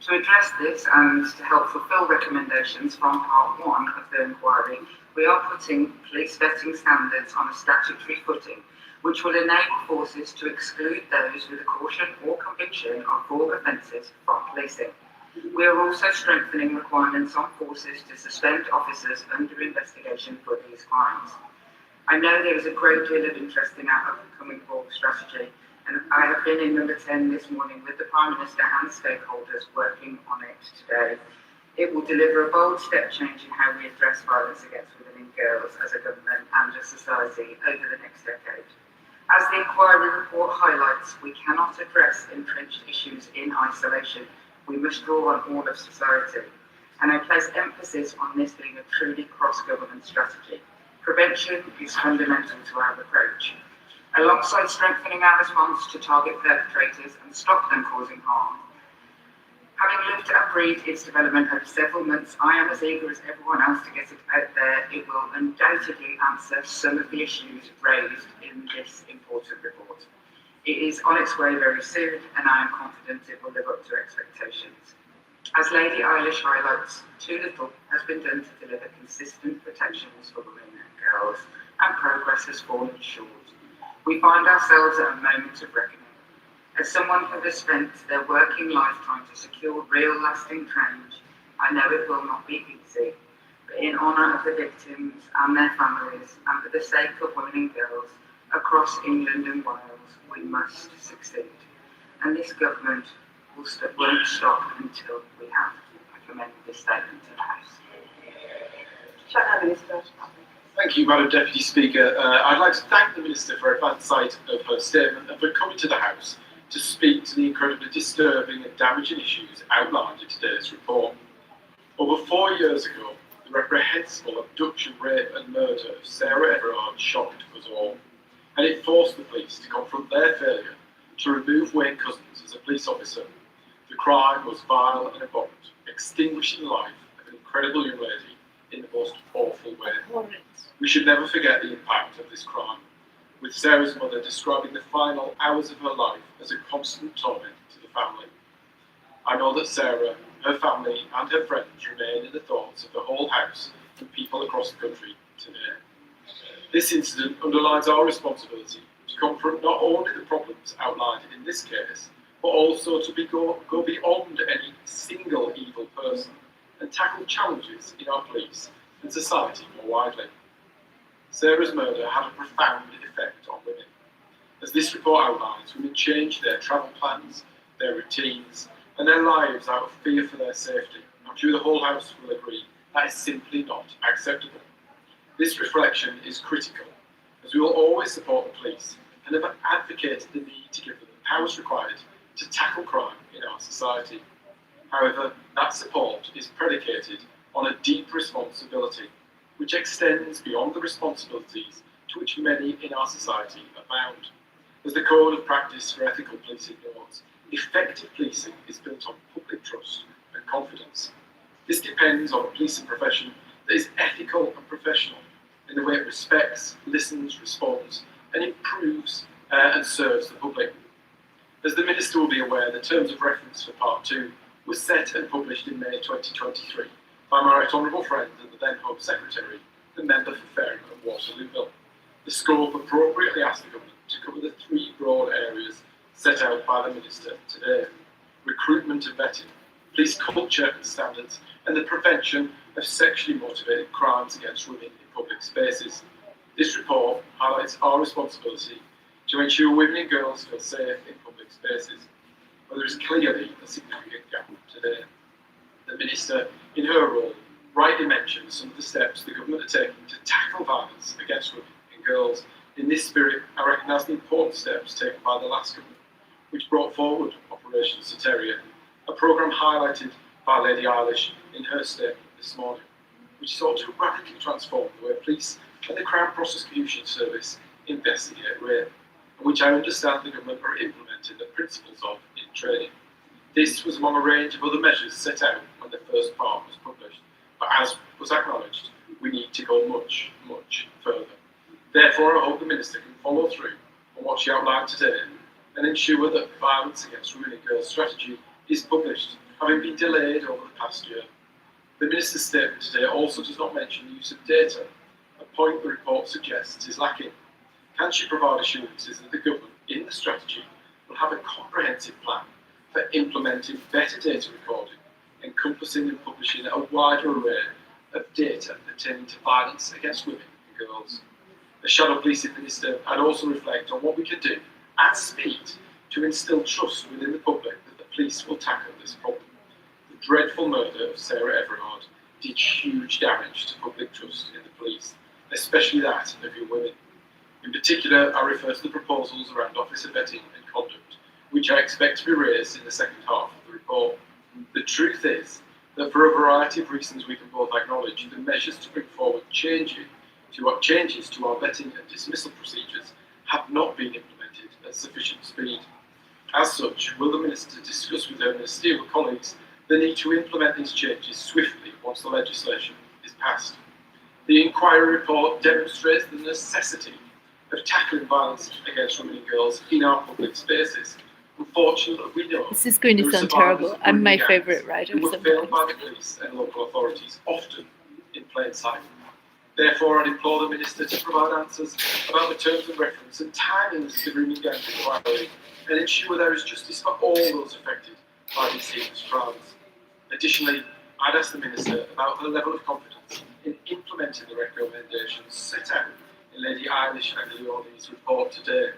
R: To address this and to help fulfil recommendations from Part 1 of the inquiry, we are putting police vetting standards on a statutory footing, which will enable forces to exclude those with a caution or conviction of fraud offences from policing. We are also strengthening requirements on forces to suspend officers under investigation for these crimes. I know there is a great deal of interest in our upcoming forward strategy, and I have been in number 10 this morning with the Prime Minister and stakeholders working on it today. It will deliver a bold step change in how we address violence against women and girls as a government and a society over the next decade. As the inquiry report highlights, we cannot address entrenched issues in isolation. We must draw on all of society. And I place emphasis on this being a truly cross-government strategy. Prevention is fundamental to our approach. Alongside strengthening our response to target perpetrators and stop them causing harm. Having lived and breathed its development over several months, I am as eager as everyone else to get it out there. It will undoubtedly answer some of the issues raised in this important report. It is on its way very soon, and I am confident it will live up to expectations. As Lady Eilish highlights, too little has been done to deliver consistent protections for women and girls, and progress has fallen short. We find ourselves at a moment of reckoning. As someone who has spent their working lifetime to secure real lasting change, I know it will not be easy, but in honour of the victims and their families, and for the sake of women and girls across England and Wales, we must succeed. And this government won't stop until we have. I commend this statement to the House.
F: Thank you, Madam Deputy Speaker. I'd like to thank the Minister for advance sight of her statement and for coming to the House to speak to the incredibly disturbing and damaging issues outlined in today's report. Over 4 years ago, the reprehensible abduction, rape and murder of Sarah Everard shocked us all, and it forced the police to confront their failure to remove Wayne Couzens as a police officer. The crime was vile and abhorrent, extinguishing the life of an incredible young lady in the most awful way. We should never forget the impact of this crime, with Sarah's mother describing the final hours of her life as a constant torment to the family. I know that Sarah, her family and her friends remain in the thoughts of the whole house and people across the country today. This incident underlines our responsibility to confront not only the problems outlined in this case, but also to go beyond any single evil person and tackle challenges in our police and society more widely. Sarah's murder had a profound effect on women. As this report outlines, women changed their travel plans, their routines, and their lives out of fear for their safety. I'm sure the whole House will agree that is simply not acceptable. This reflection is critical, as we will always support the police and have advocated the need to give them the powers required to tackle crime in our society. However, that support is predicated on a deep responsibility, which extends beyond the responsibilities to which many in our society are bound. As the Code of Practice for Ethical Policing notes, effective policing is built on public trust and confidence. This depends on a policing profession that is ethical and professional in the way it respects, listens, responds, and improves and serves the public. As the Minister will be aware, the terms of reference for Part 2 was set and published in May 2023 by my Right Honourable friend and the then Home Secretary, the Member for Fareham and Waterlooville. The scope appropriately asked the Government to cover the 3 broad areas set out by the Minister today: recruitment and vetting, police culture and standards, and the prevention of sexually motivated crimes against women in public spaces. This report highlights our responsibility to ensure women and girls feel safe in public spaces, where there is clearly a significant gap today. The Minister, in her role, rightly mentions some of the steps the Government are taking to tackle violence against women and girls. In this spirit, I recognise the important steps taken by the last Government, which brought forward Operation Soteria, a programme highlighted by Lady Eilish in her statement this morning, which sought to radically transform the way police and the Crown Prosecution Service investigate rape, and which I understand the Government are implementing the principles of in training. This was among a range of other measures set out when the first part was published, but as was acknowledged, we need to go much, much further. Therefore, I hope the Minister can follow through on what she outlined today and ensure that the Violence Against Women and Girls strategy is published, having been delayed over the past year. The Minister's statement today also does not mention the use of data, a point the report suggests is lacking. Can she provide assurances that the Government, in the strategy, will have a comprehensive plan for implementing better data recording, encompassing and publishing a wider array of data pertaining to violence against women and girls? As Shadow Policing Minister, I'd also reflect on what we can do at speed to instil trust within the public that the police will tackle this problem. The dreadful murder of Sarah Everard did huge damage to public trust in the police, especially that of young women. In particular, I refer to the proposals around officer vetting and conduct, which I expect to be raised in the second half of the report. The truth is that for a variety of reasons we can both acknowledge, the measures to bring forward changes to our vetting and dismissal procedures have not been implemented at sufficient speed. As such, will the Minister discuss with her ministerial colleagues the need to implement these changes swiftly once the legislation is passed? The inquiry report demonstrates the necessity of tackling violence against women and girls in our public spaces. Unfortunately, we know
E: this is going to sound terrible. I'm my favourite writer
F: who were failed by the police and local authorities, often in plain sight. Therefore, I'd implore the Minister to provide answers about the terms of reference and timings of the Birmingham inquiry and ensure there is justice for all those affected by these serious crimes. Additionally, I'd ask the Minister about her level of confidence in implementing the recommendations set out in Lady Eilish and Leonie's report today.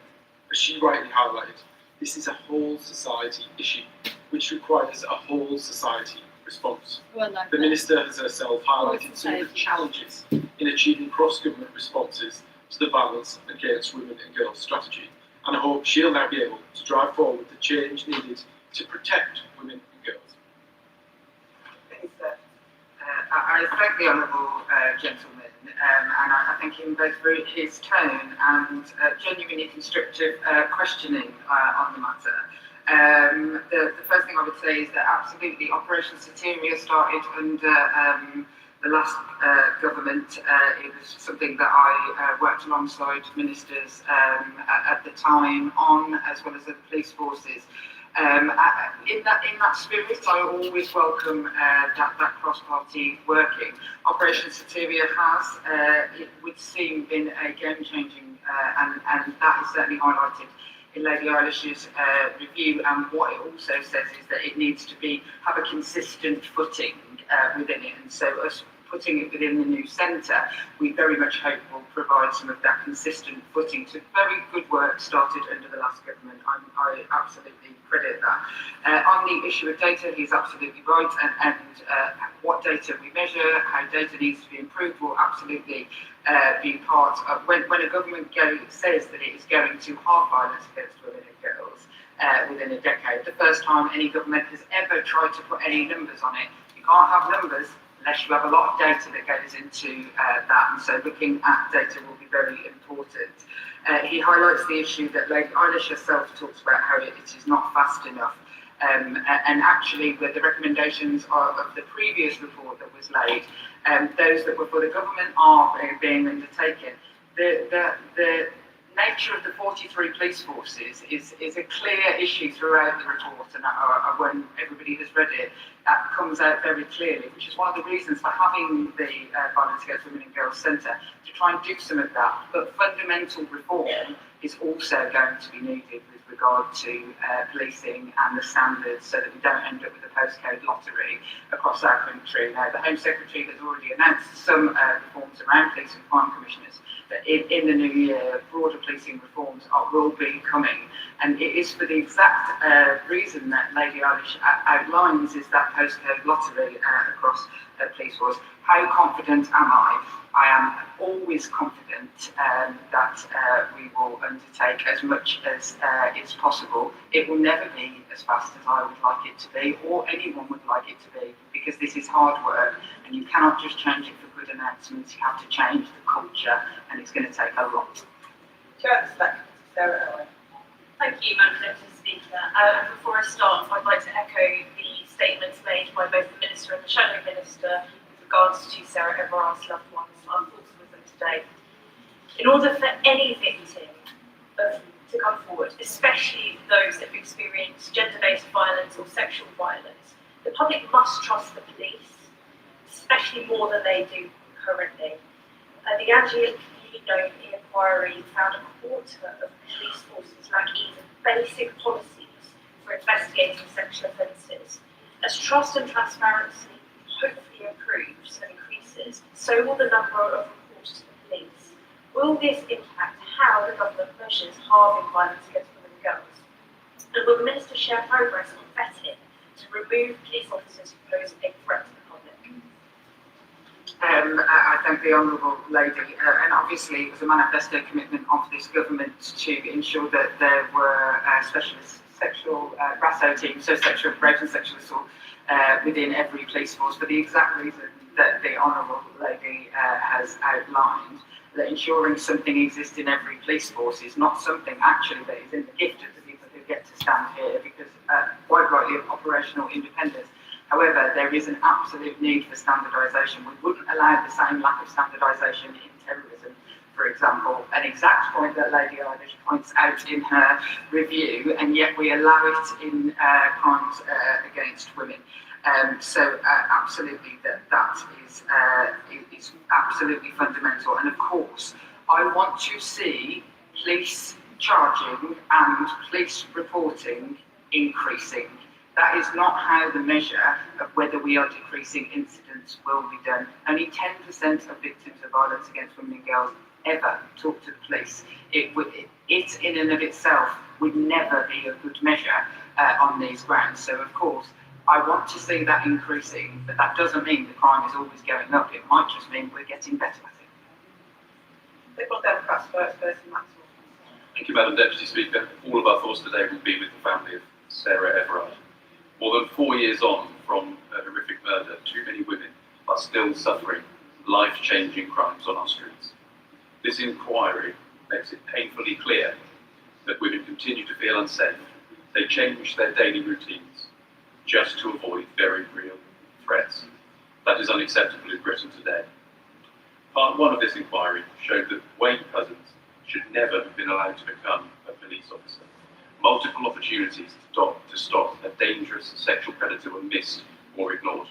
F: As she rightly highlighted, this is a whole society issue, which requires a whole society response. The Minister has herself highlighted some of the challenges in achieving cross-government responses to the violence against women and girls strategy, and I hope she'll now be able to drive forward the change needed to protect women and girls.
R: I thank the honourable gentleman, and I think in both his tone and genuinely constructive questioning on the matter. The first thing I would say is that absolutely Operation Soteria started under the last government. It was something that I worked alongside ministers at the time on, as well as the police forces. In that spirit, I always welcome that cross-party working. Operation Soteria has, it would seem, been a game-changing, and that is certainly highlighted in Lady Eilish's review. And what it also says is that it needs to have a consistent footing within it. And so us putting it within the new centre, we very much hope will provide some of that consistent footing to very good work started under the last government. I absolutely credit that. On the issue of data, he's absolutely right, and what data we measure, how data needs to be improved will absolutely be part of, when a government says that it is going to halve violence against women and girls within a decade. The first time any government has ever tried to put any numbers on it. You can't have numbers unless you have a lot of data that goes into that, and so looking at data will be very important. He highlights the issue that Lady Eilish herself talks about how it is not fast enough, and actually with the recommendations of the previous report that was laid, those that were for the government are being undertaken. The nature of the 43 police forces is a clear issue throughout the report, and when everybody has read it, that comes out very clearly, which is one of the reasons for having the Violence Against Women and Girls Centre, to try and do some of that. But fundamental reform is also going to be needed with regard to policing and the standards, so that we don't end up with a postcode lottery across our country. Now, the Home Secretary has already announced some reforms around police and crime commissioners, that in the new year, broader policing reforms will be coming. And it is for the exact reason that Lady Eilish outlines, is that postcode lottery across the police force. How confident am I? I am always confident that we will undertake as much as is possible. It will never be as fast as I would like it to be, or anyone would like it to be, because this is hard work, and you cannot just change it for good announcements. You have to change the culture, and it's going to take a lot.
X: Sarah.
V: Thank you, Madam Deputy Speaker. Before I start, I'd like to echo the statements made by both the Minister and the Shadow Minister with regards to Sarah Everard's loved ones. Our thoughts with them today. In order for any victim to come forward, especially those that have experienced gender-based violence or sexual violence, the public must trust the police, especially more than they do currently. The Angelino inquiry found a quarter of police forces lack even basic policies for investigating sexual offences. As trust and transparency hopefully improves and increases, so will the number of reports to the police. Will this impact how the government measures halving violence against women and girls? And will the Minister share progress on vetting to remove police officers who pose a threat to the public?
R: I thank the Honourable Lady, and obviously it was a manifesto commitment of this government to ensure that there were specialist sexual BRASO teams, so sexual rape and sexual assault, within every police force, for the exact reason that the Honourable Lady has outlined, that ensuring something exists in every police force is not something actually that is in the gift of the people who get to stand here, because quite rightly of operational independence. However, there is an absolute need for standardisation. We wouldn't allow the same lack of standardisation in terrorism, for example, an exact point that Lady Eilish points out in her review, and yet we allow it in crimes against women. So absolutely that is absolutely fundamental. And of course, I want to see police charging and police reporting increasing. That is not how the measure of whether we are decreasing incidents will be done. Only 10% of victims of violence against women and girls ever talk to the police. It in and of itself would never be a good measure on these grounds. So of course, I want to see that increasing, but that doesn't mean the crime is always going up. It might just mean we're getting better at it.
X: Liberal Democrats first, Maxwell.
G: Thank you, Madam Deputy Speaker. All of our thoughts today will be with the family of Sarah Everard. More than 4 years on from a horrific murder, too many women are still suffering life-changing crimes on our streets. This inquiry makes it painfully clear that women continue to feel unsafe. They change their daily routines just to avoid very real threats. That is unacceptable in Britain today. Part 1 of this inquiry showed that Wayne Couzens should never have been allowed to become a police officer. Multiple opportunities to stop a dangerous sexual predator were missed or ignored.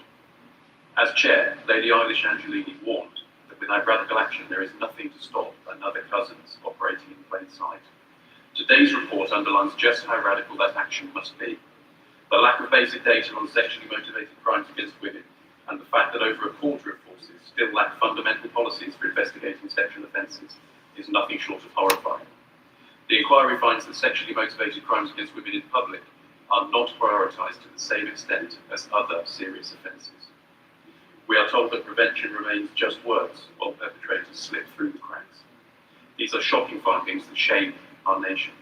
G: As chair, Lady Eilish Angelini warned that without radical action there is nothing to stop another Couzens operating in plain sight. Today's report underlines just how radical that action must be. The lack of basic data on sexually motivated crimes against women and the fact that over a quarter of forces still lack fundamental policies for investigating sexual offences is nothing short of horrifying. The inquiry finds that sexually motivated crimes against women in public are not prioritised to the same extent as other serious offences. We are told that prevention remains just words while perpetrators slip through the cracks. These are shocking findings that shame our nation.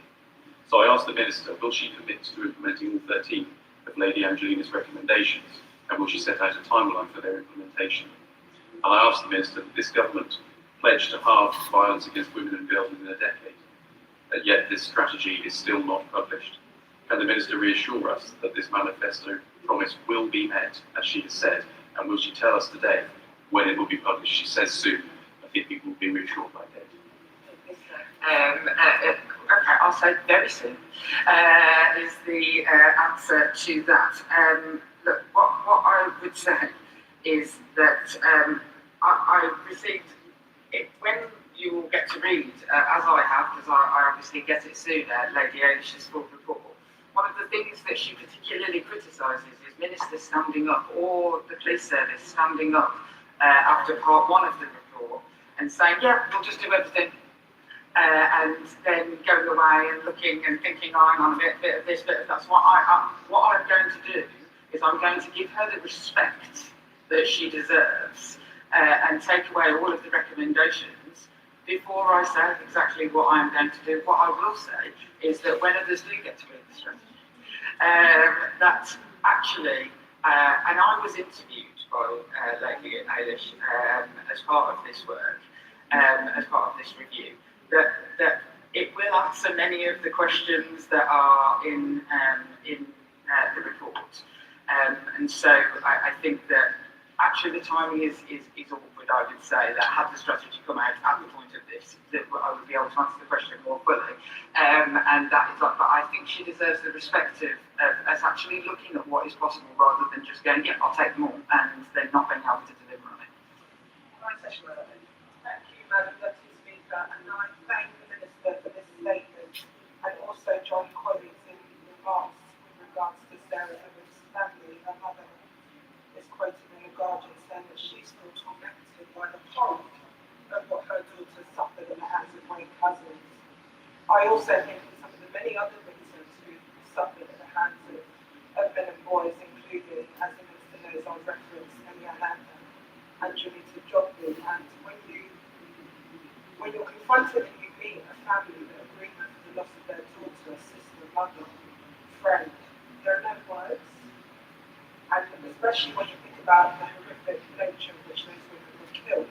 G: So I asked the Minister, will she commit to implementing all 13 of Lady Angelina's recommendations, and will she set out a timeline for their implementation? And I asked the Minister that this government pledge to halve violence against women and girls within a decade, and yet this strategy is still not published. Can the Minister reassure us that this manifesto promise will be met, as she has said, and will she tell us today when it will be published? She says soon. I think people will be reassured by date.
R: Okay, I'll say very soon is the answer to that. Look, what I would say is that I received it when you will get to read, as I have, because I obviously get it soon, Lady Eilish's full report. One of the things that she particularly criticises is ministers standing up, or the police service standing up after part 1 of the report and saying, yeah, we'll just do everything. And then going away and looking and thinking, oh, hang on a bit of this, bit of that. So what I'm going to do is I'm going to give her the respect that she deserves and take away all of the recommendations before I say exactly what I'm going to do. What I will say is that when others do get to read the strategy, that actually, and I was interviewed by Lady Eilish as part of this work, as part of this review, that it will answer many of the questions that are in the report. And so I think that actually the timing is awkward, I would say, that had the strategy come out at the point of this, that I would be able to answer the question more fully. And that is like, but I think she deserves the respect of us actually looking at what is possible rather than just going, yeah, I'll take them all, and then not being able to deliver on it.
X: Thank you, Madam Deputy Speaker, and I thank the Minister for this statement, and also join colleagues in remarks with regards to Sarah Everard's family. Her mother is quoted in The Guardian saying that she's still tormented by the horror of what her daughter suffered in the hands of Wayne Couzens. I also think of some of the many other victims who suffered at the hands of men and boys, including, as the Minister knows, I referenced Elia Landa and Julita Joplin. And when you're confronted and you meet a family that are grieving for the loss of their daughter, sister, mother, friend, there are no words. And especially when you think about the horrific nature in which those women were killed.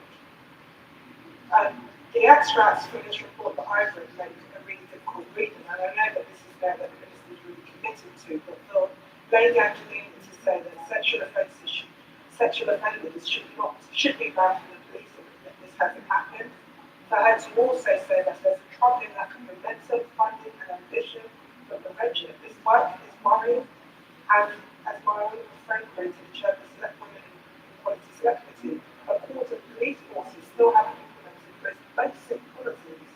X: The extracts from this report that I've read make a really difficult reading, and I know that this is there that the Minister is really committed to, but for Lady Angelini to say that sexual offenders should be banned from the police and that this hasn't happened, for her to also say that there's a troubling lack of momentum, funding and ambition for prevention of this work is worrying, and as my own friend wrote in the Chair of the Select Women in Equality Select Committee, a quarter of police forces still haven't implemented those basic policies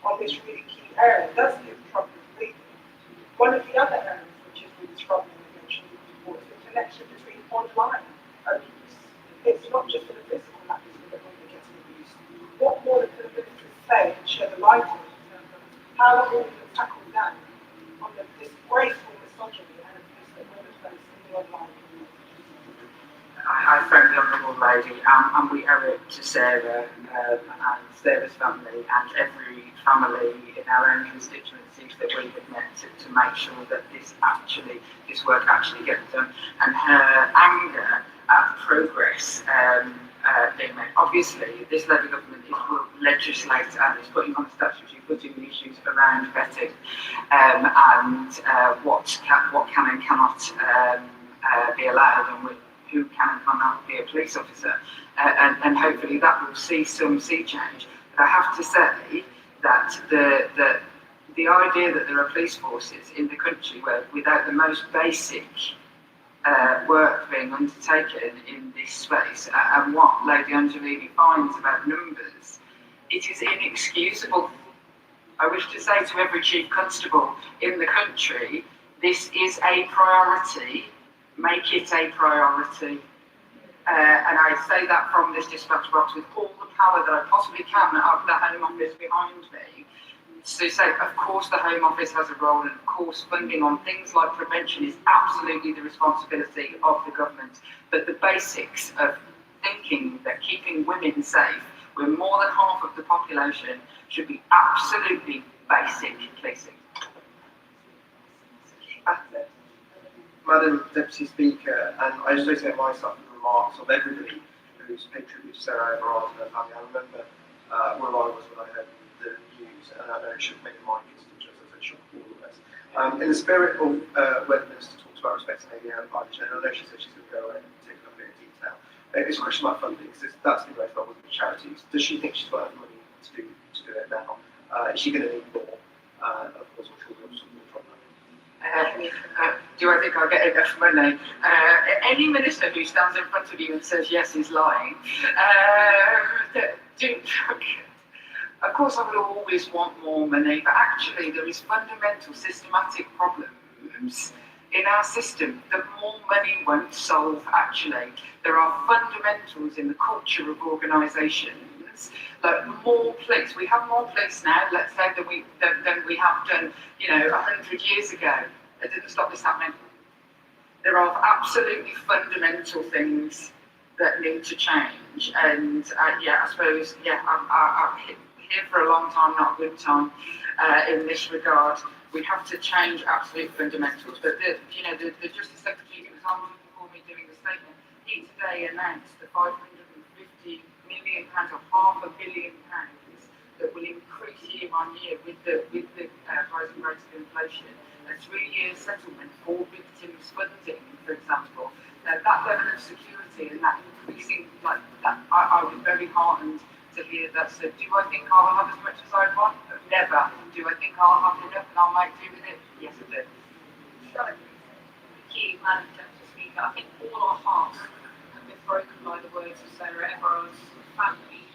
X: on this really key area. It does give troubling reading. One of the other areas which is really troubling in mentioned in the report is the connection between online abuse. It's not just for the physical abuse that women get abused. What more can the Minister say and shed a light on in terms of how are we going to tackle down on the disgraceful misogyny and abuse that women face in the online community?
R: I thank the Honourable Lady, and we owe it to Sarah and Sarah's family and every family in our own constituencies that we have met to make sure that this work actually gets done. And her anger at progress being made. Obviously, this Labour government will legislate and is putting on statutory putting the issues around vetting and what can and cannot be allowed, and who can and cannot be a police officer, and hopefully that will see some sea change. But I have to say that the idea that there are police forces in the country where without the most basic work being undertaken in this space, and what Lady Angelini finds about numbers, it is inexcusable. I wish to say to every chief constable in the country, this is a priority. Make it a priority. And I say that from this dispatch box with all the power that I possibly can of the Home Office behind me. So say, of course the Home Office has a role, and of course funding on things like prevention is absolutely the responsibility of the government. But the basics of thinking that keeping women safe, where more than half of the population, should be absolutely basic policing.
M: Madam Deputy Speaker, and I associate myself with the remarks of everybody who's paid tribute to Sarah Everard and her family. I remember where I was when I heard the news, and I know it shook many of my constituents, as it shook all of us. In the spirit of where the Minister talks about respecting Lady Anne Partridge, and I know she said she's going to go and take a bit of detail. It's a question about funding, because that's been raised by with charities. Does she think she's got enough money to do it now? Is she going to need more? Of course, I'm sure we'll have some more from that.
R: Do I think I'll get enough money? Any minister who stands in front of you and says yes is lying. Of course, I would always want more money, but actually there is fundamental systematic problems in our system that more money won't solve. Actually, there are fundamentals in the culture of organisations. Like more police, we have more police now, let's say, than we have done, 100 years ago. It didn't stop this happening. There are absolutely fundamental things that need to change, and I suppose, I'm here for a long time, not a good time, in this regard. We have to change absolute fundamentals. But the Justice Secretary who was on before me doing the statement, he today announced the £550 million or £500 million that will increase year on year with the rising rates of inflation. A 3-year settlement for victims funding, for example. That level of security and that increasing, like that, I was very heartened to hear that. So, do I think I'll have as much as I want? Never. Do I think I'll have enough and I'll make do with it? Yes, I do.
V: Thank you, Madam Deputy Speaker. I think all our hearts have been broken by the words of Sarah Everard's family.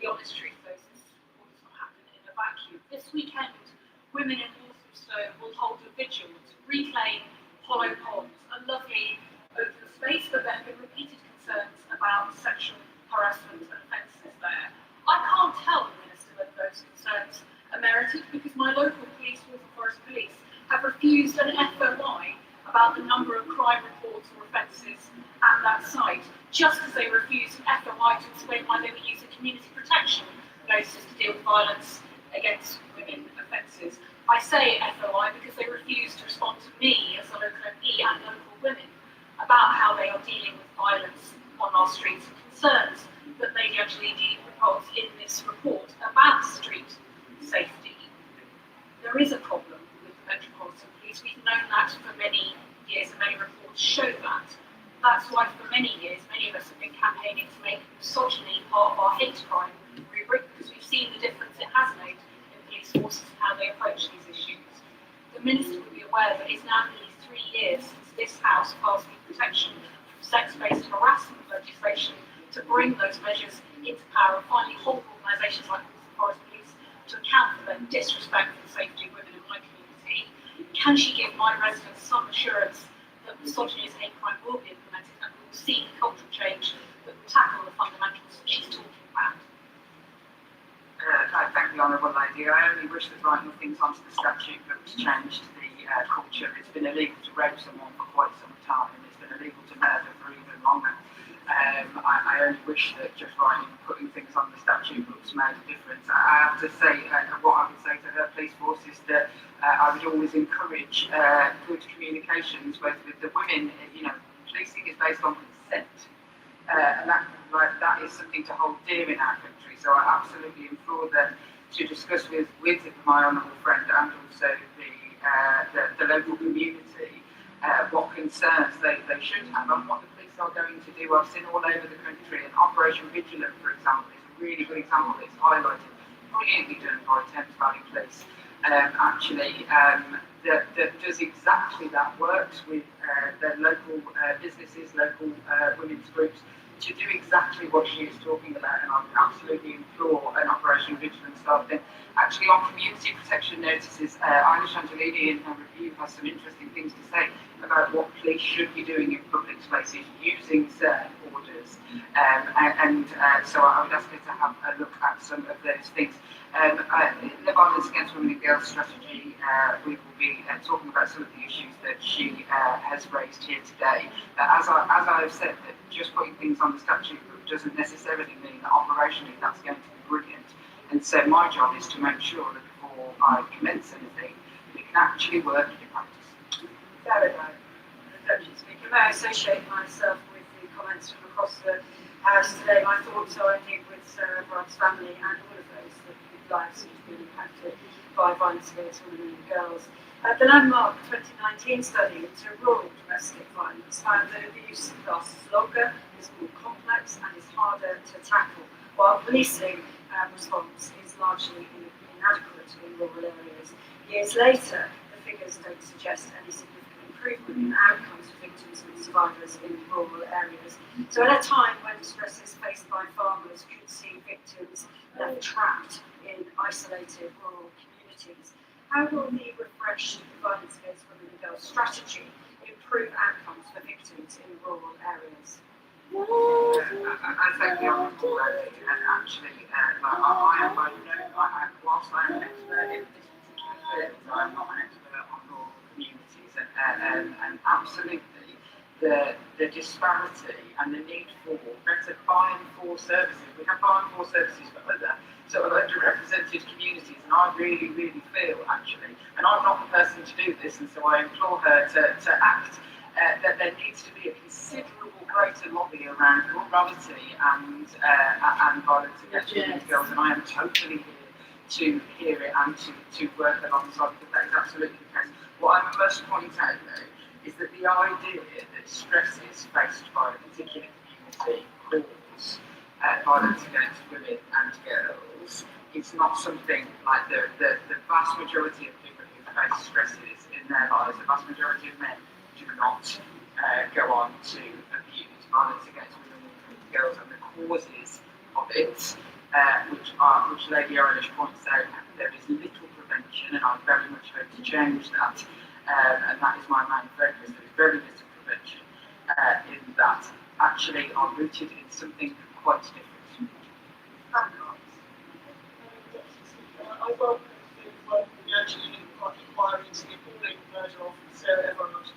V: The honest truth is, this will not happen in a vacuum. This weekend, women in Walthamstow will hold a vigil to reclaim Hollow Ponds, a lovely open space, but there have been repeated concerns about sexual harassment and offences there. I can't tell the Minister whether those concerns are merited, because my local police, Waltham Forest Police, have refused an FOI about the number of crime reports or offences at that site, just as they refused an FOI to explain why they were using community protection notices to deal with violence against women offences. I say FOI because they refuse to respond to me as a local MP and local women about how they are dealing with violence on our streets and concerns that Lady Angelini reports in this report about street safety. There is a problem with the Metropolitan Police. We've known that for many years, and many reports show that. That's why for many years, many of us have been campaigning to make misogyny part of our hate crime rubric, because we've seen the difference it has made in police forces and how they approach these issues. The Minister would be aware that it's now nearly 3 years since this House passed the protection from sex-based harassment legislation to bring those measures into power and finally hold organisations like the Forest Police to account for their disrespect for the safety of women in my community. Can she give my residents some assurance that misogyny as hate crime will be implemented and we will see the cultural change that will tackle the fundamentals that she's talking about?
R: I thank the Honourable Lady. I only wish that writing things onto the statute that was changed the culture. It's been illegal to rape someone for quite some time, and it's been illegal to murder for even longer. I only wish that just writing, putting things on the statute books made a difference. I have to say, what I would say to her police force is that I would always encourage good communications, both with the women. Policing is based on consent, and that is something to hold dear in our country. So I absolutely implore them to discuss with my honourable friend and also the local community what concerns they should have and what the police are going to do. I've seen all over the country, and Operation Vigilant, for example, is a really good example that's highlighted, brilliantly done by Thames Valley Police, that does exactly that, works with the local businesses, local women's groups, to do exactly what she is talking about, and I would absolutely implore an Operation Vigilant start then. Actually, on community protection notices, Eilish Angelini in her review has some interesting things to say about what police should be doing in public spaces using certain orders, so I would ask her to have a look at some of those things. The Violence Against Women and Girls strategy, we will be talking about some of the issues that she has raised here today. As I have said, that just putting things on the statute book doesn't necessarily mean that operationally that's going to be brilliant. And so my job is to make sure that before I commence anything, it can actually work in practice.
H: Very right. Deputy Speaker, may I associate myself with the comments from across the House today? My thoughts are indeed with Sarah Everard's family and all of those whose lives have been impacted by violence against women and girls. The landmark 2019 study into rural domestic violence found that abuse lasts longer, is more complex and is harder to tackle, while policing response is largely inadequate in rural areas. Years later, the figures don't suggest any significant improvement in outcomes for victims and survivors in rural areas. So at a time when stresses faced by farmers could see victims left trapped in isolated rural communities, how will the refreshed Violence Against Women and Girls strategy improve outcomes for victims in rural areas?
R: I think the honourable and actually, whilst I am an expert in this particular field, I'm not an expert on rural communities, and absolutely the disparity and the need for better buy-in for services. We have buy-in for services for other sort of underrepresented communities, and I really, really feel actually, and I'm not the person to do this, and so I implore her to act, that there needs to be a considerable greater lobby around rurality and violence against women and girls, and I am totally here to hear it and to work alongside, because that is absolutely the case. What I must point out though is that the idea that stresses faced by a particular community cause violence against women and girls is not something like the vast majority of people who face stresses in their lives, the vast majority of men do not go on to abuse violence against women and girls, and the causes of it, which Lady Eilish points out, there is little prevention, and I very much hope to change that, and that is my main focus. There is very little prevention in that actually are rooted in something quite different.
X: I welcome the work of the Angelini inquiry into the appalling murder of Sarah Everard.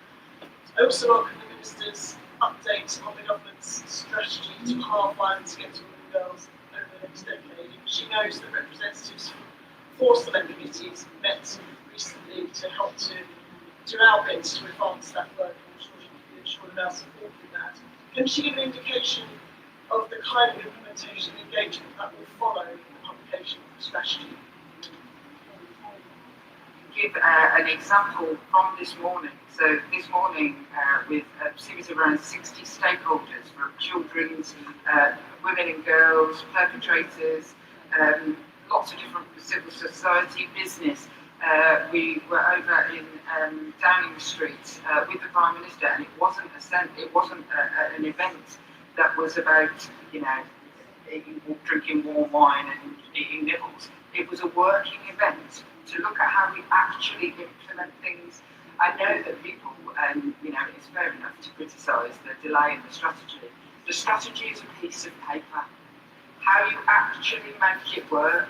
X: I also welcome the Minister's update on the government's strategy to halve violence against women and girls over the next decade. She knows that representatives from 4 select committees met recently to help to do our bit to advance that work, and I'm sure she can be assured of our support in that. Can she give an indication of the kind of implementation and engagement that will follow the publication of the strategy?
R: Give an example from this morning. So this morning, with a series of around 60 stakeholders from children's, women and girls, perpetrators, lots of different civil society, business. We were over in Downing Street with the Prime Minister, and it wasn't an event that was about, drinking warm wine and eating nibbles. It was a working event to look at how we actually implement things. I know that people, it's fair enough to criticise the delay in the strategy. The strategy is a piece of paper. How you actually make it work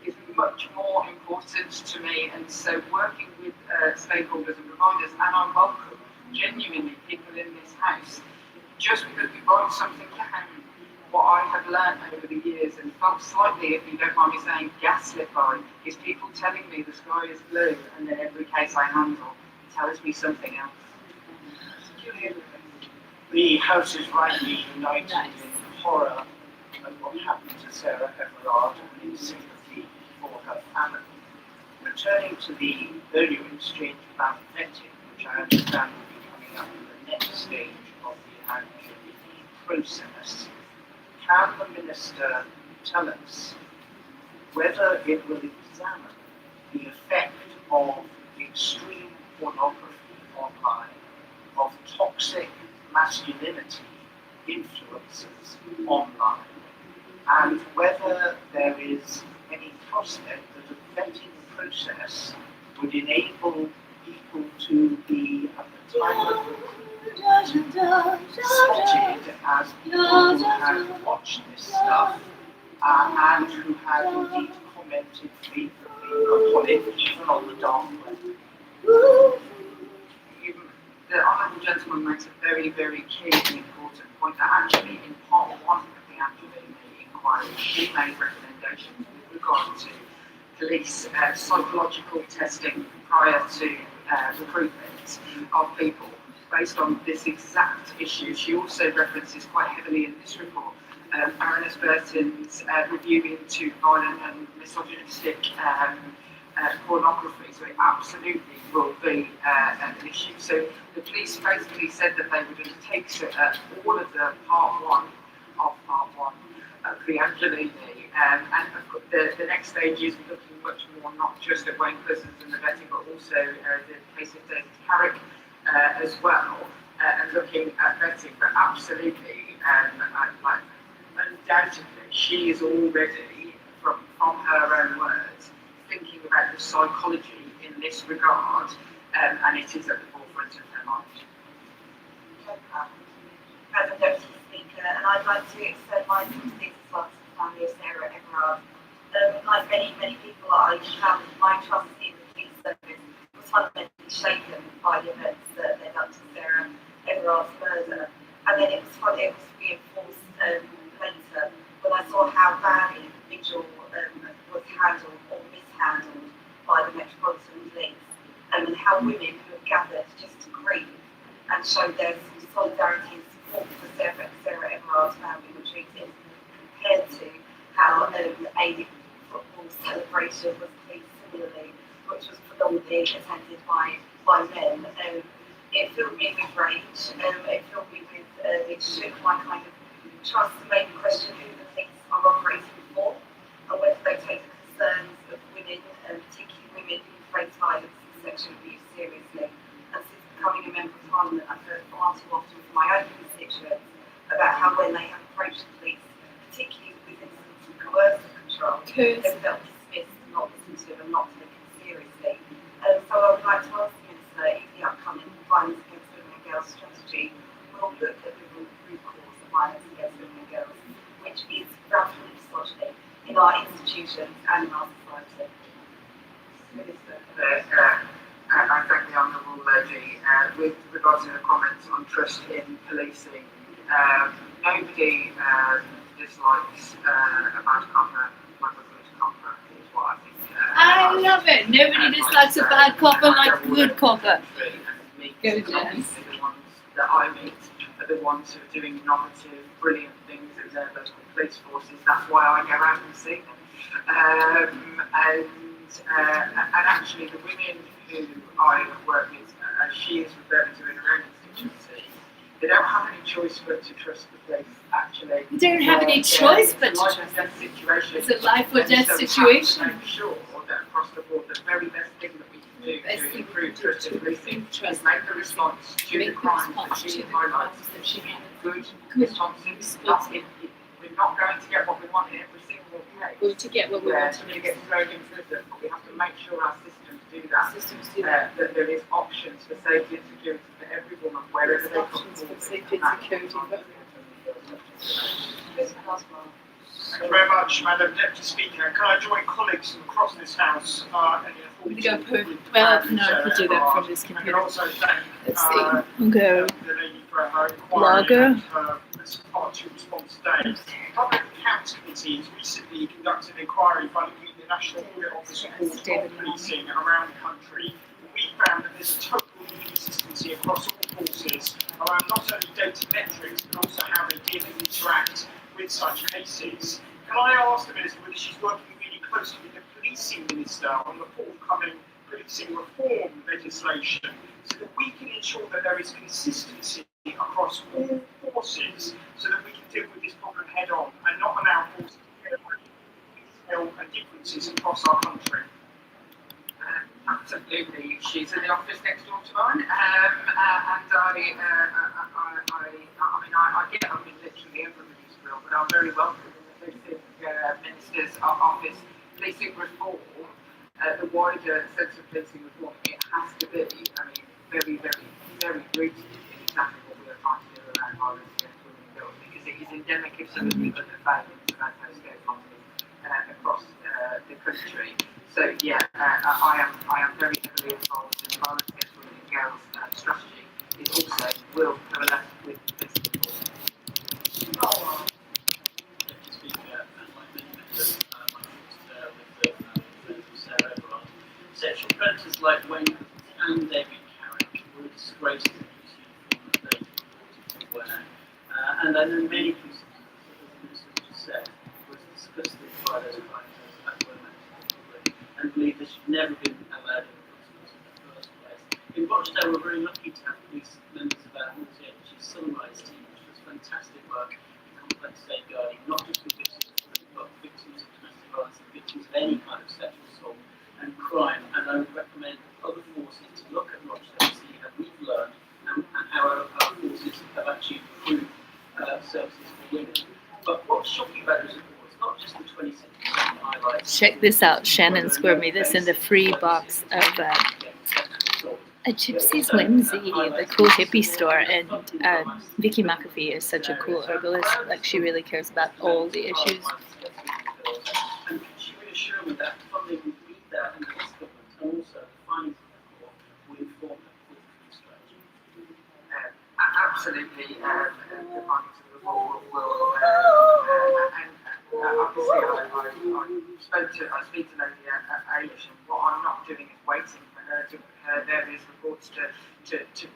R: is much more important to me, and so working with stakeholders and providers, and I welcome genuinely people in this house just because we write something down, what I have learned over the years and felt slightly, if you don't mind me saying, gaslit by, is people telling me the sky is blue, and then every case I handle tells me something else.
N: The House is rightly united in horror at what happened to Sarah Everard and in sympathy for her family. Returning to the earlier exchange about vetting, which I understand will be coming up in the next stage of the Anthony process, can the Minister tell us whether it will examine the effect of extreme pornography online, of toxic masculinity influences online, and whether there is any prospect that a vetting process would enable people to be at the time of spotted as people who have watched this stuff and who have indeed commented favorably upon it, even on the dark web.
R: The Honourable Gentleman makes a very, very key and important point that actually in part one of the Angelini inquiry, she made recommendations with regard to police psychological testing prior to recruitment of people based on this exact issue. She also references quite heavily in this report Baroness Burton's review into violent and misogynistic pornography, so it absolutely will be an issue. So the police basically said that they were going to take all of the part one of the Angelini, and the next stage is looking much more not just at Wayne Couzens and the vetting, but also the case of David Carrick as well, and looking at vetting. But absolutely, undoubtedly, she is already, from her own words, thinking about the psychology in this regard, and it is at the forefront of her mind.
P: As a Deputy Speaker, and I'd like to extend my sympathies as well to the family of Sarah Everard. Like many people, I found my trust in the police service was fundamentally shaken by the events that led up to Sarah Everard's murder, and then it was reinforced later when I saw how badly the vigil was handled or mishandled by the Metropolitan Police, and how women who had gathered just to grieve and show their solidarity and support for Sarah Everard's family, which we did, compared to how a football celebration was played similarly, which was predominantly attended by men. It filled me with rage. It filled me with, it shook my kind of trust and made me question who the police are operating for, and whether they take the concerns of women, particularly women who face violence and sexual abuse, seriously. And since becoming a Member of Parliament, I've heard far too often from my own constituents about how when they have approached the police, particularly with instances of coercive control, they felt dismissed, not listened to, and not taken seriously. So I would like to ask the Minister if the upcoming Violence Against Women and Girls strategy will look at the root cause of violence against women and girls, which is rampant misogyny in our institutions and in our society. Minister.
R: And I thank the Honourable Lady with regard to her comments on trust in policing. Nobody dislikes a bad copper like a good copper, is what I think.
E: I love it. Nobody dislikes a bad copper like a good copper. Go Jens.
R: The ones that I meet are the ones who are doing innovative, brilliant things in their local police forces. That's why I go out and see them. And actually, the women who I work with, as she is referring to in her own constituency, they don't have any choice but to trust the police. Actually,
E: You don't have any choice but to
R: life
E: trust
R: and death situation.
E: It's a life or
R: And
E: death
R: so we have to
E: situation.
R: make sure that across the board, the very best thing that we can do to improve trust in policing is make the response to the crimes that she highlights good responses. We're not going to get what we want in every single case.
E: Or to get what we want
R: to get thrown in prison, but we have to make sure our systems do that. That there is options for safety and security for every woman, wherever they come forward.
N: Thank you very much, Madam Deputy Speaker. Can I join colleagues across this House?
E: We're going to go well, no, I could do that from this computer.
N: And also thank
E: Let's see. We'll go.
N: the lady
D: for her inquiry
E: Blogger.
D: and her part 2 response today. The Public Accounts Committee has recently conducted an inquiry by looking at the National Audit Office report of policing around the country. We found that there's a total inconsistency across all forces around not only data metrics but also how they deal and interact with such cases. Can I ask the Minister whether she's working really closely with the Policing Minister on the forthcoming policing reform legislation so that we can ensure that there is consistency across all forces so that we can deal with this problem head on and not allow forces to and differences across our country?
R: Absolutely, she's in the office next door to mine, and I get up in literally everybody's grill, but I'm very welcome in the Policing Minister's office. Policing reform, the wider sense of policing reform, it has to be, very, very, very rooted in exactly what we are trying to do around violence against women and girls, because it is endemic of some of the other failings of anti-scare conflict across the country. So yeah, I am very heavily involved in the violence against women and girls strategy. It also will coalesce with this report.
S: Sexual predators like Wayne and David Carrick were a disgrace to the police uniform that they wear. And I know many police officers, as the Minister just said, was disgusted by those findings that were mentioned in public and believe they should never been allowed in the hospitals in the first place. In Rochdale, we're very lucky to have police members of our multi-agency Sunrise team, which does fantastic work in complex safeguarding, not just with victims, but victims of domestic violence and victims of any kind of sexual assault and crime. And I would recommend other forces to look at Rochdale to see how we've learned and how our forces have actually improved services for women. But what's shocking about this report is not just the 26% highlights.
E: Check this out. Shannon scored me this in the free box of a Gypsy's Whimsy, the cool hippie store, and Vicky McAfee is such a cool herbalist. Like, she really cares about all the issues.
S: And could you reassure me that funding would be there in this government and also the findings of the report will inform the full strategy?
R: Absolutely, the findings of the report will and obviously I speak to Lady Eilish, and what I'm not doing is waiting for her to prepare various reports to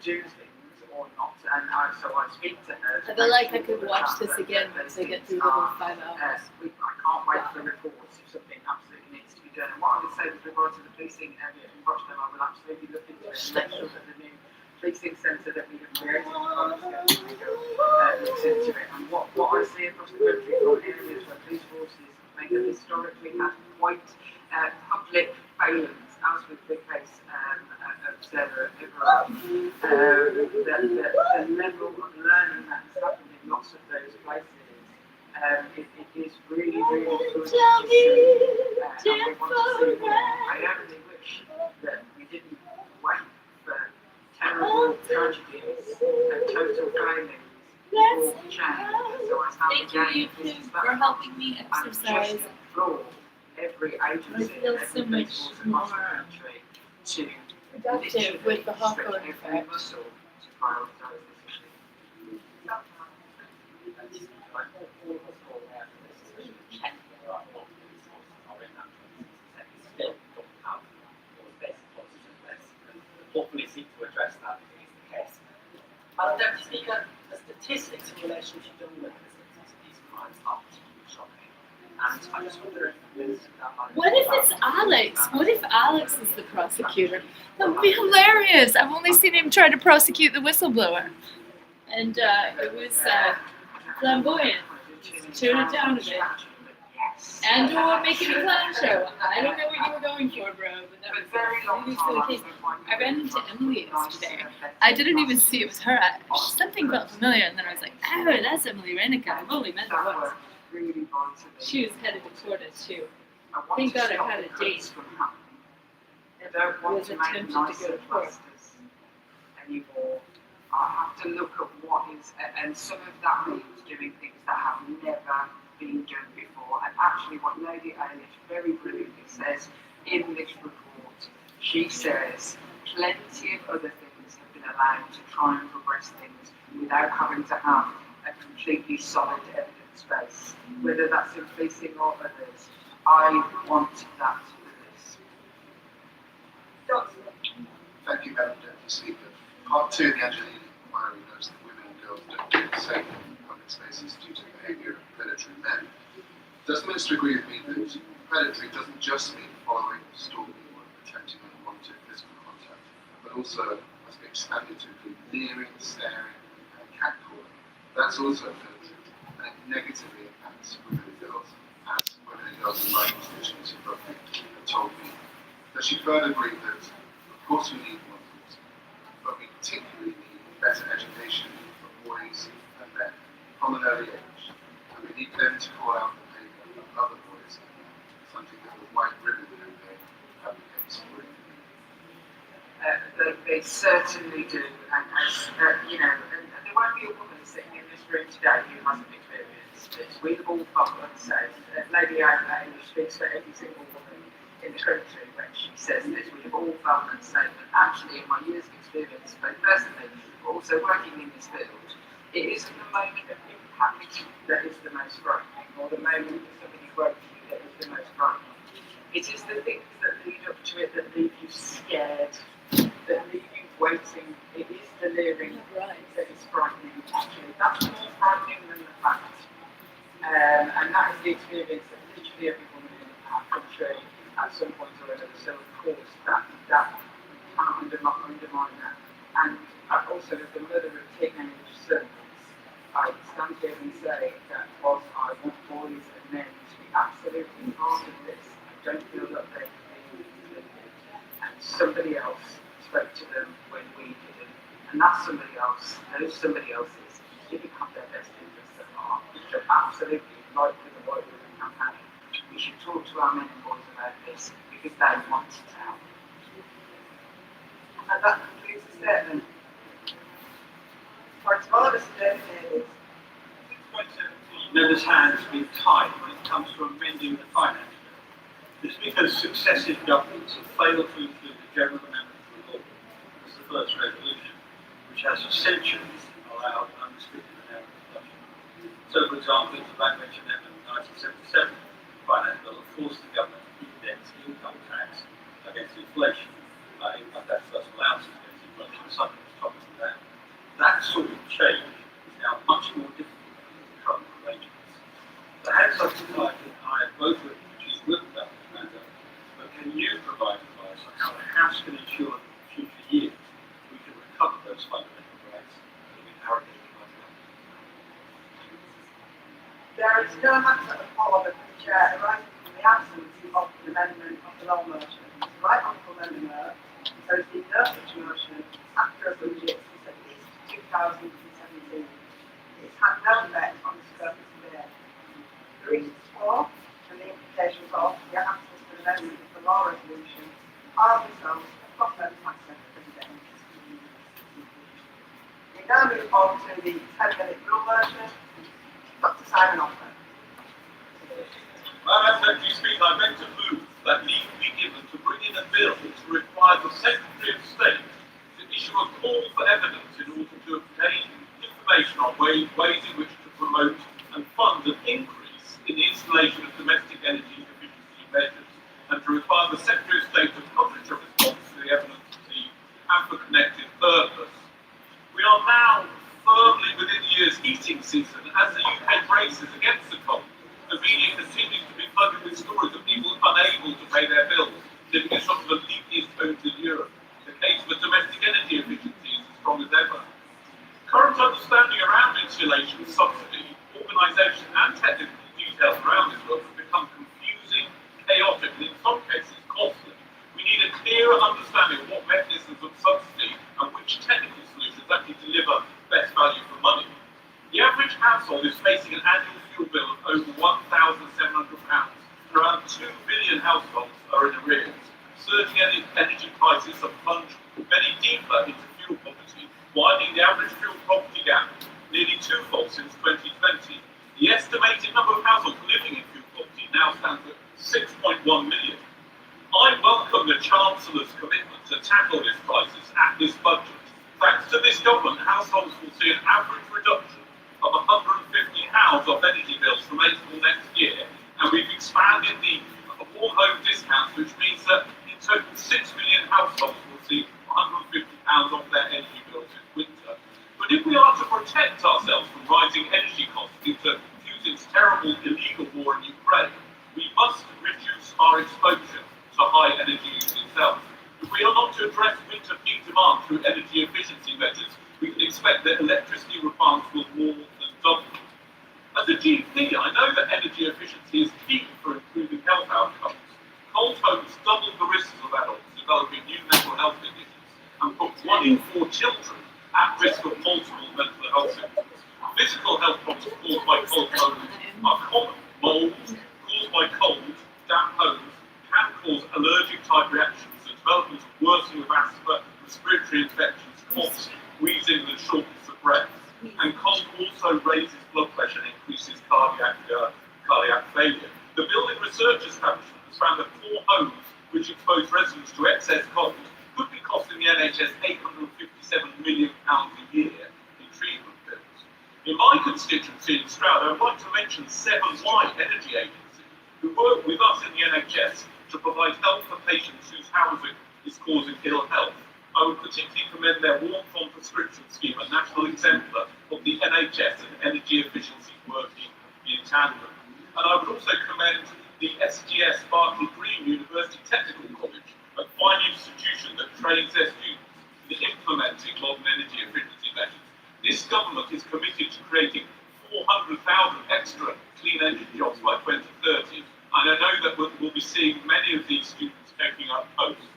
R: do things or not, and so I speak to her.
E: I feel like I could watch this again once I get through the whole 5 hours.
R: I can't wait for reports if something absolutely needs to be done. And what I would say with regard to the policing area in Rochdale, I will absolutely look into it and make sure that the new policing centre that we have created looks into it. And what I see across the country are areas where police forces may have historically had quite public failings, as with the case of Sarah Everard. The level of learning that has happened in lots of those places, it is really, really good to see. And we want to see more. I only wish that we didn't wait for terrible tragedies and total failings before change. So I stand again
E: for helping me exercise.
R: Just implore every agency and every police force across the country to
E: Productive with the Hawthorne
R: every
E: effect.
R: muscle to prioritise this issue.
S: Hopefully seek to address that if it is the case. Madam Deputy Speaker, the statistics in relation to young women of these crimes are particularly shocking. And I just wonder if the Minister
E: What if it's Alex? What if Alex is the prosecutor? That would be hilarious. I've only seen him try to prosecute the whistleblower. And it was flamboyant. Tune it down a bit. And or making a clown show. I don't know what you were going for, bro, but that was really silly case. I ran into Emily yesterday. I didn't even see it was her. Something felt familiar, and then I was like, oh, that's Emily Renica. I've only met her once. She was headed to Florida, too. Thank God I had a date. Was attempted to go to court.
R: Anymore. I have to look at what is, and some of that means doing things that have never been done before. And actually, what Lady Eilish very brilliantly says in this report, she says plenty of other things have been allowed to try and progress address things without having to have a completely solid evidence base, whether that's in policing or others. I want that with this.
B: Thank you, Madam Deputy Speaker. Part 2 of the Angelini inquiry notes that women and girls don't feel safe in public spaces due to the behaviour of predatory men. Does the Minister agree with me that predatory doesn't just mean following, stalking, or attempting unwanted physical contact, but also must be expanded to include leering, staring, and catcalling? That's also predatory, and it negatively impacts women and girls, as women and girls in my constituency roughly have told me. Does she further agree that, of course, we need more enforcement, but we particularly need better education for boys and men from an early age, and we need them to call out the behaviour of other boys and men, something that the White Ribbon Campaign advocates for.
R: They certainly do, and as you know, and there won't be a woman sitting in this room today who hasn't experienced this. We've all felt unsafe. Lady Anna, who speaks for every single woman in the country when she says this, we have all felt unsafe. And actually, in my years of experience, both personally, but also working in this field, it isn't the moment of impact that is the most frightening, or the moment that somebody broke you that is the most frightening. It is the things that lead up to it that leave you scared, that leave you waiting. It is the leering that is frightening, actually. That's more frightening than the fact. And that is the experience that literally every woman in our country at some point or another. So of course that can't undermine that. And also as the mother of teenage sons, I stand here and say that whilst I want boys and men to be absolutely part of this, I don't feel that they can be included. And somebody else spoke to them when we didn't. And that somebody else, those somebody else's, didn't have their best interests at heart. We should absolutely, like with the White Ribbon Campaign, we should talk to our men and boys about this because they want to help.
X: And that concludes the statement. Point of order, Sir David.
Q: Members' hands have been tied when it comes to amending the finance bill. It's because successive governments have failed to include the General Amendment to the law as the first resolution, which has essentially allowed unrestricted amendment of budget. So, for example, the Backbench Amendment 1977 finance bill forced the government to index income tax against inflation, income tax plus allowances against inflation, something that's topping that. That sort of change is now much more difficult than the current arrangements. The House of Society and I have both written which is written about this matter, but can you provide advice on how the House can ensure that in future years we can recover those fundamental rights that have been arrogated by the government?
X: There is no matter of order for the Chair arising from the absence of an amendment of the law motion. Right Honourable Member Murr, there has been no such motion after a budget since at least 2017. It's had no effect on the scope of the bill. The reasons for and the implications of the absence of an amendment of the law resolution are themselves a proper factor for the day. We now move on to the 10-minute rule version. Dr. Simon Offer.
C: Madam Deputy Speaker, I beg to move that leave be given to bring in a bill to require the Secretary of State to issue a call for evidence in order to obtain information on ways in which to promote and fund an increase in the installation of domestic energy efficiency measures, and to require the Secretary of State to publish a response to the evidence received and for connected purpose. We are now firmly within the year's heating season as the UK braces against the cold. The media continues to be flooded with stories of people unable to pay their bills, living in some of the leakiest homes in Europe. The case for domestic energy efficiency is as strong as ever. Current understanding around insulation subsidy, organisation and technical details around this work have become confusing, chaotic, and in some cases costly. We need a clearer understanding of what mechanisms of subsidy and which technical solutions actually deliver best value for money. The average household is facing an annual fuel bill of over £1,700. Around 2 billion households are in arrears. Surging energy prices have plunged many deeper into fuel poverty, widening the average fuel poverty gap nearly twofold since 2020. The estimated number of households living in fuel poverty now stands at 6.1 million. I welcome the Chancellor's commitment to tackle this crisis at this budget. Thanks to this government, households will see an average reduction of £150 off energy bills from April next year, and we've expanded the warm home discounts, which means that in total 6 million households will see £150 off their energy bills this winter. But if we are to protect ourselves from rising energy costs due to Putin's terrible illegal war in Ukraine, we must reduce our exposure to high energy use itself. If we are not to address winter peak demand through energy efficiency measures, we can expect that electricity requirements will more than double. As a GP, I know that energy efficiency is key for improving health outcomes. Cold homes double the risks of adults developing new mental health conditions and put 1 in 4 children at risk of multiple mental health symptoms. Physical health problems caused by cold homes are common. Mold caused by cold, damp homes can cause allergic type reactions, the development of worsening of asthma, respiratory infections, coughs, wheezing and shortness of breath. And cold also raises blood pressure and increases cardiac failure. The Building Research Establishment has found that 4 homes which expose residents to excess cold could be costing the NHS £857 million a year in treatment bills. In my constituency in Stroud, I would like to mention 7Y Energy Agency, who work with us in the NHS to provide help for patients whose housing is causing ill health. I would particularly commend their warmth on prescription scheme, a national exemplar of the NHS and energy efficiency working in tandem. And I would also commend the SGS Berkeley Green University Technical College, a fine institution that trains their students in implementing modern energy efficiency measures. This government is committed to creating 400,000 extra clean energy jobs by 2030, and I know that we'll be seeing many of these students taking up posts.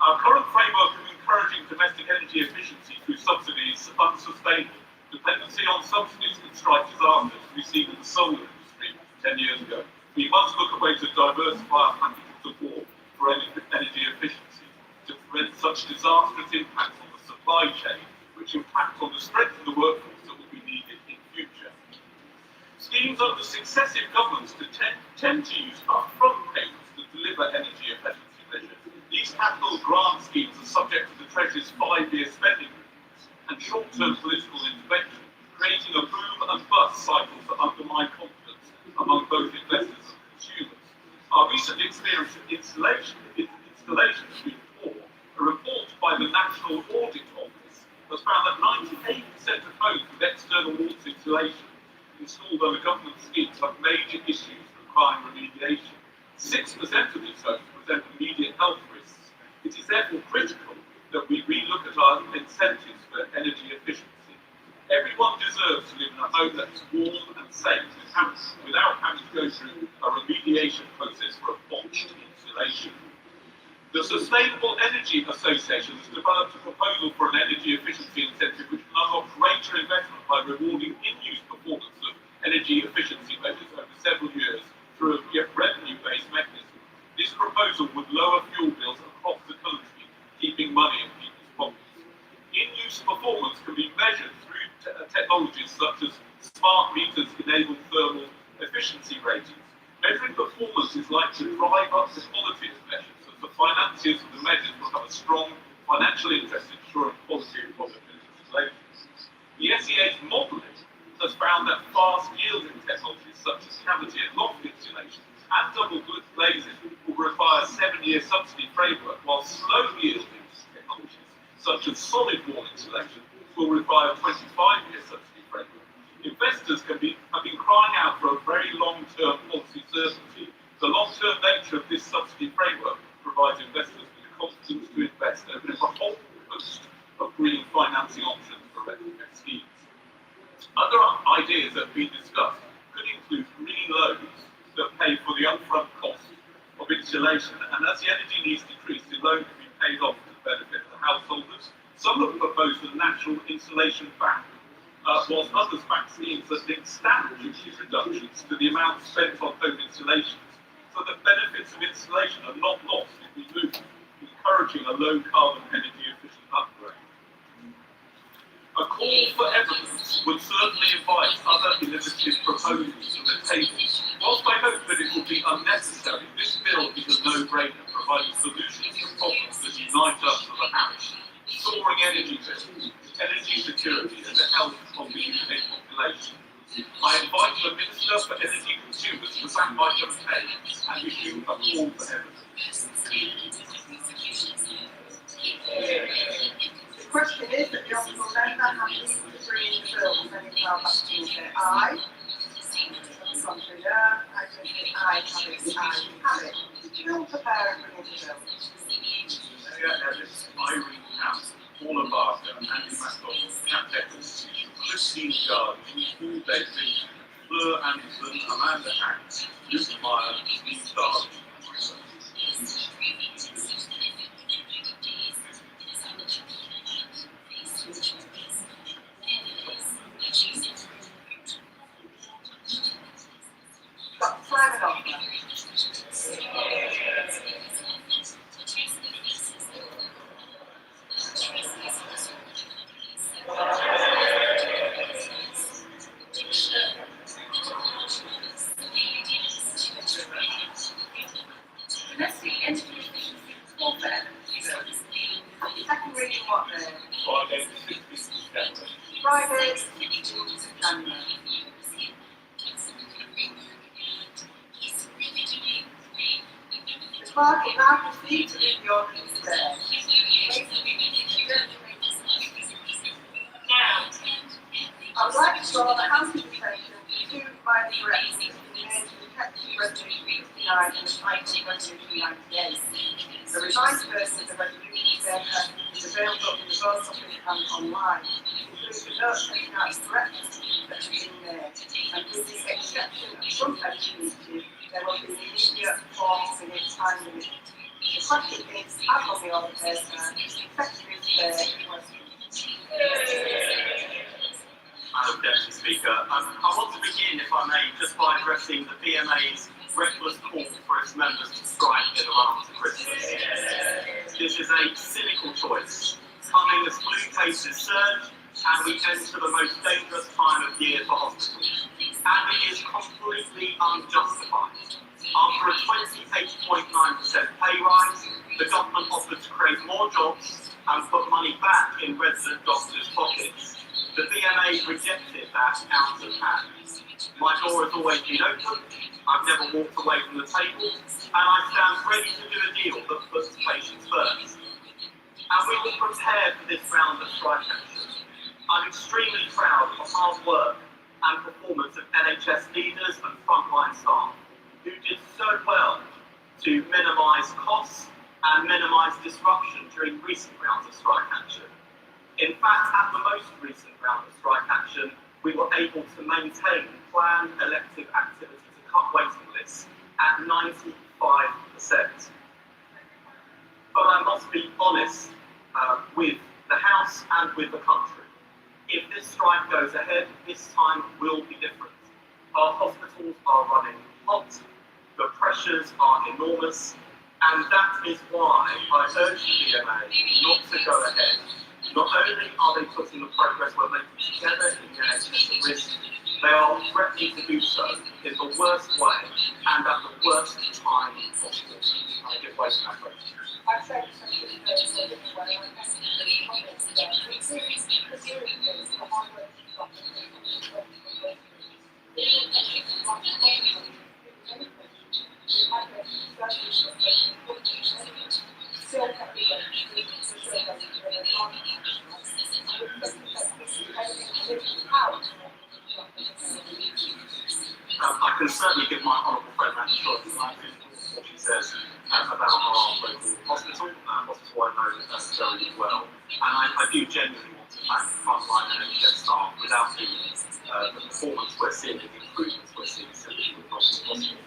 C: Our current framework of encouraging domestic energy efficiency through subsidies is unsustainable. Dependency on subsidies can strike disasters we've seen in the solar industry 10 years ago. We must look at ways to diversify our package of support for energy efficiency to prevent such disastrous impacts on the supply chain, which impact on the strength of the workforce that will be needed in future. Schemes under successive governments tend to use upfront payments to deliver energy efficiency measures. These capital grant schemes are subject to the Treasury's 5-year spending reviews and short-term political intervention, creating a boom and bust cycle that undermine confidence among both investors and consumers. Our recent experience in installation has been poor. A report by the National Audit Office has found that 98% of homes with external water insulation installed under government schemes have major issues requiring remediation. 6% of these homes present immediate health risks. It is therefore critical that we relook at our incentives for energy efficiency. Everyone deserves to live in a home that is warm and safe without having to go through a remediation process for a botched insulation. The Sustainable Energy Association has developed a proposal for an energy efficiency incentive which can unlock greater investment by rewarding in-use performance of energy efficiency measures over several years through a revenue-based mechanism. This proposal would lower fuel bills across the country, keeping money in people's pockets. In-use performance can be measured through technologies such as smart meters enable thermal efficiency ratings. Measuring performance is likely to drive up the quality of measures, as the financiers of the measures will have a strong financial interest in ensuring quality of public installations. The SEA's modelling has found that fast yielding technologies such as cavity and loft insulation and double glazing will require a 7-year subsidy framework, while slow yielding technologies such as solid wall insulation will require a 25-year subsidy framework. Investors have been crying out for a very long-term policy certainty. The long-term nature of this subsidy framework provides investors with the confidence to invest over a whole host of green financing options for retrofit schemes. Other ideas that have been discussed could include green loans that pay for the upfront cost of insulation, and as the energy needs decrease, the loan can be paid off to the benefit of the householders. Some have proposed a natural insulation ban, whilst others back schemes that link stamp duty reductions to the amount spent on home installations, so that benefits of installation are not lost if we move, encouraging a low-carbon energy-efficient upgrade. A call for evidence would certainly invite other innovative proposals to the table. Whilst I hope that it will be unnecessary, this bill is a no-brainer, providing solutions to problems that unite us as a house.
N: soaring energy bills, energy security and the health of the UK population. I invite the Minister for Energy Consumers to back my campaign and issue a call for evidence.
H: The question is that the honourable member has moved to bring the bill to any power back to say aye. Contrary no, I think the aye have it. Bill prepare and bring the bill.
N: Mayor Ellis, Irene House, Paula Barker, Andy MacDonald, Kat Eccles, Christine Garden, Paul Davis, Fleur Anderson, Amanda Hanks, Luke Meyer, Steve Starr, and myself.
H: Simon Offer.
V: Domestic energy efficiency call for evidence.
H: Second reading what day?
N: Friday, 16th September.
H: Friday, 16th September. The clerk will now proceed to read the ordinance today. Now, I would like to draw the House attention to two vital corrections made to the text of Resolution 59 and the title of Resolution 98. The revised version of the resolution therefore is available in the Board Office and online. Includes the note setting out the corrections that have been made, and with the exception of some text changes, there will be an immediate 4-minute time limit. The question is, as on the order paper, Secretary of State questions.
I: Madam Deputy Speaker, I want to begin, if I may, just by addressing the BMA's reckless call for its members to strike in the run-up to Christmas. This is a cynical choice, coming as flu cases surge and we enter the most dangerous time of year for hospitals. And it is completely unjustified. After a 28.9% pay rise, the government offered to create more jobs and put money back in resident doctors' pockets. The BMA rejected that out of hand. My door has always been open, I've never walked away from the table, and I stand ready to do a deal that puts patients first. And we will prepare for this round of strike action. I'm extremely proud of the hard work and performance of NHS leaders and frontline staff who did so well to minimise costs and minimise disruption during recent rounds of strike action. In fact, at the most recent round of strike action, we were able to maintain planned elective activities and cut waiting lists at 95%. But I must be honest with the House and with the country. If this strike goes ahead, this time will be different. Our hospitals are running hot, the pressures are enormous, and that is why I urge the BMA not to go ahead. Not only are they putting the progress we're making together in the NHS at risk, they are threatening to do so in the worst way and at the worst time possible. I give way to that question.
H: I've said something very good when I messaged the comments there. It's really good for onwards from
I: I can certainly give my honourable friend that assurance. I think what she says about our local hospital, hospital I know very well, and I do genuinely want to thank the frontline NHS staff. Without the performance we're seeing and the improvements we're seeing simply would not be possible.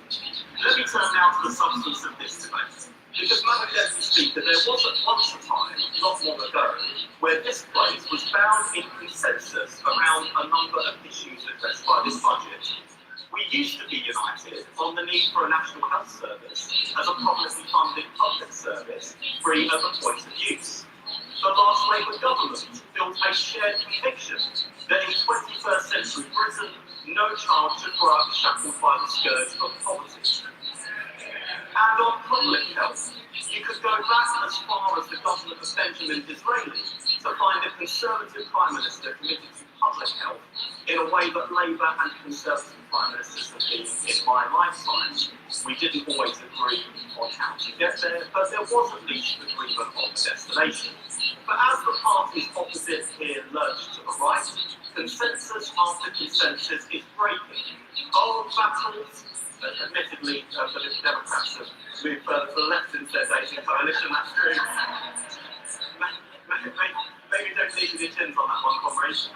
I: Let me turn now to the substance of this debate. Because, Madam Deputy Speaker, there was once a time, not long ago, where this place was bound in consensus around a number of issues addressed by this budget. We used to be united on the need for a national health service as a publicly funded public service free of the point of use. The last Labour government built a shared conviction that in 21st century Britain, no child should grow up shackled by the scourge of poverty. And on public health, you could go back as far as the government of Benjamin Disraeli, to find a Conservative Prime Minister committed to public health in a way that Labour and Conservative Prime Ministers have been in my lifetime. We didn't always agree on how to get there, but there was at least agreement on the destination. But as the parties opposite here lurch to the right, consensus after consensus is breaking. Old battles, admittedly, the Liberal Democrats have moved further to the left since their days in coalition, that's true. Maybe don't leave your tins on that one, comrades.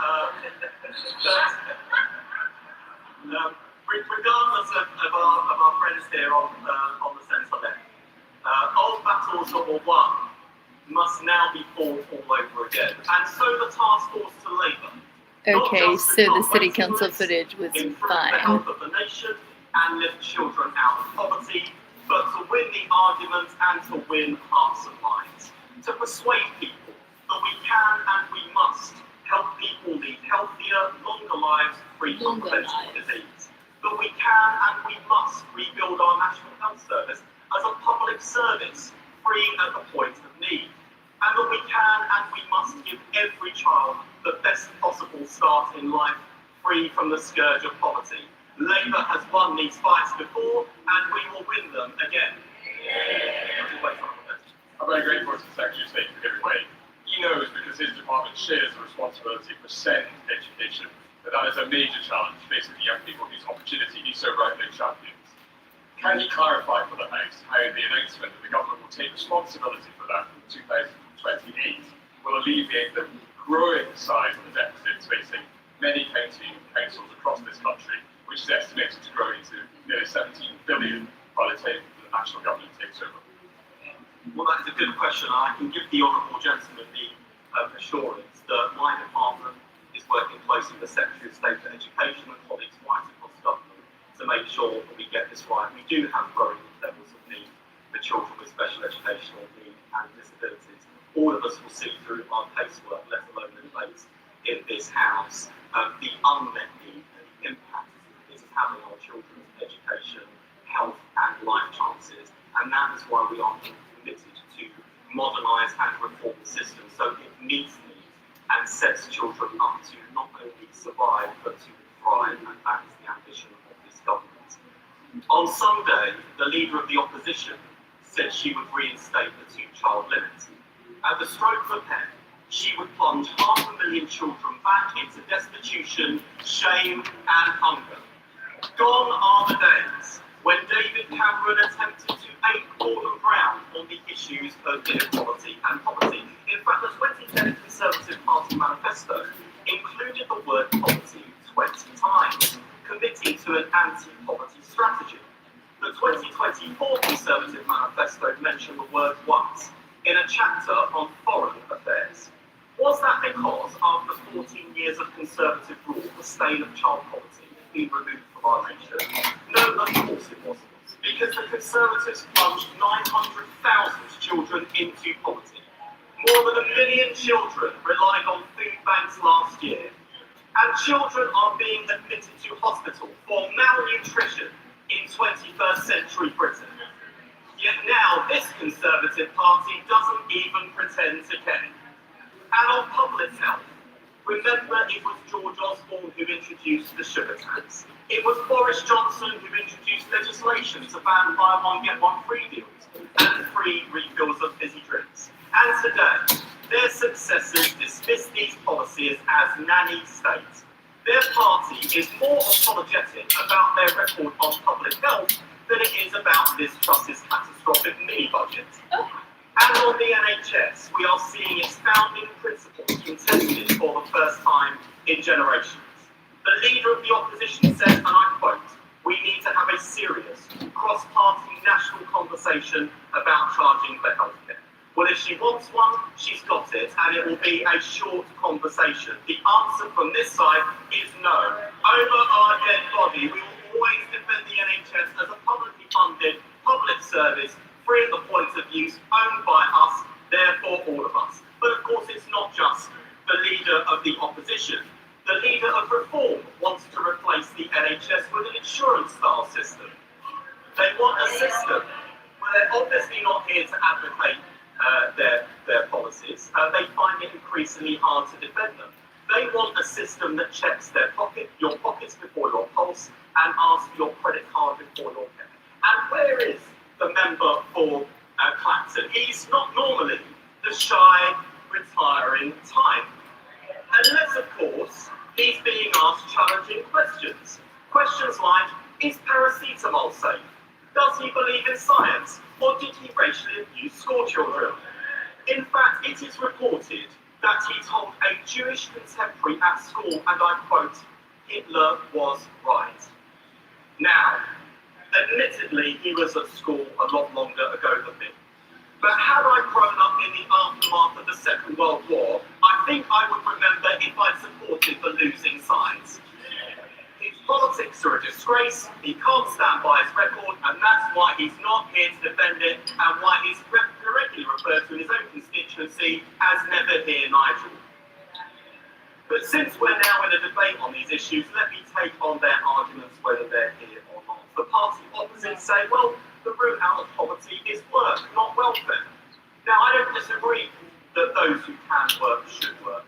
I: Regardless of our friends here on the centre left, old battles that were won must now be fought all over again. And so the task force to Labour.
E: Okay, so the city council footage was
I: The
E: fine.
I: health of the nation and lift children out of poverty, but to win the argument and to win hearts and minds. To persuade people that we can and we must help people lead healthier, longer lives free from preventable disease. That we can and we must rebuild our National Health Service as a public service, free at the point of need. And that we can and we must give every child the best possible start in life, free from the scourge of poverty. Labour has won these fights before, and we will win them again.
F: I'm very grateful to the Secretary of State for giving way. He knows, because his department shares the responsibility for SEND education, that is a major challenge facing the young people whose opportunity he so rightly champions. Can he clarify for the House how the announcement that the government will take responsibility for that from 2028 will alleviate the growing size of the deficits facing many councils across this country, which is estimated to grow into nearly 17 billion by the time the national government takes over?
I: Well, that's a good question. I can give the honourable gentleman the assurance that my department is working closely with the Secretary of State for Education and colleagues right across government to make sure that we get this right. We do have growing levels of need for children with special educational needs and disabilities. All of us will see through our casework, let alone the debates in this House, the unmet need and the impact this is having on children's education, health and life chances. And that is why we are committed to modernise and reform the system so it meets needs and sets children up to not only survive but to thrive, and that is the ambition of this government. On Sunday, the Leader of the Opposition said she would reinstate the two-child limit. At the stroke of a pen, she would plunge 500,000 children back into destitution, shame and hunger. Gone are the days when David Cameron attempted to ape Gordon Brown on the issues of inequality and poverty. In fact, the 2010 Conservative Party manifesto included the word poverty 20 times, committing to an anti-poverty strategy. The 2024 Conservative manifesto mentioned the word once in a chapter on foreign affairs. Was that because after 14 years of Conservative rule, the stain of child poverty had been removed from our nation? No, of course it wasn't. Because the Conservatives plunged 900,000 children into poverty. More than 1 million children relied on food banks last year. And children are being admitted to hospital for malnutrition in 21st century Britain. Yet now this Conservative Party doesn't even pretend to care. And on public health, remember it was George Osborne who introduced the sugar tax. It was Boris Johnson who introduced legislation to ban buy one get one free deals and free refills of fizzy drinks. And today, their successors dismiss these policies as nanny states. Their party is more apologetic about their record on public health than it is about this Truss's catastrophic mini-budget. And on the NHS, we are seeing its founding principles contested for the first time in generations. The Leader of the Opposition said, and I quote, "We need to have a serious, cross-party national conversation about charging for healthcare." Well, if she wants one, she's got it, and it will be a short conversation. The answer from this side is no. Over our dead body, we will always defend the NHS as a publicly funded public service, free at the point of use, owned by us, therefore all of us. But of course, it's not just the Leader of the Opposition. The Leader of Reform wants to replace the NHS with an insurance-style system. They want a system where they're obviously not here to advocate their policies. They find it increasingly system that checks your pockets before your pulse and asks for your credit card before your pay. And where is the member for Clacton? He's not normally the shy, retiring type. Unless, of course, he's being asked challenging questions. Questions like, is paracetamol safe? Does he believe in science? Or did he racially abuse schoolchildren? In fact, it is reported that he told a Jewish contemporary at school, and I quote, Hitler was right. Now, admittedly, he was at school a lot longer ago than me. But had I grown up in the aftermath of the Second World War, I think I would remember if I'd supported the losing sides. His politics are a disgrace, he can't stand by his record, and that's why he's not here to defend it, and why he's correctly referred to in his own constituency as Never Hear Nigel. But since we're now in a debate on these issues, let me take on their arguments whether they're here or not. The party opposite say, well, the route out of poverty is work, not welfare. Now, I don't disagree that those who can work should work,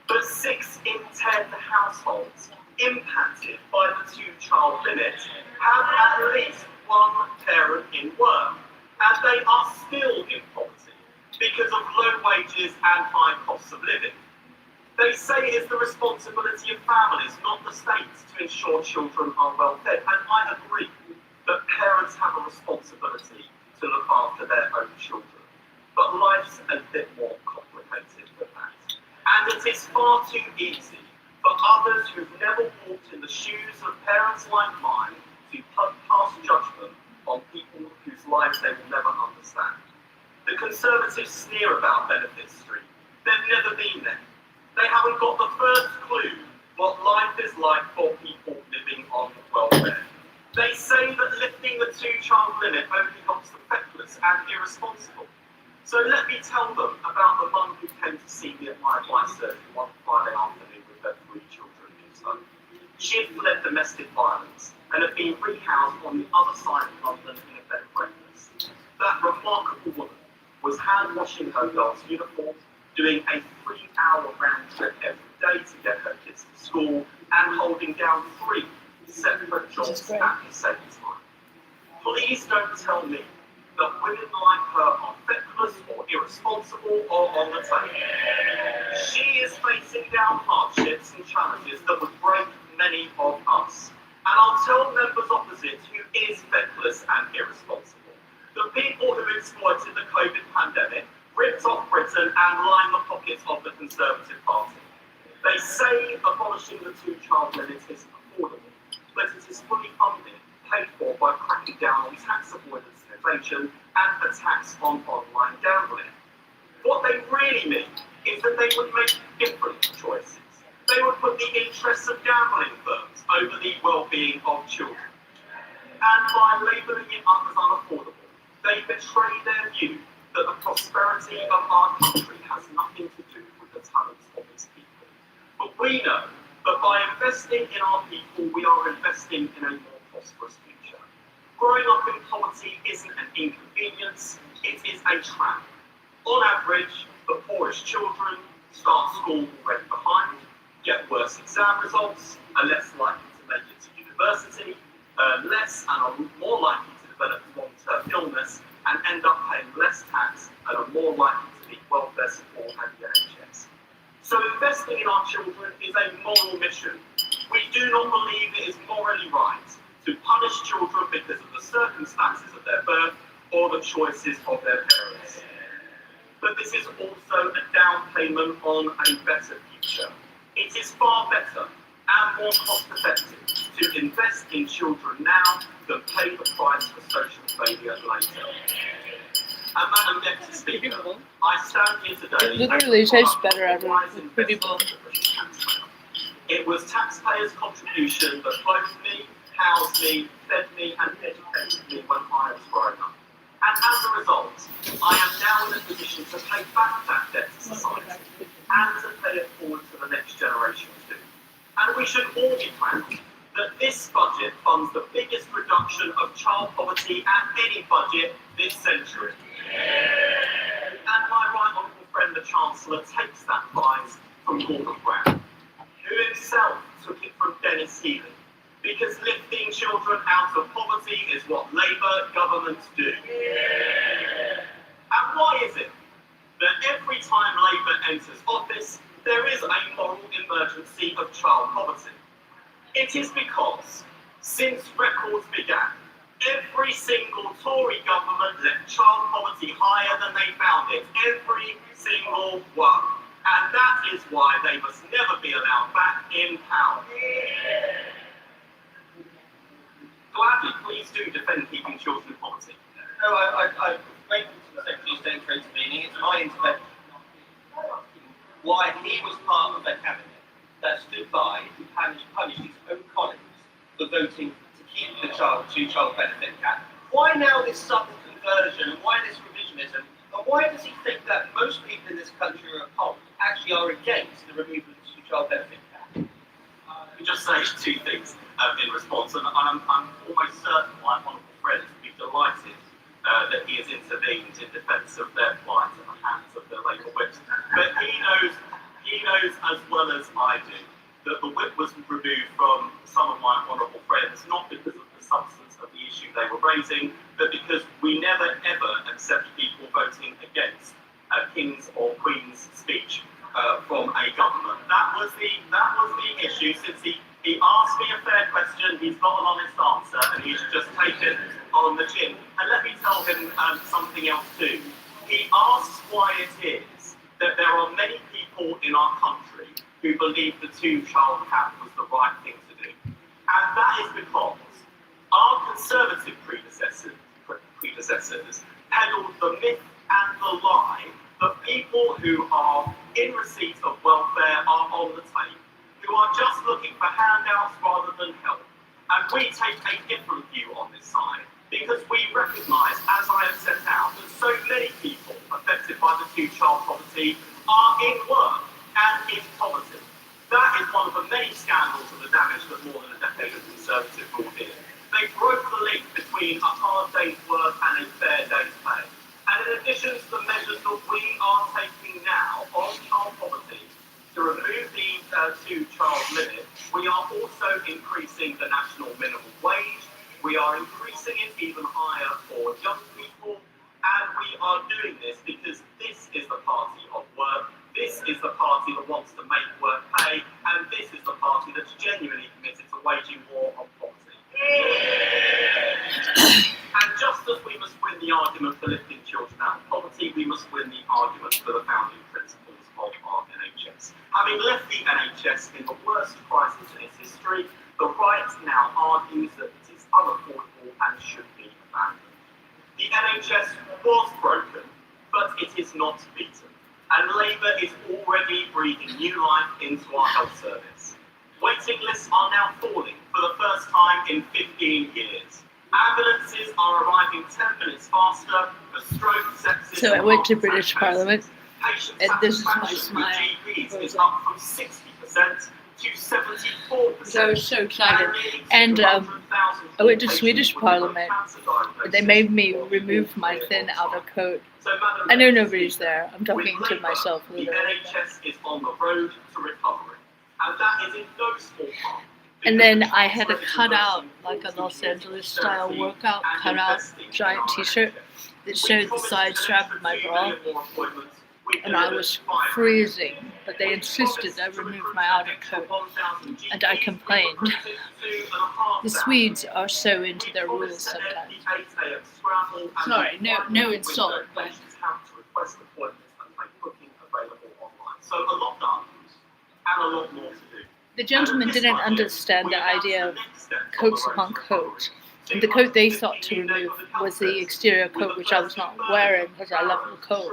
I: but 6 in 10 households impacted by the 2-child limit have at least one parent in work, and they are still in poverty because of low wages and high costs of living. They say it is the responsibility of families, not the states, to ensure children are well fed, and I agree that parents have a responsibility to look after their own children. But life's a bit more complicated than that. And it is far too easy for others who've never walked in the shoes of parents like mine to pass judgment on people whose lives they will never understand. The Conservatives sneer about benefit stream. They've never been there. They haven't got the first clue what life is like for people living on welfare. They say that lifting the 2-child limit only helps the feckless and irresponsible. So let me tell them about the mum who came to see me at my advice surgery one Friday afternoon with her 3 children in his home. She had fled domestic violence and had been rehoused on the other side of London in a bed of breakfast. That remarkable woman was hand washing her girl's uniform, doing a 3-hour round trip every day to get her kids to school, and holding down 3 separate jobs at the same time. Please don't tell me that women like her are feckless or irresponsible or on the table. She is facing down hardships and challenges that would break many of us. And I'll tell members opposite who is feckless and irresponsible. The people who exploited the COVID pandemic, ripped off Britain and lined the pockets of the Conservative Party. They say abolishing the 2-child limit is affordable, but it is fully funded, paid for by cracking down on tax avoidance and evasion and a tax on online gambling. What they really mean is that they would make different choices. They would put the interests of gambling firms over the well-being of children. And by labelling it as unaffordable, they betray their view that the prosperity of our country has nothing to do with the talents of its people. But we know that by investing in our people, we are investing in a more prosperous future. Growing up in poverty isn't an inconvenience, it is a trap. On average, the poorest children start school already behind, get worse exam results, are less likely to make it to university, earn less and are more likely to develop long-term illness, and end up paying less tax and are more likely to need welfare support and the NHS. So investing in our children is a moral mission. We do not believe it is morally right to punish children because of the circumstances of their birth or the choices of their parents. But this is also a down payment on a better future. It is far better and more cost-effective to invest in children now than pay the price for social failure later. And Madam Deputy Speaker, I stand here today.
A: It literally tastes better after pretty bowl.
I: It was taxpayers' contribution that clothed me, housed me, fed me, and educated me when I was growing up. And as a result, I am now in a position to pay back that debt to society and to pay it forward to the next generation too. And we should all be proud that this budget funds the biggest reduction of child poverty at any budget this century. And my right honourable friend, the Chancellor, takes that prize from Gordon Brown, who Dennis Healy. Because lifting children out of poverty is what Labour governments do. And why is it that every time Labour enters office, there is a moral emergency of child poverty? It is because, since records began, every single Tory government left child poverty higher than they found it. Every single one. And that is why they must never be allowed back in power. Gladly, please do defend keeping children in poverty.
M: No, I'm grateful to the Secretary of State for intervening. It's my intervention. Why he was part of a cabinet that stood by and punished his own colleagues for voting to keep the two-child benefit cap. Why now this sudden conversion, and why this revisionism, and why does he think that most people in this country actually are against the removal of the two-child benefit cap?
I: Let me just say two things in response, and I'm almost certain my wonderful friends will be delighted that he has intervened in defence of their plight at the hands of the Labour whips. But he knows as well as I do that the whip was removed from some of my honourable friends, not because of the substance of the issue they were raising, but because we never ever accept people voting against a King's or Queen's speech from a government. That was the issue. Since he asked me a fair question, he's got an honest answer, and he's just taken on the chin. And let me tell him something else too. He asks why it is that there are many people in our country who believe the two-child cap was the right thing to do. And that is because our Conservative predecessors peddled the myth and the lie that people who are in receipt of welfare are on the take, who are just looking for handouts rather than help. And we take a different view on this side, because we recognise, as I have set out, that so many people affected by the two-child poverty are in work and in poverty. That is one of the many scandals of the damage that more than a decade of Conservative rule did. They broke the link between a hard day's work and a fair day's pay. And in addition to the measures that we are taking now on child poverty to remove the two-child limit, we are also increasing the national minimum wage. We are increasing it even higher for young people. And we are doing this because this is the party of work. This is the party that wants to make work pay. And this is the party that's genuinely committed to waging war on poverty. And just as we must win the argument for lifting children out of poverty, we must win the argument for the founding principles of our NHS. Having left the NHS in the worst crisis in its history, the right now argues that it is unaffordable and should be abandoned. The NHS was broken, but it is not beaten. And Labour is already breathing new life into our health service. Waiting lists are now falling for the first time in 15 years. Ambulances are arriving 10 minutes faster. The stroke, sepsis,
E: So I went to British Parliament, and this is my smile.
I: GPs is up from 60% to 74%.
E: So I was so excited. And I went to Swedish Parliament. They made me remove my thin outer coat. I know nobody's there. I'm talking to myself a
I: The
E: little bit.
I: NHS is on the road to recovery. And that is in no small part.
E: And then I had a cutout, like a Los Angeles style workout cutout giant t-shirt that showed the side strap of my bra. And I was freezing, but they insisted I remove my outer coat. And I complained. The Swedes are so into their rules sometimes. Sorry, no insult, but
I: So a lot done and a lot more to do.
E: the gentlemen didn't understand the idea of coats upon coat. And the coat they thought to remove was the exterior coat, which I was not wearing because I love the coat.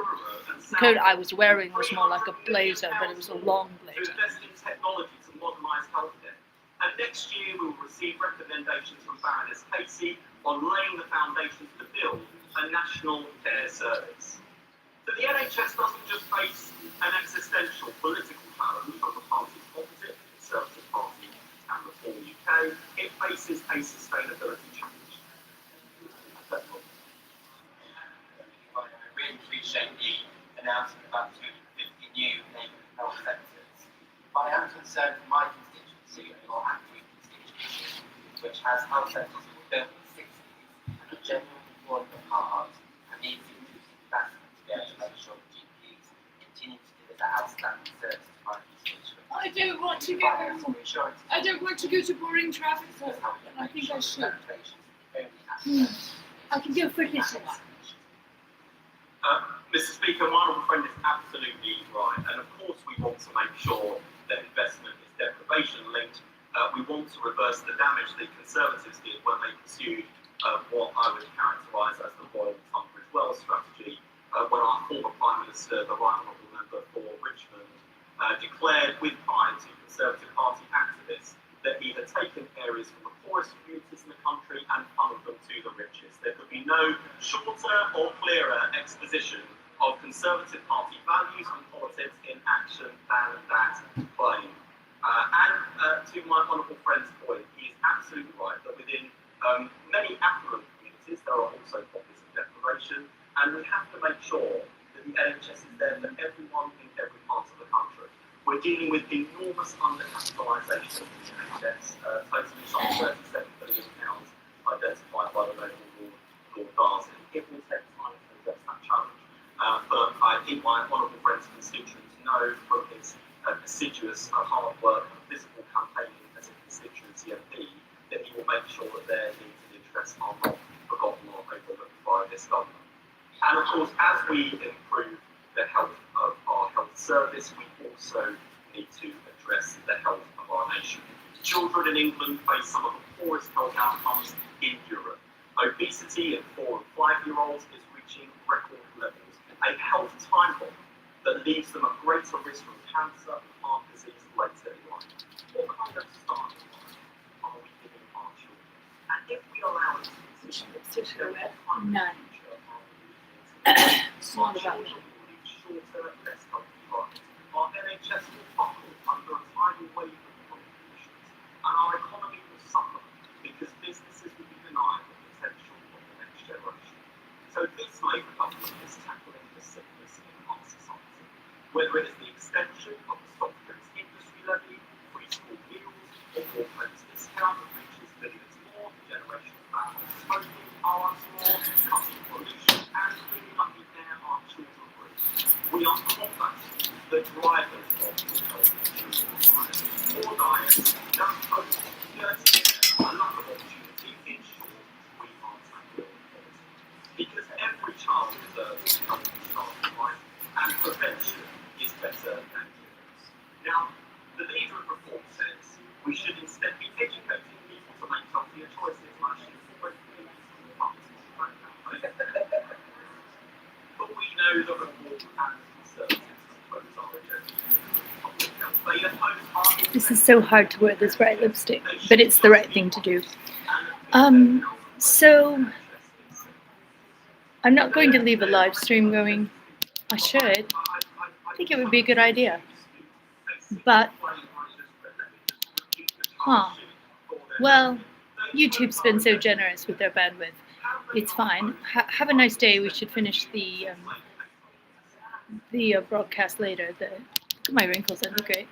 E: The coat I was wearing was more like a blazer, but it was a long blazer.
I: Invest in technology to modernise healthcare. And next year we will receive recommendations from Baroness Casey on laying the foundations to build a national care service. So the NHS doesn't just face an existential political challenge from the parties opposite, the Conservative Party and Reform UK, it faces a sustainability challenge.
K: I really appreciate the announcement about 250 new neighbourhood health centres. But I am concerned for my constituency and not actually has ancestors who were built in the 60s and are genuinely falling apart and needs increased investment to be able to make sure that GPs continue to deliver outstanding services to primary constituents.
V: I don't want to go. I don't want to go to boring traffic zone. I think I should. I can go for this.
I: Mr. Speaker, my honourable friend is absolutely right, and of course we want to make sure that investment is deprivation linked. We want to reverse the damage the Conservatives did when they pursued what I would characterise as the Royal Tunbridge Wells strategy, when our former Prime Minister, the right honourable member for Richmond, declared with pride to Conservative Party activists that he had taken areas from the poorest communities in the country and funneled them to the richest. There could be no shorter or clearer exposition of Conservative Party values and politics in action than that claim. And to my honourable friend's point, he is absolutely right that within many affluent communities there are also pockets of deprivation, and we have to make sure that the NHS is there for everyone in every part of the country. We're dealing with enormous undercapitalisation of the NHS, totaling some £37 billion identified by the local Lord Darcy. It will take time to address that challenge. But I think my honourable friend's constituents know from his assiduous hard work and visible campaigning as a constituency MP that he will make sure that their needs and interests are not forgotten or overlooked by this government. And of course, as we improve the health of our health service, we also need to address the health of our nation. Children in England face some of the poorest health outcomes in Europe. Obesity in 4 and 5-year-olds is reaching record levels. A health time bomb that leaves them at greater risk from cancer and heart disease later in life. What kind of start are we giving our children? And if we allow it to
E: None.
I: small about shorter, less healthy lives, our NHS will buckle under a tidal wave of contributions, and our economy will suffer because businesses will be denied the potential of the next generation. So this Labour government is tackling the sickness in our society, whether it is the extension of the soft drinks industry levy, free school meals, or more homes discount that reaches millions more, generational ban on smoking, arms more, cutting pollution, and cleaning up the air our children breathe. We are combating the drivers of the health insurance. Poor diets, young folks, dirty air, a lack of opportunity. In short, we are tackling poverty. Because every child deserves a healthy start in life, and prevention is better than cure. Now, the leader of reform says we should instead be educating people to make healthier choices, and I should already believe in the but we know that reform and Conservatives oppose our agenda. They oppose our
E: This is so hard to wear this bright lipstick, but it's the right thing to do. So I'm not going to leave a live stream going. I should. I think it would be a good idea. But, well, YouTube's been so generous with their bandwidth. It's fine. Have a nice day. We should finish the broadcast later. Look at my wrinkles. That'd be great.